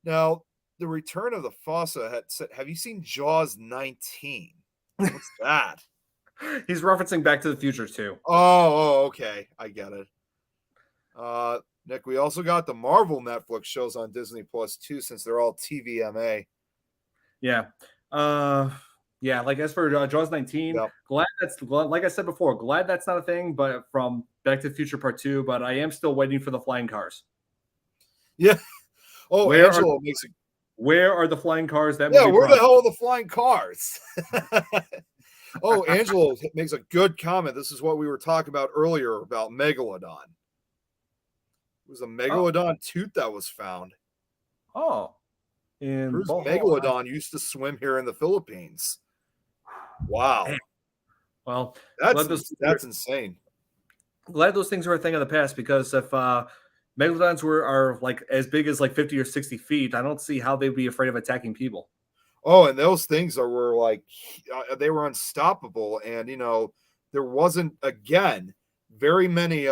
Now, the return of the Fossa had said, have you seen Jaws 19? What's that? He's referencing Back to the Future too. Oh, okay. I get it. Nick, we also got the Marvel Netflix shows on Disney Plus too, since they're all TVMA. Yeah. Yeah, like as for Jaws 19, glad like I said before, glad that's not a thing, but from Back to the Future Part 2, but I am still waiting for the flying cars. Yeah. Oh, where are the flying cars? Where the hell are the flying cars? Oh, Angelo makes a good comment. This is what we were talking about earlier about Megalodon. It was a Megalodon tooth that was found. Oh, in Whose Bohol. Megalodon used to swim here in the Philippines. Wow. Man. Well, That's insane. glad those things are a thing of the past, because if megalodons are like as big as like 50 or 60 feet, I don't see how they'd be afraid of attacking people. Oh, and those things were like they were unstoppable, and there wasn't very many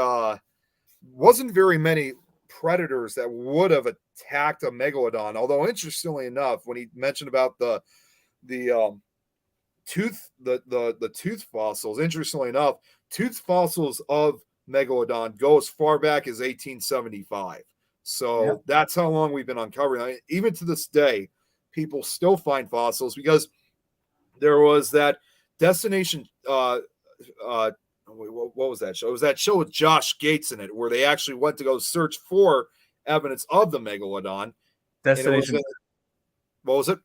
wasn't very many predators that would have attacked a megalodon. Although interestingly enough, when he mentioned about the tooth fossils, interestingly enough, tooth fossils of megalodon go as far back as 1875. So that's how long we've been uncovering. I mean, even to this day, people still find fossils, because there was that destination what was that show? It was that show with Josh Gates in it, where they actually went to go search for evidence of the megalodon. Destination. What was it?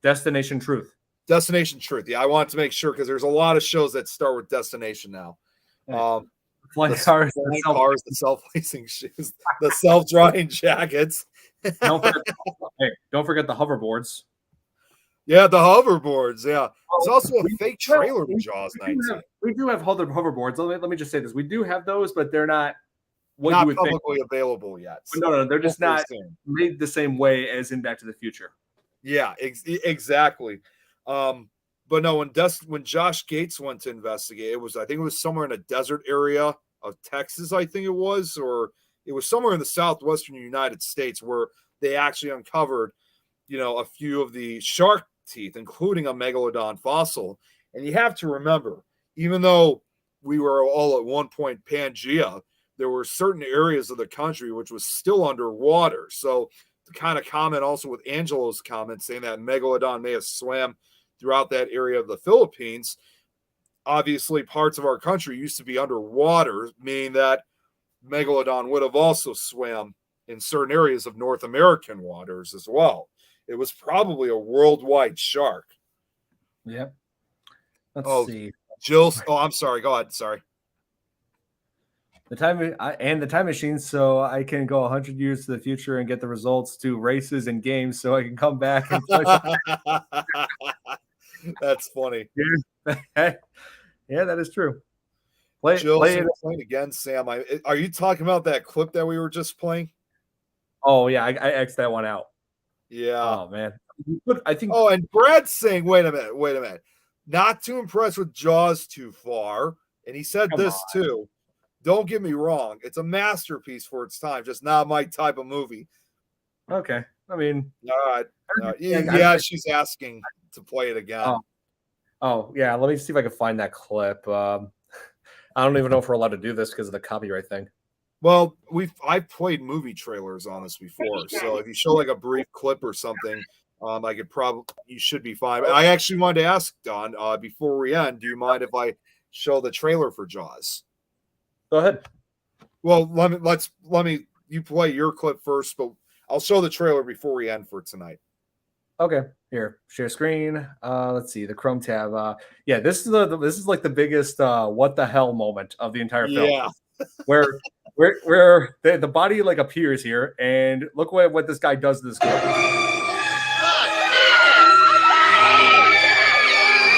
Destination Truth. Destination Truth. Yeah, I wanted to make sure, because there's a lot of shows that start with destination now. Flying cars, the self-lacing shoes, the self-drying jackets. Don't forget the hoverboards. Yeah, the hoverboards. Yeah, there's also a fake trailer with Jaws 19. We do have hoverboards. Let me just say this: we do have those, but they're not not publicly available yet. So no, they're just not made the same way as in Back to the Future. Yeah, exactly. But no, when Josh Gates went to investigate, I think it was somewhere in a desert area of Texas, I think it was, or it was somewhere in the southwestern United States, where they actually uncovered, a few of the shark teeth, including a megalodon fossil. And you have to remember, even though we were all at one point Pangea, there were certain areas of the country which was still underwater. So to kind of comment also with Angelo's comment saying that megalodon may have swam throughout that area of the Philippines, obviously parts of our country used to be underwater, meaning that megalodon would have also swam in certain areas of North American waters as well. It was probably a worldwide shark. Yep. Let's see. I'm sorry. Go ahead. Sorry. The time machine, so I can go 100 years to the future and get the results to races and games, so I can come back and play. That's funny. Yeah, that is true. Play it again, Sam. Are you talking about that clip that we were just playing? Oh yeah, I X'd that one out. Yeah. Oh man. I think. Oh, and Brad's saying, wait a minute. Not too impressed with Jaws too far. And he said too. Don't get me wrong. It's a masterpiece for its time, just not my type of movie. Okay. I mean. All right. Yeah, she's asking to play it again. Oh, yeah. Let me see if I can find that clip. I don't even know if we're allowed to do this because of the copyright thing. Well, I've played movie trailers on this before, so if you show like a brief clip or something, you should be fine. I actually wanted to ask Don before we end. Do you mind if I show the trailer for Jaws? Go ahead. Well, let me. You play your clip first, but I'll show the trailer before we end for tonight. Okay, here, share screen. Let's see the Chrome tab. Yeah, this is like the biggest what the hell moment of the entire film. Yeah, where the body like appears here, and look what this guy does to this girl.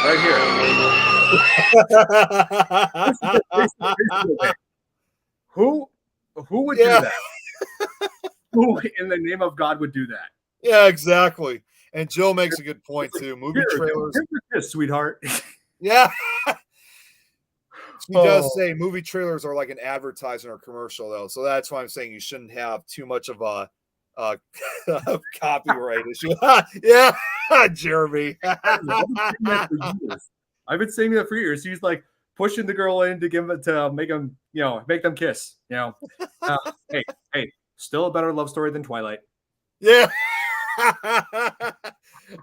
Right here. Who would do that? Who in the name of God would do that? Yeah, exactly. And Jill makes a good point too. Movie trailers, sweetheart. Yeah. She does say movie trailers are like an advertisement or commercial, though. So that's why I'm saying you shouldn't have too much of a copyright issue. Yeah, Jeremy. I've been saying that for years. He's like pushing the girl in to make them kiss. Hey, still a better love story than Twilight. Yeah.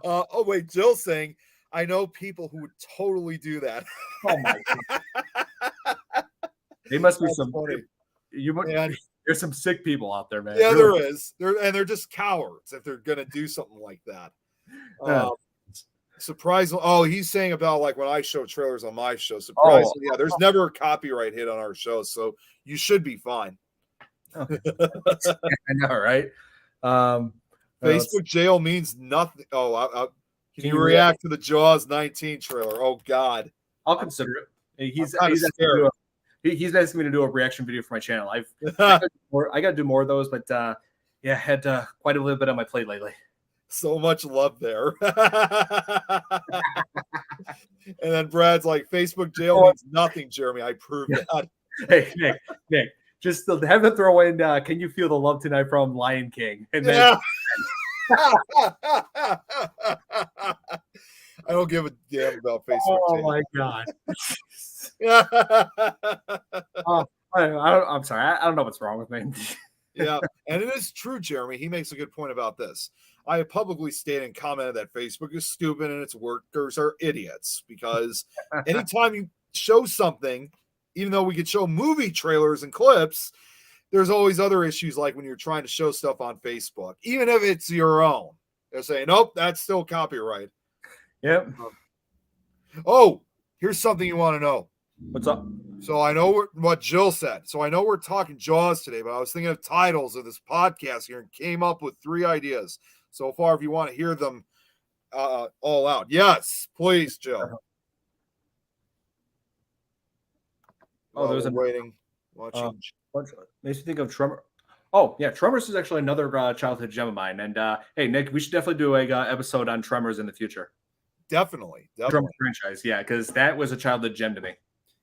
Oh wait, Jill's saying I know people who would totally do that. Oh my God. They must be some funny. There's some sick people out there, man. Yeah, really. There is. They're just cowards if they're gonna do something like that. Surprisingly, oh, he's saying about like when I show trailers on my show. Oh, Surprisingly, yeah, there's never a copyright hit on our show, so you should be fine. okay. I know, right? Um, Facebook jail means nothing. Oh, can you you react to the Jaws 19 trailer? Oh God, I'll consider it. He's scared. he's asking me to do a reaction video for my channel. I got to do more of those, but yeah, I had quite a little bit on my plate lately. So much love there. And then Brad's like, Facebook jail means nothing, Jeremy. I proved that. Hey, Nick, just have them throw in, can you feel the love tonight from Lion King? And then I don't give a damn about Facebook oh jail. my God. I'm sorry. I don't know what's wrong with me. Yeah, and it is true, Jeremy. He makes a good point about this. I have publicly stated and commented that Facebook is stupid and its workers are idiots because anytime you show something, even though we could show movie trailers and clips, there's always other issues like when you're trying to show stuff on Facebook, even if it's your own. They're saying, nope, that's still copyright. Yep. Oh, here's something you want to know. What's up? So I know what Jill said. So I know we're talking Jaws today, but I was thinking of titles of this podcast here and came up with 3 ideas. So far, if you want to hear them all out. Yes, please, Jill. Oh, there's waiting. Watching. Makes me think of Tremor. Oh, yeah. Tremors is actually another childhood gem of mine. And hey, Nick, we should definitely do a episode on Tremors in the future. Definitely. Tremor franchise, yeah, because that was a childhood gem to me.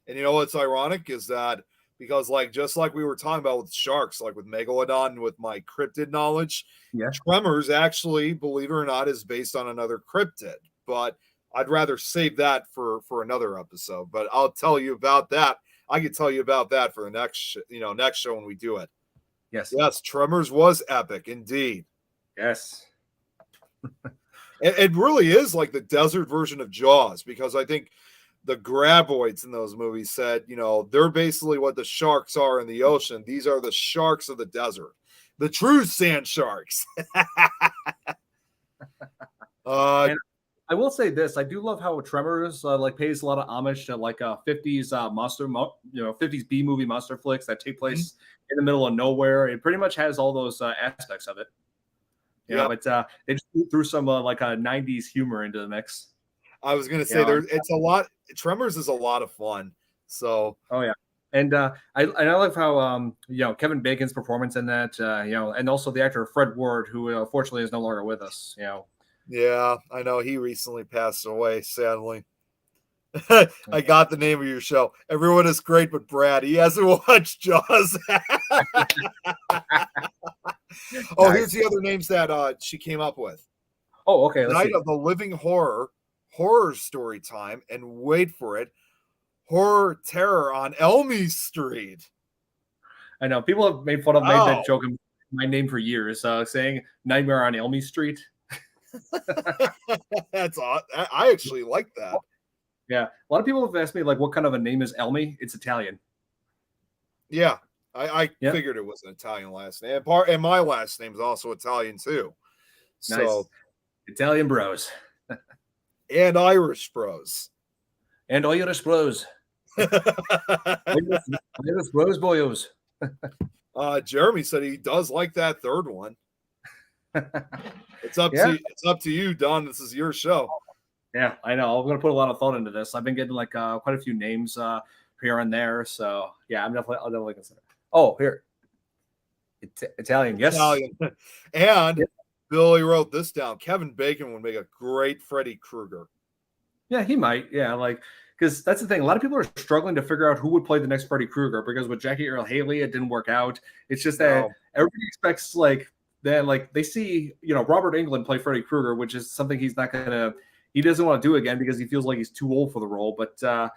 And you know what's ironic is that because just like we were talking about with sharks, like with Megalodon, with my cryptid knowledge, yeah, Tremors actually, believe it or not, is based on another cryptid. But I'd rather save that for another episode. But I'll tell you about that. I could tell you about that for the next show when we do it. Yes. Yes, Tremors was epic indeed. Yes. It really is like the desert version of Jaws, because I think the graboids in those movies said, they're basically what the sharks are in the ocean. These are the sharks of the desert, the true sand sharks. And I will say this: I do love how Tremors pays a lot of homage to 50s monster, 50s B movie monster flicks that take place in the middle of nowhere. It pretty much has all those aspects of it. But they just threw some a 90s humor into the mix. I was gonna say it's a lot. Tremors is a lot of fun. So and I love how Kevin Bacon's performance in that and also the actor Fred Ward, who fortunately is no longer with us. Yeah, I know he recently passed away, sadly. I got the name of your show. Everyone is great, but Brad, he hasn't watched Jaws. Oh, nice. Here's the other names that she came up with. Oh, okay. Night of the Living Horror Story Time, and wait for it, Horror Terror on Elmy Street. I know people have made fun of that joke in my name for years, saying Nightmare on Elmy Street. That's odd. I actually like that. Yeah, a lot of people have asked me what kind of a name is Elmy. It's Italian. Yeah, I figured it was an Italian last name. And my last name is also Italian too. Nice. So Italian bros. And Irish bros. And Irish bros. Irish bros boyos. Jeremy said he does like that third one. It's up to you, Don. This is your show. Yeah, I know. I'm gonna put a lot of thought into this. I've been getting quite a few names here and there. So yeah, I'll definitely consider. Oh, here. Italian, yes. Italian. And Billy wrote this down. Kevin Bacon would make a great Freddy Krueger. Yeah, he might. Yeah, because that's the thing. A lot of people are struggling to figure out who would play the next Freddy Krueger, because with Jackie Earle Haley, it didn't work out. It's just that everybody expects they see Robert Englund play Freddy Krueger, which is something he doesn't want to do again because he feels like he's too old for the role. But are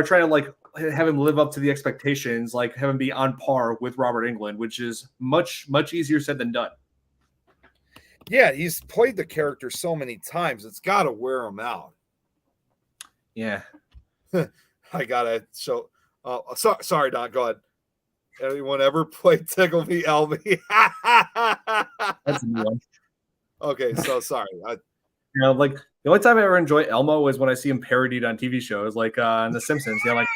trying to have him live up to the expectations, have him be on par with Robert Englund, which is much easier said than done. Yeah, he's played the character so many times; it's got to wear him out. Yeah, I gotta show. Sorry, Don. Go ahead. Anyone ever played Tickle Me Elmy? That's a new one. Okay, so sorry. You know, like the only time I ever enjoy Elmo is when I see him parodied on TV shows, like on The Simpsons. You know, like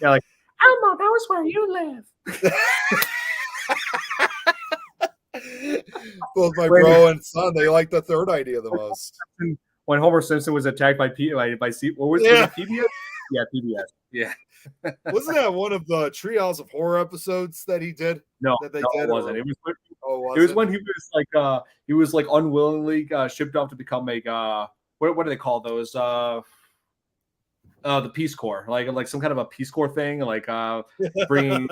yeah, like Elmo, that was where you live. Both my bro and son, they like the third idea the most. When Homer Simpson was attacked by what was it PBS? Yeah, PBS. Yeah. Wasn't that one of the Treehouse of Horror episodes that he did? No, that they no, did, it wasn't. or- It was Oh, it was when he was like unwillingly shipped off to become a what do they call those? The Peace Corps, like some kind of a Peace Corps thing, like bringing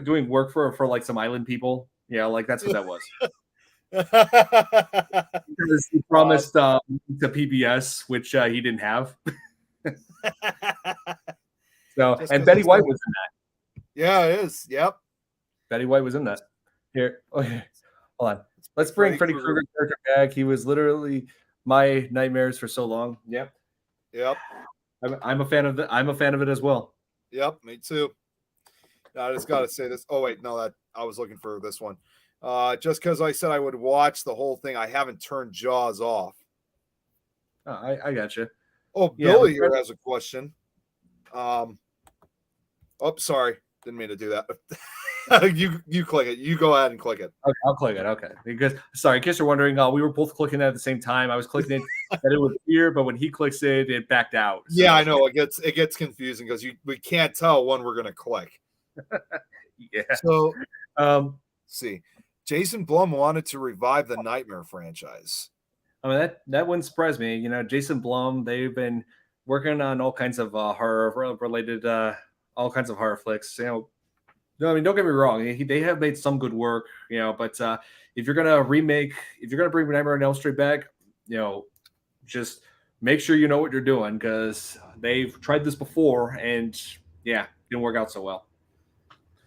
doing work for like some island people. Yeah, like that's what that was. Because he promised to PBS, which he didn't have. So, and Betty White was in that. Yeah, it is. Yep. Betty White was in that. Here, okay, hold on. Let's bring Freddy Krueger character back. He was literally my nightmares for so long. Yep. Yep. I'm a fan of it. I'm a fan of it as well. Yep, me too. I just got to say this. Oh wait, no, that I was looking for this one. Just because I said I would watch the whole thing, I haven't turned Jaws off. Oh, I got you. Oh, Billy here has a question. Oh, sorry, didn't mean to do that. you click it. You go ahead and click it. Okay, I'll click it. Okay, because sorry, in case you're wondering, we were both clicking at the same time. I was clicking it that it was here, but when he clicks it, it backed out. So. Yeah, I know it gets confusing because we can't tell when we're gonna click. Yeah. So, see, Jason Blum wanted to revive the Nightmare franchise. I mean that wouldn't surprise me. You know, Jason Blum, they've been working on all kinds of horror related, all kinds of horror flicks. You know. No, I mean, don't get me wrong. They have made some good work, you know. But if you're gonna bring Nightmare on Elm Street back, you know, just make sure you know what you're doing because they've tried this before and yeah, didn't work out so well.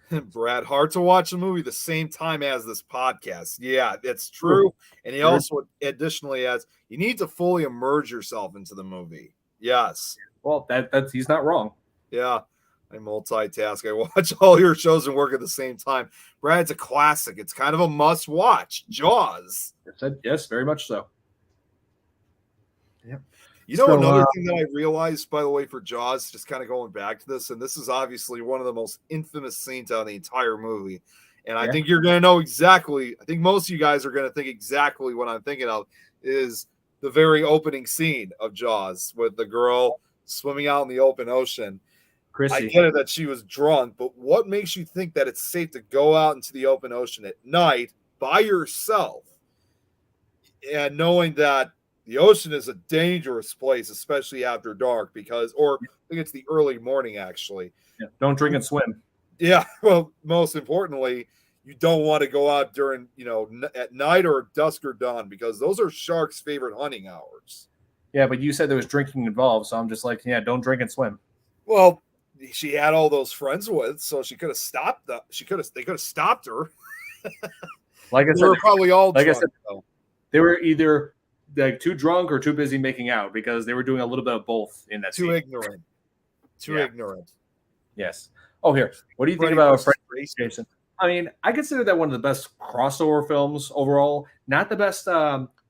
Brad, hard to watch a movie the same time as this podcast. Yeah, that's true. And he also additionally adds, you need to fully immerse yourself into the movie. Yes. Well, that's he's not wrong. Yeah. I multitask. I watch all your shows and work at the same time. Brad's a classic. It's kind of a must watch. Jaws. Yes, very much so. Yep. You know, another thing that I realized, by the way, for Jaws, just kind of going back to this, and this is obviously one of the most infamous scenes out of the entire movie. And I think you're going to know exactly, I think most of you guys are going to think exactly what I'm thinking of, is the very opening scene of Jaws with the girl swimming out in the open ocean. Chrissy. I get it that she was drunk, but what makes you think that it's safe to go out into the open ocean at night by yourself and knowing that the ocean is a dangerous place, especially after dark, or I think it's the early morning, actually. Yeah. Don't drink and swim. Yeah. Well, most importantly, you don't want to go out during, at night or dusk or dawn because those are sharks' favorite hunting hours. Yeah, but you said there was drinking involved, so I'm just like, yeah, don't drink and swim. Well, she had all those friends with, so she could have stopped them. They could have stopped her. Like I said, they were probably all like drunk, I said, though. They were either like too drunk or too busy making out because they were doing a little bit of both in that scene. Ignorant. Ignorant. Yes. Oh, here. What do you think about Freddy Jason? I mean, I consider that one of the best crossover films overall. Not the best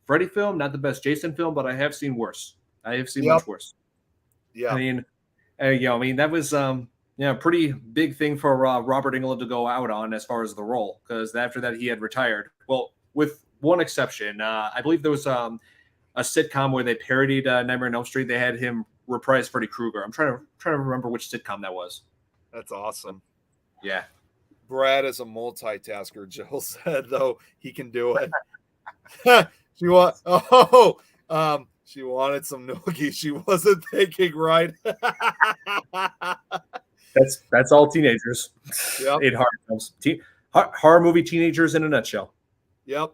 Freddy film, not the best Jason film, but I have seen worse. I have seen much worse. Yeah. I mean, that was pretty big thing for Robert Englund to go out on as far as the role, because after that he had retired. Well, with one exception, I believe there was a sitcom where they parodied Nightmare on Elm Street. They had him reprise Freddy Krueger. I'm trying to remember which sitcom that was. That's awesome. Yeah. Brad is a multitasker. Jill said, though, he can do it. She wanted some noogie. She wasn't thinking right. That's all teenagers. Yep. In horror films. Horror movie teenagers in a nutshell. Yep.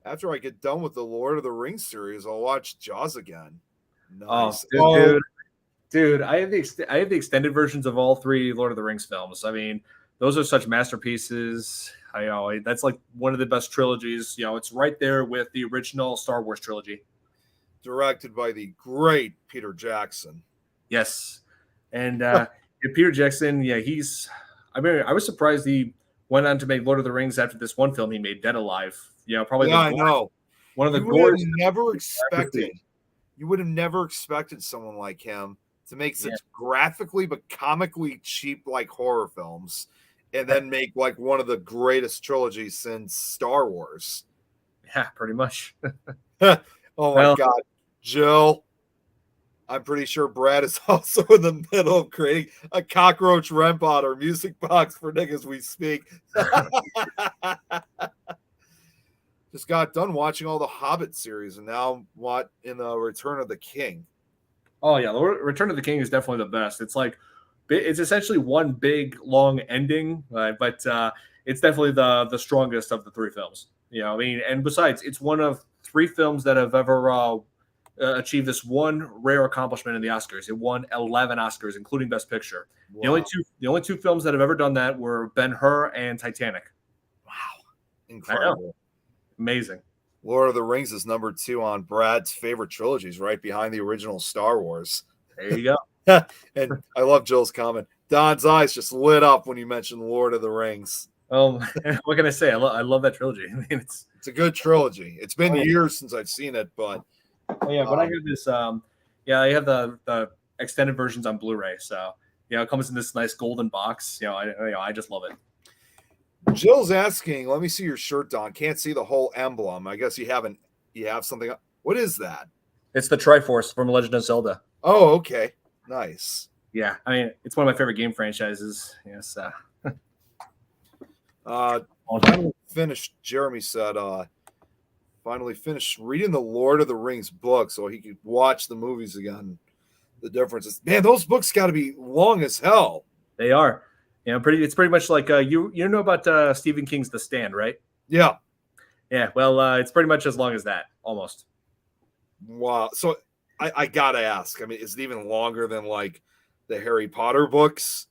After I get done with the Lord of the Rings series, I'll watch Jaws again. Nice. Dude, I have the extended versions of all 3 Lord of the Rings films. I mean, those are such masterpieces. I know that's like one of the best trilogies. It's right there with the original Star Wars trilogy. Directed by the great Peter Jackson. Yes. And Peter Jackson, I was surprised he went on to make Lord of the Rings after this one film he made, Dead Alive. Probably. Yeah, I know. one of the You would have goriest. never expected someone like him to make such Yeah. graphically but comically cheap like horror films, and then make like one of the greatest trilogies since Star Wars. Yeah, pretty much. Oh my Well, God, Jill. I'm pretty sure Brad is also in the middle of creating a cockroach rempot or music box for Nick as we speak. Just got done watching all the Hobbit series, and now what in the Return of the King. oh yeah, the Return of the King is definitely the best. It's like it's essentially one big long ending, but it's definitely the strongest of the three films. You know, I mean, and besides, it's one of three films that have ever achieved this one rare accomplishment in the Oscars. It won 11 Oscars, including Best Picture. Wow. The only two films that have ever done that were Ben-Hur and Titanic. Wow. Incredible. Amazing. Lord of the Rings is number 2 on Brad's favorite trilogies, right behind the original Star Wars. There you go. And I love Jill's comment. Don's eyes just lit up when you mentioned Lord of the Rings. What can I say? I love that trilogy. I mean, it's a good trilogy. It's been years since I've seen it, but but I have this. I have the extended versions on Blu-ray. So it comes in this nice golden box. I just love it. Jill's asking, let me see your shirt, Don. Can't see the whole emblem. I guess you have something. What is that? It's the Triforce from Legend of Zelda. Oh, okay. Nice. Yeah. I mean, it's one of my favorite game franchises. Yes. Finally finished, Jeremy said, finally finished reading the Lord of the Rings book so he could watch the movies again. The differences. Man, those books got to be long as hell. They are. It's pretty much like you know about Stephen King's The Stand, right? Yeah. Yeah. Well, it's pretty much as long as that, almost. Wow. So I gotta ask. I mean, is it even longer than like the Harry Potter books?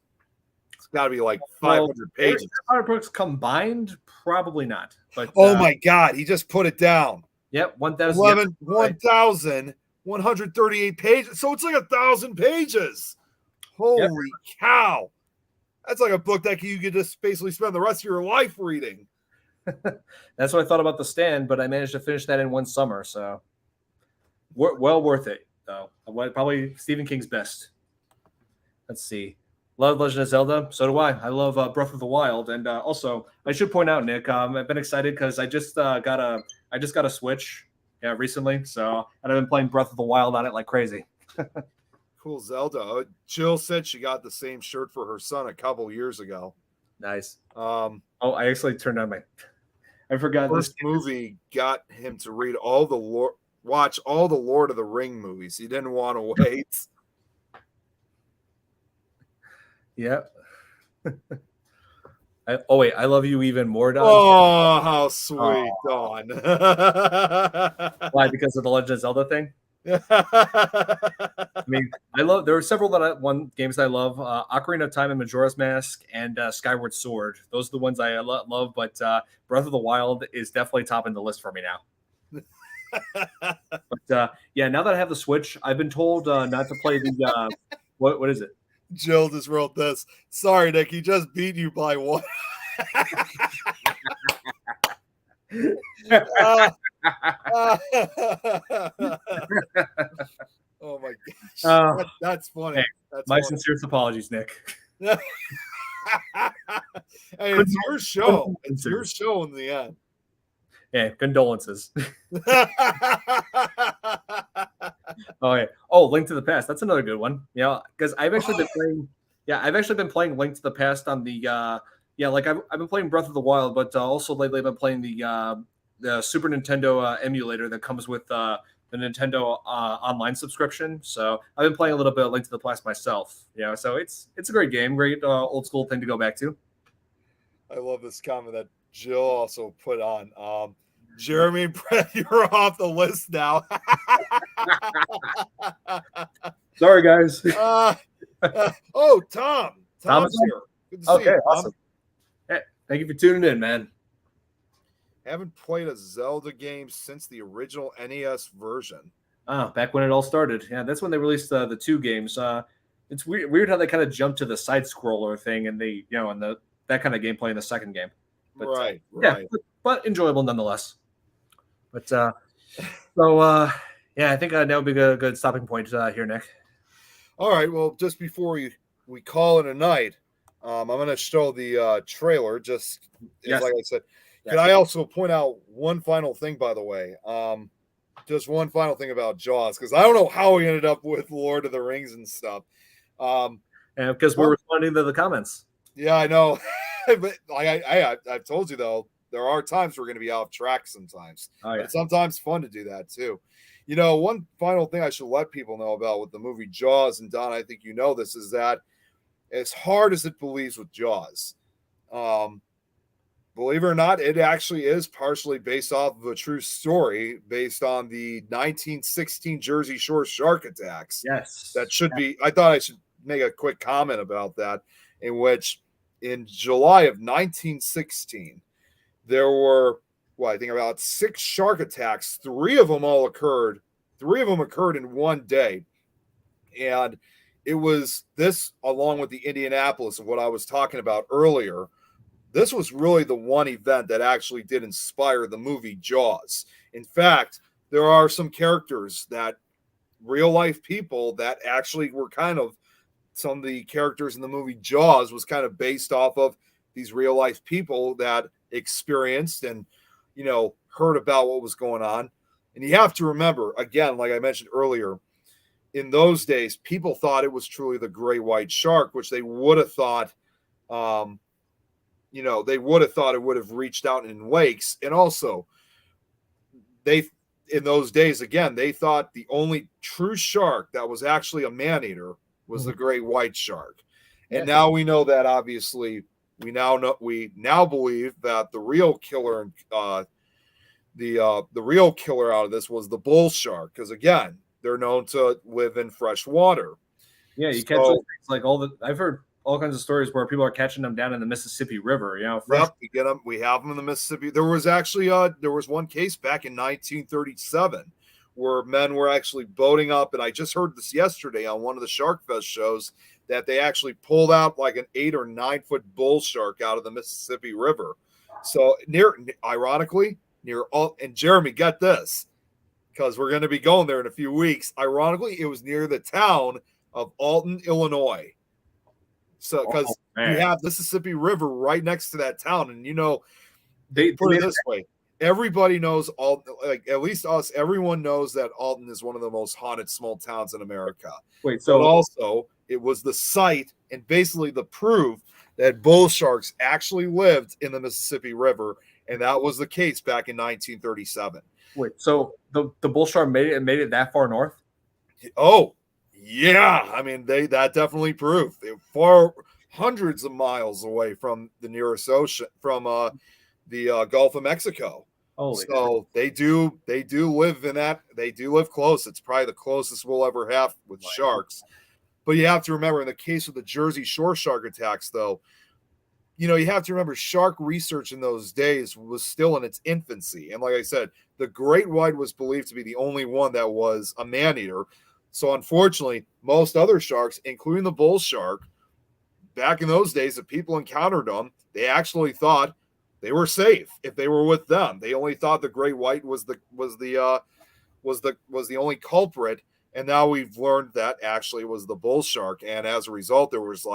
It's got to be like 500 pages. Harry Potter books combined, probably not. But oh my God, he just put it down. Yep, 1,138 pages. So it's like 1,000 pages. Holy cow. That's like a book that you could just basically spend the rest of your life reading. That's what I thought about The Stand, but I managed to finish that in one summer. So well worth it, though. Probably Stephen King's best. Let's see. Love Legend of Zelda. So do I. I love Breath of the Wild. And also, I should point out, Nick, I've been excited because I just got a Switch recently. So and I've been playing Breath of the Wild on it like crazy. Cool Zelda. Jill said she got the same shirt for her son a couple years ago. Nice. I actually turned on I forgot this movie got him to watch all the Lord of the Ring movies. He didn't want to wait. Yep. I love you even more, Don. Oh, how sweet, Don. Why? Because of the Legend of Zelda thing? I mean, there are several games I love. Ocarina of Time and Majora's Mask and Skyward Sword. Those are the ones I love, but Breath of the Wild is definitely topping the list for me now. But now that I have the Switch, I've been told not to play the what is it? Jill just wrote this. Sorry, Nick, he just beat you by one. Oh my gosh. That's funny. Hey, my sincerest apologies, Nick. Hey, it's your show. It's your show in the end. Yeah, condolences. Link to the Past. That's another good one. Because I've actually been playing. Yeah, I've actually been playing Link to the Past on the. I've been playing Breath of the Wild, but also lately I've been playing the Super Nintendo emulator that comes with the Nintendo online subscription. So I've been playing a little bit of Link to the Past myself. So it's a great game, great old school thing to go back to. I love this comment that Jill also put on. Jeremy and Brett, you're off the list now. Sorry, guys. Tom. Tom's here. Good to see you, Tom. Awesome. Hey, thank you for tuning in, man. Haven't played a Zelda game since the original NES version. Back when it all started. Yeah, that's when they released the two games. It's weird how they kind of jumped to the side scroller thing and that kind of gameplay in the second game. But, right. Yeah, but enjoyable nonetheless. But So, yeah, I think that would be a good stopping point here, Nick. All right. Well, just before we call it a night, I'm going to show the trailer. Just as Yes. like I said, Yes. can I also point out one final thing, by the way? Just one final thing about Jaws, because I don't know how we ended up with Lord of the Rings and stuff. And because we're responding to the comments. Yeah, I know. But I've told you though, there are times we're going to be off track sometimes. Oh, yeah. But it's sometimes fun to do that too. You know, one final thing I should let people know about with the movie Jaws, and Don, I think you know this, is that as hard as it believes with Jaws, believe it or not, it actually is partially based off of a true story based on the 1916 Jersey Shore shark attacks. Yes. That should be, I thought I should make a quick comment about that, in which in July of 1916, there were, well, I think about 6 shark attacks. Three of them occurred in one day. And it was this, along with the Indianapolis of what I was talking about earlier. This was really the one event that actually did inspire the movie Jaws. In fact, there are some characters that real life people that actually were kind of, some of the characters in the movie Jaws was kind of based off of these real life people that experienced and, you know, heard about what was going on. And you have to remember, again, like I mentioned earlier, in those days, people thought it was truly the great white shark, which they would have thought, they would have thought it would have reached out in lakes. And also, in those days, again, they thought the only true shark that was actually a man-eater was the great white shark. And now we know that, obviously, we now believe that the real killer, the real killer out of this was the bull shark, because again, they're known to live in fresh water. Yeah, you catch things like I've heard all kinds of stories where people are catching them down in the Mississippi River. You know, yep, we get them. We have them in the Mississippi. There was actually there was one case back in 1937 where men were actually boating up, and I just heard this yesterday on one of the Shark Fest shows, that they actually pulled out like an 8 or 9 foot bull shark out of the Mississippi River. So ironically, and Jeremy, get this, because we're going to be going there in a few weeks. Ironically, it was near the town of Alton, Illinois. So, because you have the Mississippi River right next to that town, and they put it this way: everybody knows Alton, like at least us. Everyone knows that Alton is one of the most haunted small towns in America. Wait, so but also it was the site and basically the proof that bull sharks actually lived in the Mississippi River, and that was the case back in 1937. Wait, so the bull shark made it that far north? Oh, yeah. I mean, that definitely proved they far hundreds of miles away from the nearest ocean, from the Gulf of Mexico. Holy so they do live in that. They do live close. It's probably the closest we'll ever have with sharks. But you have to remember, in the case of the Jersey Shore shark attacks, though, you have to remember shark research in those days was still in its infancy. And like I said, the great white was believed to be the only one that was a man-eater. So unfortunately, most other sharks, including the bull shark, back in those days, if people encountered them, they actually thought they were safe if they were with them. They only thought the great white was the only culprit. And now we've learned that actually was the bull shark. And as a result, there was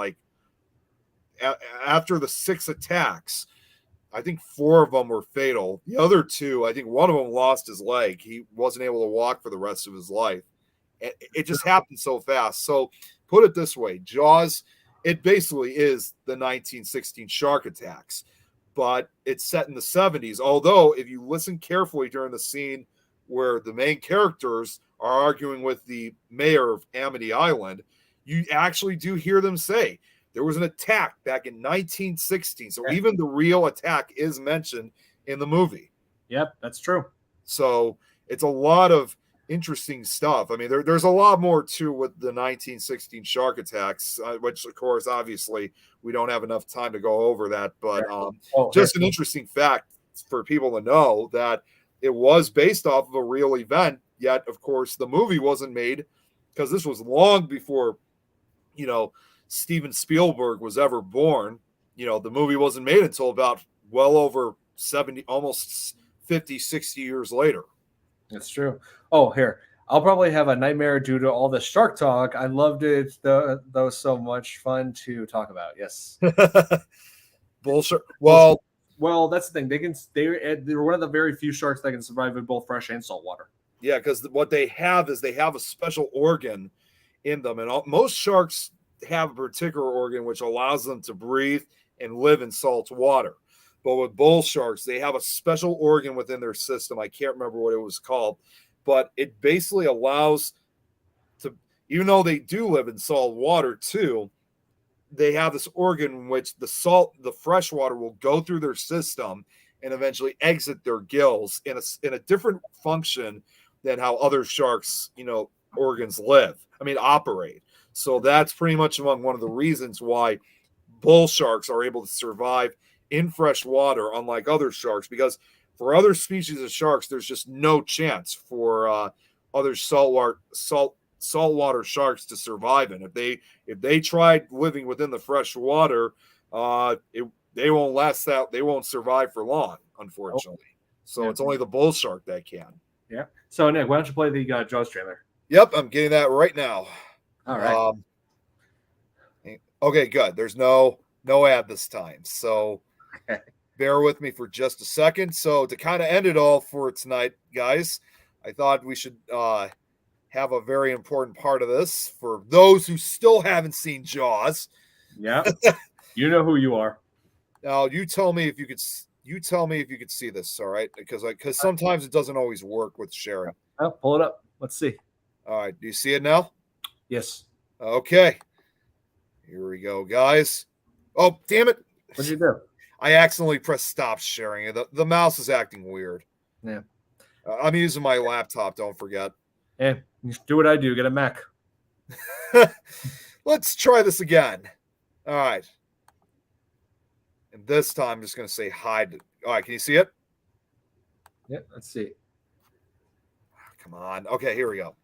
after the 6 attacks, I think 4 of them were fatal. The other 2, I think one of them lost his leg. He wasn't able to walk for the rest of his life. It just happened so fast. So put it this way, Jaws, it basically is the 1916 shark attacks, but it's set in the 70s. Although if you listen carefully during the scene where the main characters are arguing with the mayor of Amity Island, you actually do hear them say there was an attack back in 1916. So even the real attack is mentioned in the movie. Yep, that's true. So it's a lot of interesting stuff. I mean, there's a lot more to with the 1916 shark attacks, which of course, obviously, we don't have enough time to go over that. But just an interesting fact for people to know that it was based off of a real event. Yet, of course, the movie wasn't made because this was long before, Steven Spielberg was ever born. The movie wasn't made until about well over 70, almost 50, 60 years later. It's true. Oh, here. I'll probably have a nightmare due to all the shark talk. I loved it, though. So much fun to talk about. Yes. Bullshit. Well, that's the thing. They're one of the very few sharks that can survive in both fresh and salt water. yeah, because what they have is they have a special organ in them, and most sharks have a particular organ which allows them to breathe and live in salt water. But with bull sharks, they have a special organ within their system. I can't remember what it was called, but it basically allows to, even though they do live in salt water too, they have this organ in which the fresh water will go through their system and eventually exit their gills in a different function than how other sharks, organs operate. So that's pretty much among one of the reasons why bull sharks are able to survive in fresh water, unlike other sharks, because for other species of sharks, there's just no chance for other saltwater sharks to survive in. If they tried living within the fresh water, they won't last out. They won't survive for long, unfortunately. So it's only the bull shark that can. Yeah. So Nick, why don't you play the Jaws trailer? Yep, I'm getting that right now. All right. Okay, good. There's no ad this time, so bear with me for just a second. So to kind of end it all for tonight, guys, I thought we should have a very important part of this for those who still haven't seen Jaws. Yeah, you know who you are. Now you tell me if you could. You tell me if you could see this. All right, because sometimes it doesn't always work with sharing. Oh, pull it up. Let's see. All right, do you see it now? Yes. Okay. Here we go, guys. Oh, damn it! What did you do? I accidentally pressed stop sharing. The mouse is acting weird. Yeah. I'm using my laptop. Don't forget. Yeah, you do what I do. Get a Mac. Let's try this again. All right. And this time, I'm just going to say hide. All right. Can you see it? Yeah. Let's see. Come on. Okay. Here we go.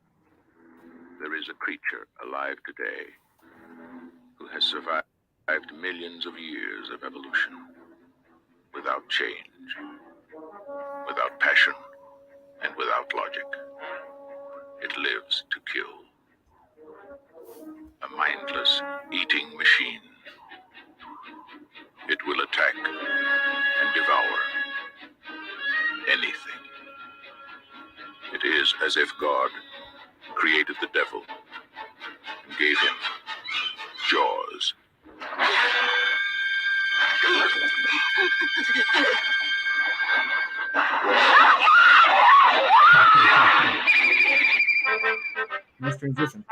There is a creature alive today who has survived millions of years of evolution without change, without passion, and without logic. It lives to kill. A mindless eating machine. It will attack and devour anything. It is as if God created the devil and gave him jaws. Nice transition.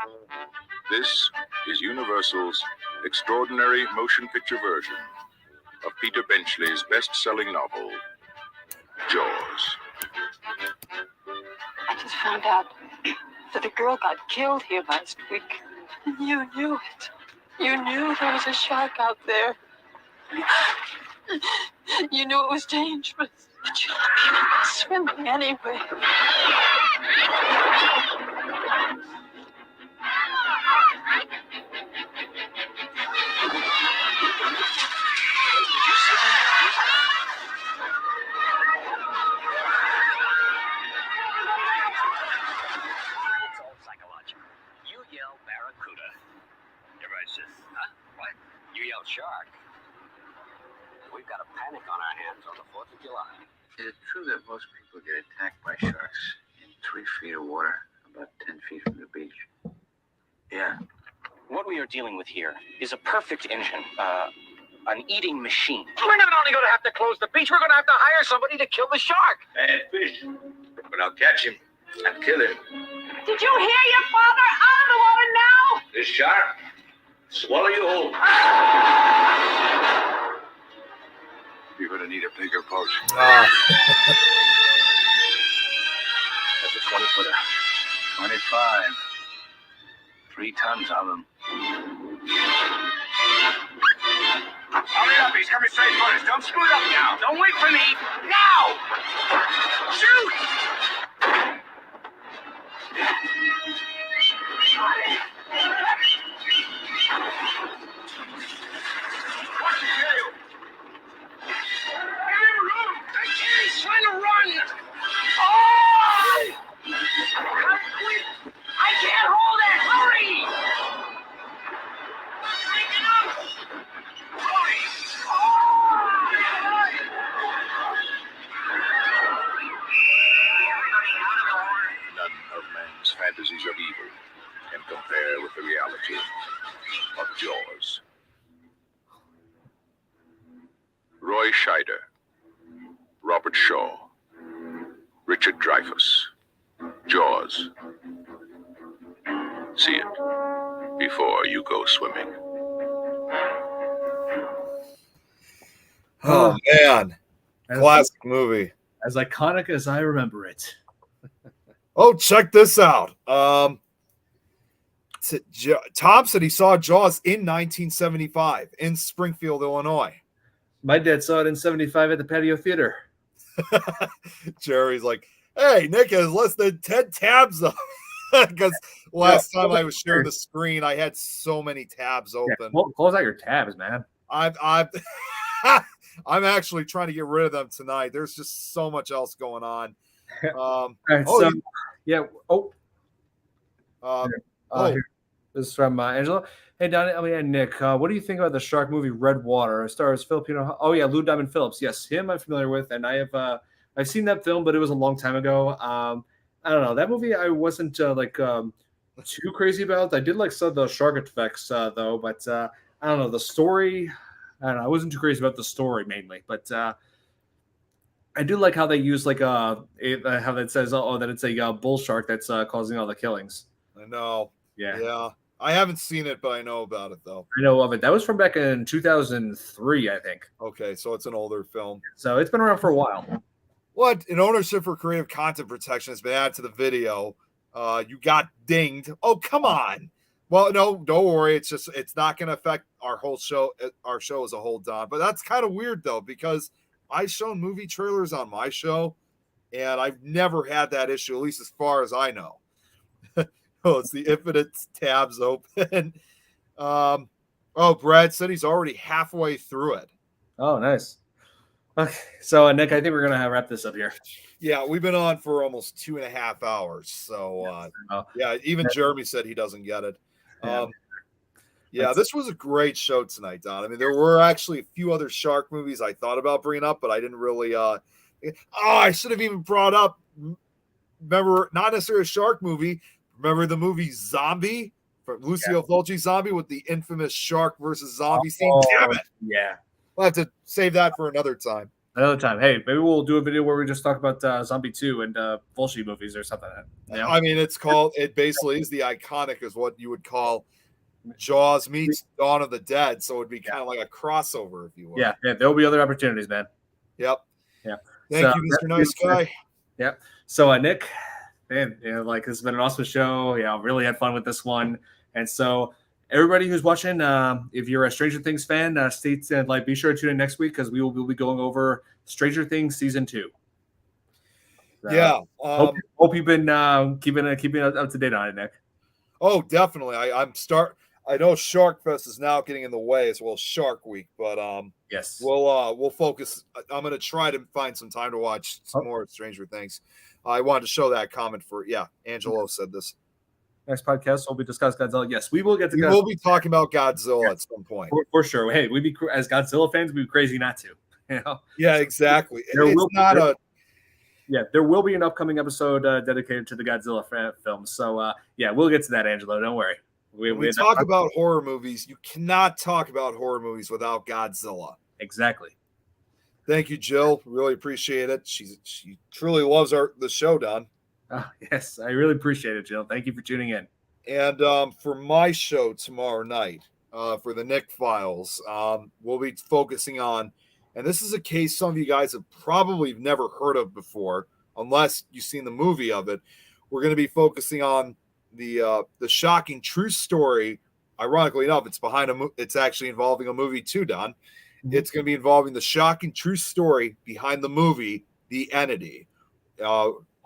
This is Universal's extraordinary motion picture version of Peter Benchley's best-selling novel, Jaws. I just found out that a girl got killed here last week. And you knew it. You knew there was a shark out there. You knew it was dangerous, but you let people go swimming anyway. It's all psychological. You yell barracuda. Everybody says, huh? What? You yell shark. We've got a panic on our hands on the 4th of July. Is it true that most people get attacked by sharks in 3 feet of water, about 10 feet from the beach? Yeah. What we are dealing with here is a perfect engine, an eating machine. We're not only going to have to close the beach, we're going to have to hire somebody to kill the shark. Bad fish, but I'll catch him and kill him. Did you hear your father? Out of the water now! This shark, swallow you whole. You're going to need a bigger boat. Ah. That's a 20-footer. 25. 3 tons on them. Hurry up, he's coming straight for us. Don't screw it up now. Don't wait for me. Now! Shoot! What's he do? Give him room! I can't, he's trying to run! Oh! reality of Jaws. Roy Scheider, Robert Shaw, Richard Dreyfuss. Jaws. See it before you go swimming. Oh man, classic movie. As iconic as I remember it. Oh, check this out. Tom said he saw Jaws in 1975 in Springfield, Illinois. My dad saw it in 75 at the patio theater. Jerry's like, hey, Nick has less than 10 tabs up. Because last time I was sharing the screen, I had so many tabs open. Yeah, close out your tabs, man. I'm actually trying to get rid of them tonight. There's just so much else going on. Here. This is from Angela. Hey, Donnie, and Nick, what do you think about the shark movie Red Water? It stars Filipino. Oh yeah, Lou Diamond Phillips. Yes, him I'm familiar with, and I've seen that film, but it was a long time ago. I don't know, that movie I wasn't too crazy about. I did like some of the shark effects though, but I don't know the story. I don't know. I wasn't too crazy about the story mainly, but I do like how they use like how that says that it's a bull shark that's causing all the killings. I know. Yeah. I haven't seen it, but I know about it though. I know of it. That was from back in 2003, I think. Okay, so it's an older film. So it's been around for a while. What? An ownership for creative content protection has been added to the video. You got dinged. Oh, come on. Well, no, don't worry. It's not going to affect our whole show, our show as a whole, Don. But that's kind of weird though, because I've shown movie trailers on my show, and I've never had that issue, at least as far as I know. Oh, it's the infinite tabs open. Brad said he's already halfway through it. Oh, nice. Okay, so Nick, I think we're gonna wrap this up here. Yeah, we've been on for almost 2.5 hours. So even Jeremy said he doesn't get it. This was a great show tonight, Don. I mean, there were actually a few other shark movies I thought about bringing up, but I didn't really. I should have even brought up. Remember, not necessarily a shark movie. Remember the movie Zombie from Lucio Fulci Zombie with the infamous shark versus zombie scene? Damn it! Yeah, we'll have to save that for another time. Another time. Hey, maybe we'll do a video where we just talk about Zombie 2 and Fulci movies or something. You know? I mean, it basically is the iconic is what you would call Jaws meets Dawn of the Dead. So it would be kind of like a crossover, if you will. Yeah, there'll be other opportunities, man. Yep. Yeah. Thank you, Mr. Nice Guy. Yep. So Nick, man, this has been an awesome show. Yeah, I really had fun with this one. And so everybody who's watching, if you're a Stranger Things fan, be sure to tune in next week because we will be going over Stranger Things season 2. So, hope you've been keeping up to date on it, Nick. Oh, definitely. I know Shark Fest is now getting in the way as well as Shark Week, but yes, we'll focus. I'm going to try to find some time to watch some more Stranger Things. I wanted to show that comment for Angelo said this. Next podcast we'll be discussing Godzilla. Yes, we will get to. We'll be talking about Godzilla at some point for sure. Hey, as Godzilla fans, we'd be crazy not to. You know? Yeah, exactly. There will be an upcoming episode dedicated to the Godzilla film. So we'll get to that, Angelo. Don't worry. We talk about horror movies. You cannot talk about horror movies without Godzilla. Exactly. Thank you, Jill. Really appreciate it. She truly loves the show, Don. Oh, yes, I really appreciate it, Jill. Thank you for tuning in. And for my show tomorrow night, for the Nick Files, we'll be focusing on, and this is a case some of you guys have probably never heard of before, unless you've seen the movie of it. We're going to be focusing on the shocking true story. Ironically enough, it's actually involving a movie too, Don. Mm-hmm. It's going to be involving the shocking true story behind the movie, The Entity.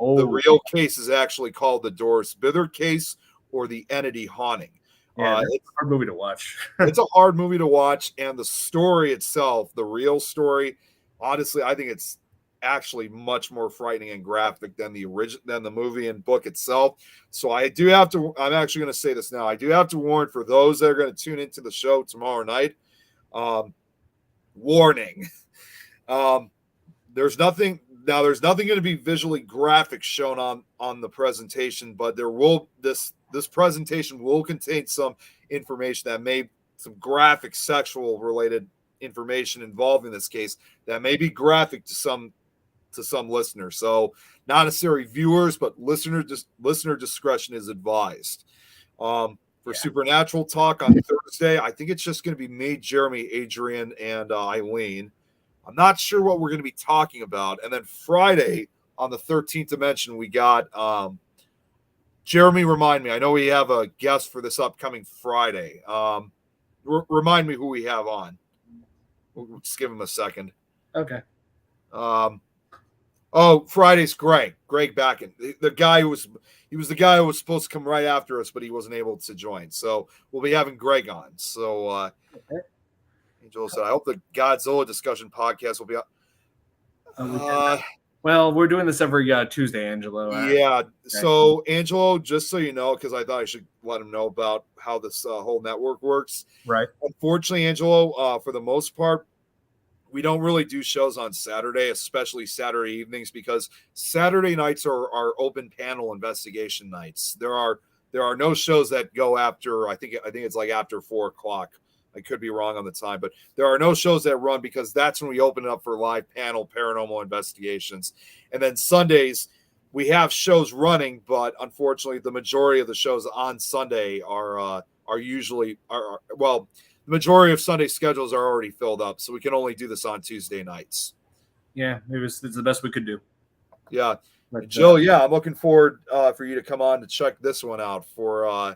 The real case is actually called the Doris Bithard case or the Entity Haunting. Yeah, it's a hard movie to watch. It's a hard movie to watch, and the story itself, the real story, honestly, I think it's actually much more frightening and graphic than the movie and book itself. So I'm actually going to say this now. I do have to warn for those that are going to tune into the show tomorrow night. Warning. There's nothing going to be visually graphic shown on the presentation, but this presentation will contain some information that may some graphic sexual related information involved in this case that may be graphic to some listeners. So not necessarily viewers, but listener discretion is advised. For Supernatural Talk on Thursday, I think it's just going to be me, Jeremy, Adrian, and Eileen. I'm not sure what we're going to be talking about. And then Friday on the 13th Dimension, we got Jeremy, remind me. I know we have a guest for this upcoming Friday. Remind me who we have on. We'll just give him a second. Okay. Friday's Greg. Greg Backen. The guy who was the guy who was supposed to come right after us, but he wasn't able to join. So we'll be having Greg on. So Okay. Angelo said, I hope the Godzilla discussion podcast will be on. Well, we're doing this every Tuesday, Angelo. Yeah. So, Angelo, just so you know, because I thought I should let him know about how this whole network works. Right. Unfortunately, Angelo, for the most part, we don't really do shows on Saturday, especially Saturday evenings, because Saturday nights are open panel investigation nights. There are no shows that go after. I think it's like after 4:00. I could be wrong on the time, but there are no shows that run because that's when we open it up for live panel paranormal investigations. And then Sundays, we have shows running, but unfortunately, the majority of the shows on Sunday are usually the majority of Sunday schedules are already filled up, so we can only do this on Tuesday nights. Yeah, it's the best we could do. Yeah, But, Jill. I'm looking forward for you to come on to check this one out for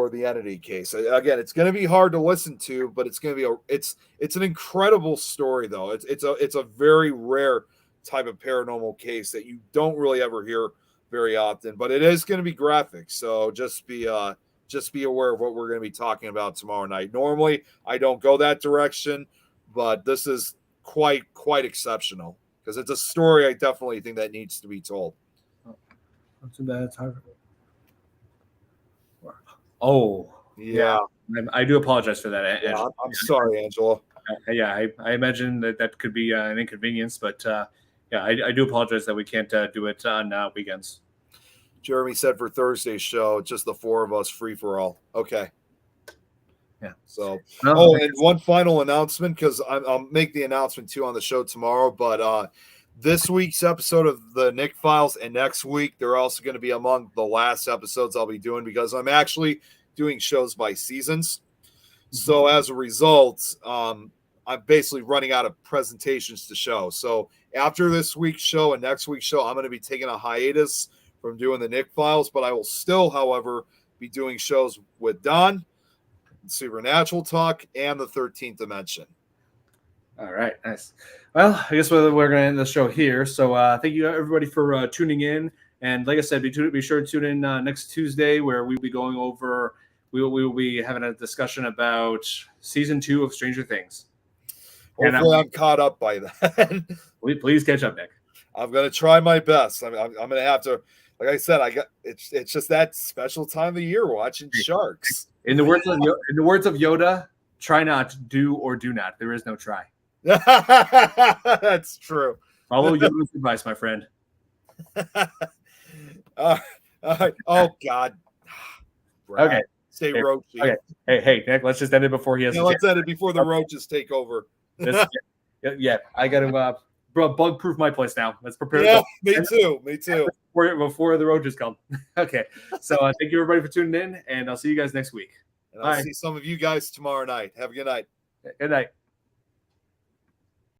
the entity case. Again, it's going to be hard to listen to, but it's going to be it's an incredible story though. It's a very rare type of paranormal case that you don't really ever hear very often, but it is going to be graphic. So just be aware of what we're going to be talking about tomorrow night. Normally, I don't go that direction, but this is quite exceptional because it's a story I definitely think that needs to be told. Not too bad. It's hard. Oh, yeah. I do apologize for that. Yeah, I'm sorry, Angela. I imagine that could be an inconvenience, but I do apologize that we can't do it on weekends. Jeremy said for Thursday's show, it's just the four of us, free for all. Okay. Yeah. So, and one final announcement, because I'll make the announcement too on the show tomorrow, but this week's episode of the Nick Files and next week, they're also going to be among the last episodes I'll be doing because I'm actually doing shows by seasons. So as a result, I'm basically running out of presentations to show. So after this week's show and next week's show, I'm going to be taking a hiatus from doing the Nick Files, but I will still, however, be doing shows with Don, Supernatural Talk, and the 13th Dimension. All right, nice. Well, I guess we're going to end the show here. So thank you, everybody, for tuning in. And like I said, be sure to tune in next Tuesday where we'll be going over, we will be having a discussion about Season 2 of Stranger Things. Hopefully I'm caught up by then. Please catch up, Nick. I'm going to try my best. I'm going to have to, like I said, it's just that special time of the year watching sharks. In the words of Yoda, try not, do or do not. There is no try. That's true. Follow Yoda's advice, my friend. All right. Oh God. Brad, okay. Stay roachy. Okay. Hey, Nick. Let's just end it before he has. Let's end it before the roaches take over. Yeah, I got to bug proof my place now. Let's prepare. Yeah, me too. Before the roaches come. Okay. So thank you everybody for tuning in, and I'll see you guys next week. And I'll see some of you guys tomorrow night. Have a good night. Good night.